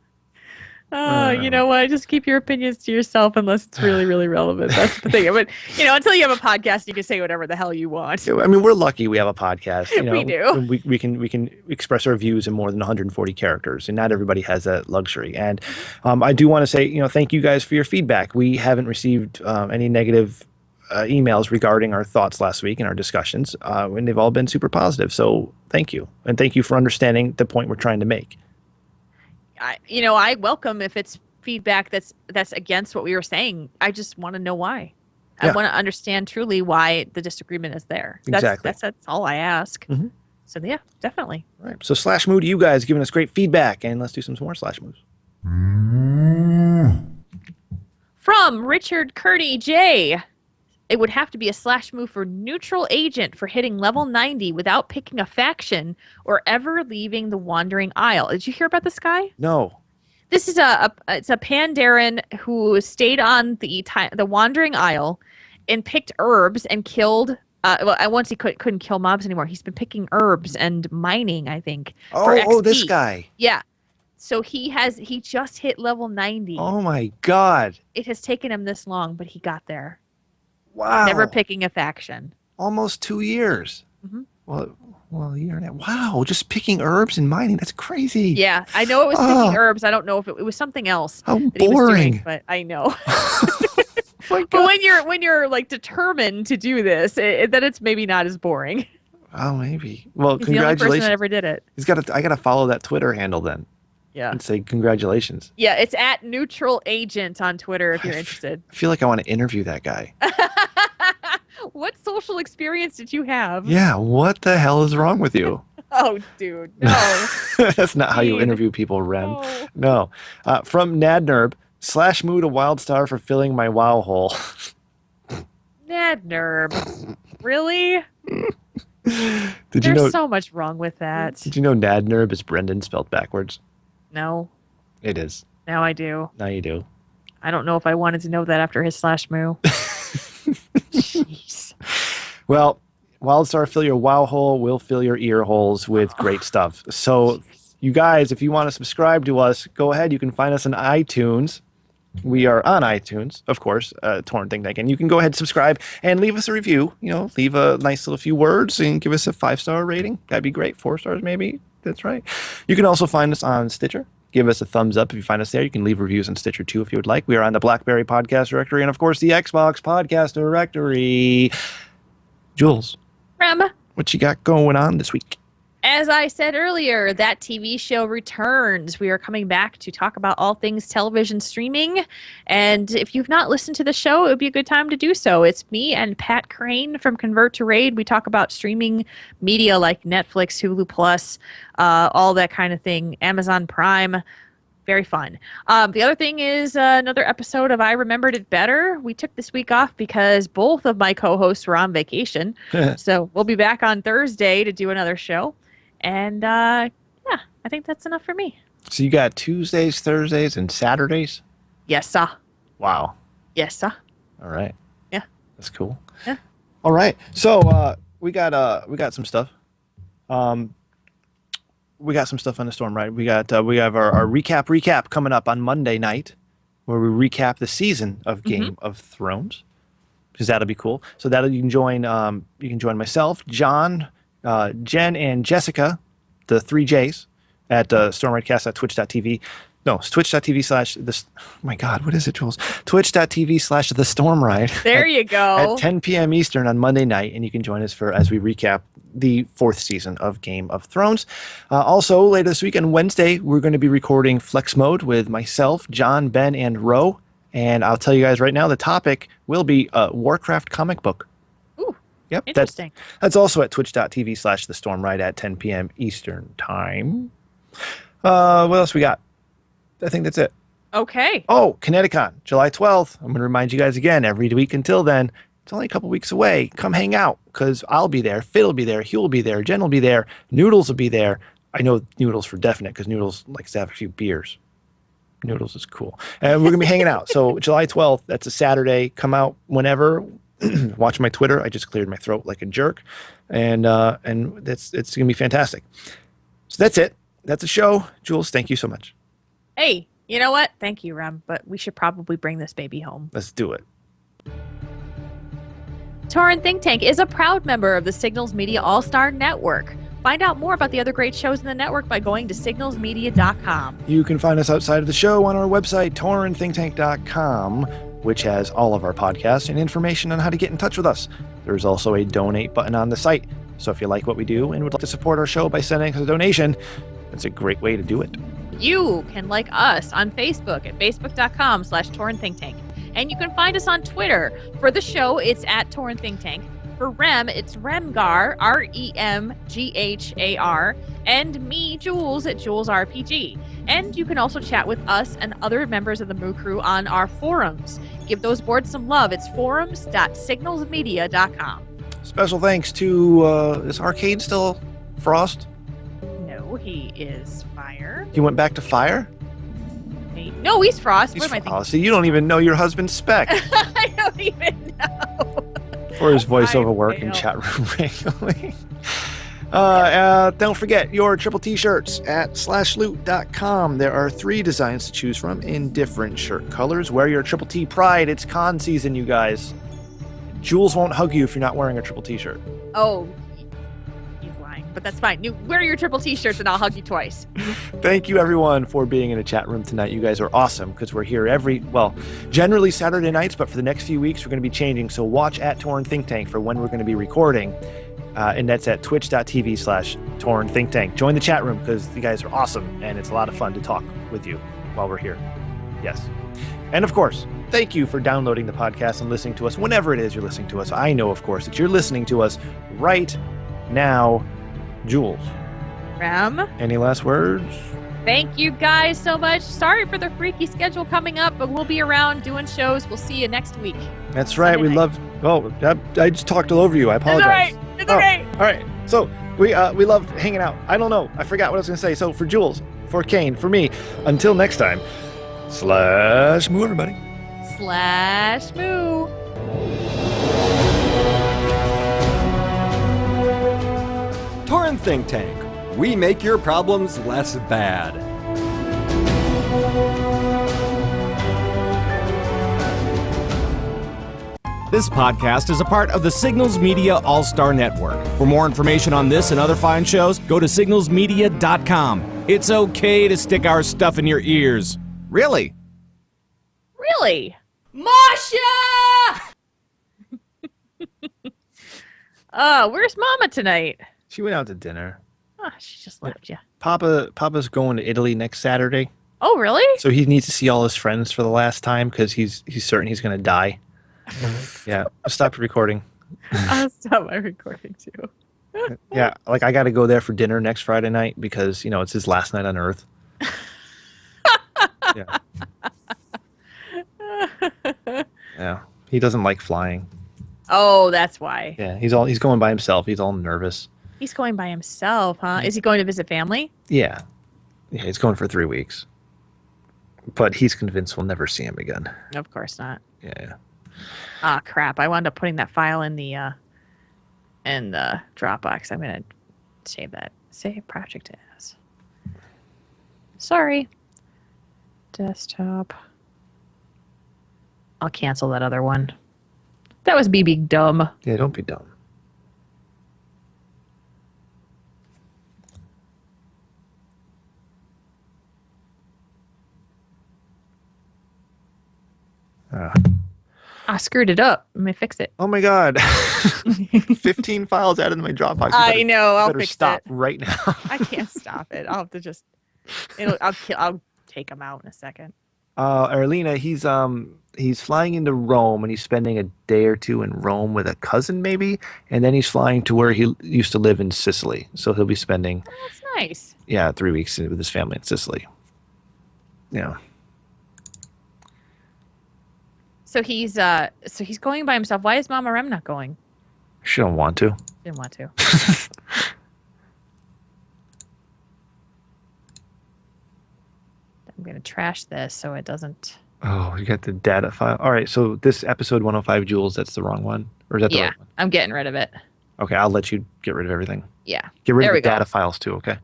A: You know what? Just keep your opinions to yourself unless it's really, really relevant. That's the thing. But until you have a podcast, you can say whatever the hell you want.
B: I mean, we're lucky we have a podcast.
A: We do.
B: We can express our views in more than 140 characters, and not everybody has that luxury. And I do want to say, thank you guys for your feedback. We haven't received any negative emails regarding our thoughts last week and our discussions, and they've all been super positive. So thank you, and thank you for understanding the point we're trying to make.
A: I welcome if it's feedback that's against what we were saying. I just want to know why. Yeah. I want to understand truly why the disagreement is there.
B: Exactly.
A: That's all I ask.
B: Mm-hmm.
A: So yeah, definitely.
B: All right. So Slash Moo to you guys giving us great feedback, and let's do some more Slash Moos.
A: From Richard Curdy J. It would have to be a slash move for neutral agent for hitting level 90 without picking a faction or ever leaving the Wandering Isle. Did you hear about this guy?
B: No.
A: This is it's a Pandaren who stayed on the Wandering Isle and picked herbs and killed. Once he couldn't kill mobs anymore. He's been picking herbs and mining, I think.
B: Oh, this guy.
A: Yeah. So he just hit level 90.
B: Oh my God.
A: It has taken him this long, but he got there.
B: Wow.
A: Never picking a faction.
B: Almost 2 years.
A: Mm-hmm.
B: Well, a year and a half. Wow, just picking herbs and mining. That's crazy.
A: Yeah, I know it was picking herbs. I don't know if it was something else.
B: How
A: that
B: boring.
A: He was doing, but I know. But when you're like determined to do this, then it's maybe not as boring.
B: Oh, maybe. Well,
A: He's
B: congratulations.
A: the only person that ever did it.
B: I got to follow that Twitter handle then.
A: Yeah.
B: And say congratulations.
A: Yeah, it's at Neutral Agent on Twitter if you're interested.
B: I feel like I want to interview that guy.
A: What social experience did you have?
B: Yeah, what the hell is wrong with you?
A: Oh, dude, no.
B: That's not how you interview people, Rem. No. From Nadnerb, slash moo to Wildstar for filling my WoW hole.
A: Nadnerb. Really?
B: There's
A: so much wrong with that.
B: Did you know Nadnerb is Brendan spelled backwards?
A: No.
B: It is.
A: Now I do.
B: Now you do.
A: I don't know if I wanted to know that after his slash moo. Jeez.
B: Well, Wildstar fill your WoW hole, we'll fill your ear holes with great stuff. So you guys, if you want to subscribe to us, go ahead. You can find us on iTunes. We are on iTunes, of course, Tauren Think Tank. And you can go ahead and subscribe and leave us a review. Leave a nice little few words and give us a 5-star rating. That'd be great. 4 stars, maybe. That's right. You can also find us on Stitcher. Give us a thumbs up if you find us there. You can leave reviews on Stitcher too if you would like. We are on the BlackBerry Podcast Directory and, of course, the Xbox Podcast Directory. Jules,
A: Rem,
B: what you got going on this week?
A: As I said earlier, that TV show returns. We are coming back to talk about all things television streaming. And if you've not listened to the show, it would be a good time to do so. It's me and Pat Crane from Convert to Raid. We talk about streaming media like Netflix, Hulu Plus, all that kind of thing, Amazon Prime. Very fun. The other thing is another episode of I Remembered It Better. We took this week off because both of my co-hosts were on vacation. So we'll be back on Thursday to do another show. And I think that's enough for me.
B: So you got Tuesdays, Thursdays, and Saturdays?
A: Yes, sir.
B: Wow.
A: Yes, sir.
B: All right.
A: Yeah.
B: That's cool.
A: Yeah.
B: All right. So we got some stuff. We got some stuff on the storm, right? We have our recap coming up on Monday night, where we recap the season of Game of Thrones, because that'll be cool. So you can join myself, John, Jen, and Jessica, the 3 J's, at StormRightCast at twitch.tv. No, it's twitch.tv/this. Oh my God, what is it, Jules? Twitch.tv/the Storm Ride.
A: There you go.
B: At 10 p.m. Eastern on Monday night, and you can join us as we recap the 4th season of Game of Thrones. Also, later this week on Wednesday, we're going to be recording Flex Mode with myself, John, Ben, and Ro. And I'll tell you guys right now, the topic will be a Warcraft comic book.
A: Ooh,
B: yep,
A: interesting.
B: That's also at twitch.tv/the Storm Ride at 10 p.m. Eastern time. What else we got? I think that's it.
A: Okay.
B: Oh, Connecticut, July 12th. I'm going to remind you guys again every week until then. It's only a couple weeks away. Come hang out because I'll be there. Fit will be there. Hugh will be there. Jen will be there. Noodles will be there. I know Noodles for definite because Noodles likes to have a few beers. Noodles is cool. And we're going to be hanging out. So July 12th, that's a Saturday. Come out whenever. Watch my Twitter. I just cleared my throat like a jerk. And it's going to be fantastic. So that's it. That's a show. Jules, thank you so much.
A: Hey, you know what? Thank you, Rem, but we should probably bring this baby home.
B: Let's do it.
A: Tauren Think Tank is a proud member of the Signals Media All-Star Network. Find out more about the other great shows in the network by going to signalsmedia.com.
B: You can find us outside of the show on our website, taurenThinkTank.com, which has all of our podcasts and information on how to get in touch with us. There's also a donate button on the site. So if you like what we do and would like to support our show by sending us a donation, that's a great way to do it.
A: You can like us on Facebook at facebook.com/Tauren Think Tank. And you can find us on Twitter. For the show, it's at Tauren Think Tank. For Rem, it's Remgar, REMGHAR. And me, Jules, at Jules RPG. And you can also chat with us and other members of the Moo Crew on our forums. Give those boards some love. It's forums.signalsmedia.com.
B: Special thanks to, is Arcade still Frost?
A: No, he is Fire.
B: He went back to Fire?
A: No, he's Frost.
B: He's
A: what am I thinking?
B: So you don't even know your husband's spec.
A: I don't even know.
B: For his voiceover work
A: fail.
B: and chat room regularly. Don't forget your triple t-shirts at /loot.com. There are 3 designs to choose from in different shirt colors. Wear your triple T pride. It's con season, you guys. Jules won't hug you if you're not wearing a triple t-shirt.
A: Oh, he's lying, but that's fine. You wear your triple t-shirts and I'll hug you twice.
B: Thank you, everyone, for being in a chat room tonight. You guys are awesome because we're here generally Saturday nights, but for the next few weeks, we're going to be changing. So watch at Tauren Think Tank for when we're going to be recording. And that's at twitch.tv/Tauren Think Tank. Join the chat room because you guys are awesome and it's a lot of fun to talk with you while we're here. Yes. And of course, thank you for downloading the podcast and listening to us whenever it is you're listening to us. I know, of course, that you're listening to us right now. Jules.
A: Rem.
B: Any last words?
A: Thank you guys so much. Sorry for the freaky schedule coming up, but we'll be around doing shows. We'll see you next week.
B: That's right. We love. Oh, I just talked all over you. I apologize.
A: It's all right.
B: All right. So we love hanging out. I don't know. I forgot what I was going to say. So for Jules, for Kane, for me, until next time, /moo everybody.
A: /moo.
C: Tauren Think Tank. We make your problems less bad. This podcast is a part of the Signals Media All-Star Network. For more information on this and other fine shows, go to signalsmedia.com. It's okay to stick our stuff in your ears. Really?
A: Really? Masha! Where's Mama tonight?
B: She went out to dinner.
A: Oh, she just left you.
B: Papa's going to Italy next Saturday.
A: Oh, really?
B: So he needs to see all his friends for the last time because he's certain he's going to die. Yeah, stop recording.
A: I'll stop my recording too.
B: Yeah, like I got to go there for dinner next Friday night because it's his last night on Earth. Yeah. Yeah, he doesn't like flying.
A: Oh, that's why.
B: Yeah, he's going by himself. He's all nervous.
A: He's going by himself, huh? Is he going to visit family?
B: Yeah, he's going for 3 weeks. But he's convinced we'll never see him again.
A: Of course not.
B: Yeah.
A: Ah, crap! I wound up putting that file in the Dropbox. I'm gonna save that. Save project as. Sorry. Desktop. I'll cancel that other one. That was me being dumb.
B: Yeah, don't be dumb.
A: I screwed it up. Let me fix it.
B: Oh my God. 15 files added to my Dropbox.
A: I know. I'll
B: better
A: fix
B: stop
A: it.
B: right now.
A: I can't stop it. I'll have to just. I'll take them out in a second.
B: Erlina, he's flying into Rome and he's spending a day or two in Rome with a cousin maybe, and then he's flying to where he used to live in Sicily. So he'll be spending
A: That's nice.
B: 3 weeks with his family in Sicily. Yeah.
A: So he's going by himself. Why is Mama Rem not going?
B: She don't want to.
A: Didn't want to. I'm gonna trash this so it doesn't.
B: Oh, you got the data file. All right, so this episode 105, Jules, that's the wrong one, or is that the right one?
A: I'm getting rid of it.
B: Okay, I'll let you get rid of everything.
A: Yeah.
B: Get rid
A: There
B: of
A: we
B: the
A: go.
B: data files too. Okay.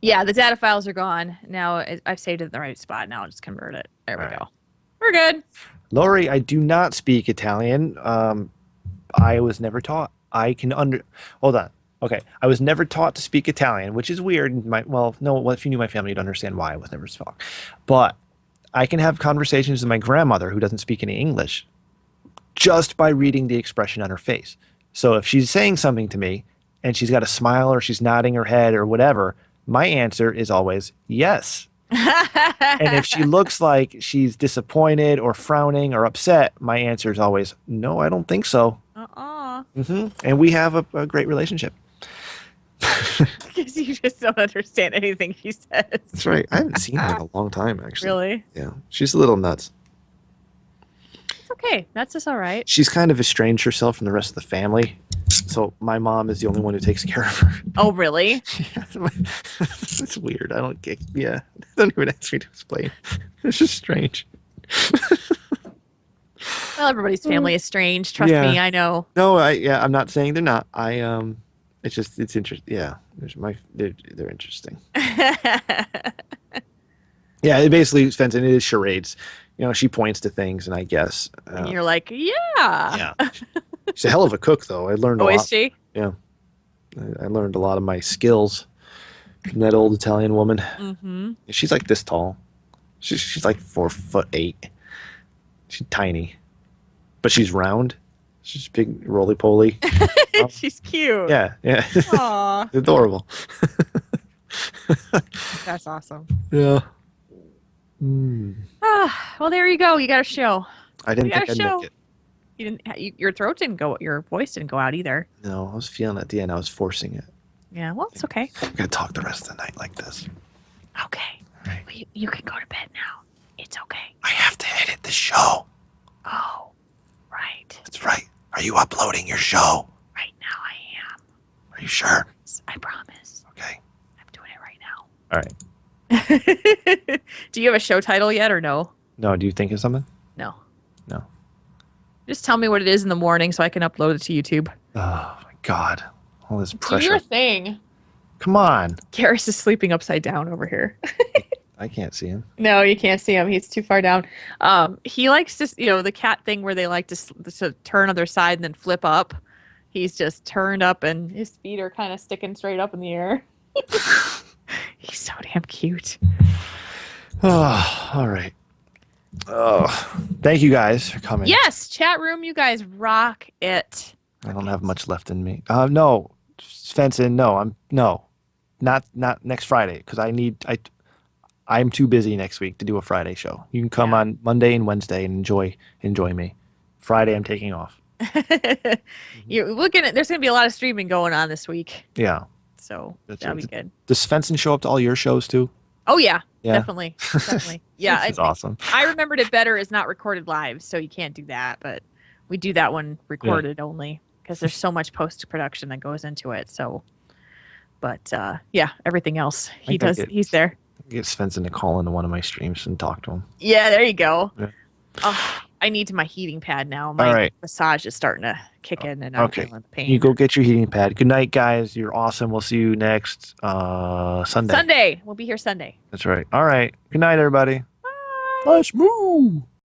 A: Yeah, the data files are gone. Now I've saved it in the right spot. Now I'll just convert it. There we
B: All right.
A: go. We're good.
B: Lori, I do not speak Italian. I was never taught. Hold on. Okay, I was never taught to speak Italian, which is weird. If you knew my family, you'd understand why I was never taught. But I can have conversations with my grandmother who doesn't speak any English just by reading the expression on her face. So if she's saying something to me and she's got a smile or she's nodding her head or whatever, my answer is always yes. And if she looks like she's disappointed or frowning or upset, my answer is always no, I don't think so. And we have a great relationship.
A: Because you just don't understand anything she says.
B: That's right. I haven't seen her in a long time, actually.
A: Really?
B: Yeah. She's a little nuts.
A: It's okay. That's just all right.
B: She's kind of estranged herself from the rest of the family. So my mom is the only one who takes care of her.
A: Oh, really?
B: It's weird. I don't get. Yeah. Don't even ask me to explain. It's just strange.
A: Well, everybody's family is strange. Trust me, I know.
B: No, I'm not saying they're not. It's interesting. Yeah. They're interesting. Yeah, it basically, Svensson, it is charades. You know, she points to things, and I guess.
A: And you're like, yeah.
B: Yeah. She's a hell of a cook, though. I learned a lot.
A: Oh, is she?
B: Yeah. I learned a lot of my skills from that old Italian woman.
A: Mm-hmm.
B: She's like this tall. She's like 4'8". She's tiny, but she's round. She's big, roly poly.
A: She's cute.
B: Yeah.
A: Aw.
B: Adorable.
A: That's awesome.
B: Yeah.
A: Well, there you go. You got a show.
B: I didn't
A: You got
B: think
A: a
B: I'd
A: show.
B: make it.
A: You didn't. Your throat didn't go. Your voice didn't go out either.
B: No, I was feeling it at the end. I was forcing it.
A: Yeah. Well, it's okay.
B: I'm gonna talk the rest of the night like this.
A: Okay.
B: Right.
A: Well, you can go to bed now. It's okay.
B: I have to edit the show.
A: Oh, right.
B: That's right. Are you uploading your show?
A: Right now I am.
B: Are you sure?
A: I promise.
B: Okay.
A: I'm doing it right now.
B: All right.
A: Do you have a show title yet or no?
B: No, do you think of something?
A: No.
B: No.
A: Just tell me what it is in the morning so I can upload it to YouTube.
B: Oh my God. All this
A: Do
B: pressure.
A: your thing.
B: Come on.
A: Garrus is sleeping upside down over here.
B: I can't see him.
A: No, you can't see him. He's too far down. He likes to, the cat thing where they like to turn on their side and then flip up. He's just turned up and his feet are kind of sticking straight up in the air. He's so damn cute.
B: Oh, all right. Oh, thank you guys for coming.
A: Yes, chat room, you guys rock it.
B: I don't have much left in me. No, Svensson, no, not next Friday because I'm too busy next week to do a Friday show. You can come on Monday and Wednesday and enjoy me. Friday, I'm taking off.
A: You're looking at. There's going to be a lot of streaming going on this week,
B: Yeah.
A: so
B: That's
A: that'll
B: right.
A: be good.
B: Does Svensson show up to all your shows too?
A: Oh yeah,
B: Yeah.
A: definitely. Yeah,
B: It's awesome.
A: I remembered it better as not recorded live, so you can't do that. But we do that one recorded only because there's so much post production that goes into it. So, but yeah, everything else he
B: think I
A: does.
B: get-
A: He's there.
B: Get Svensson to call into one of my streams and talk to him.
A: Yeah, there you go.
B: Yeah.
A: Oh, I need my heating pad now. My
B: All right.
A: massage is starting to kick in, and I'm
B: Okay.
A: feeling the pain.
B: You go get your heating pad. Good night, guys. You're awesome. We'll see you next Sunday.
A: Sunday. We'll be here Sunday.
B: That's right. All right. Good night, everybody.
A: Bye.
B: Let's move.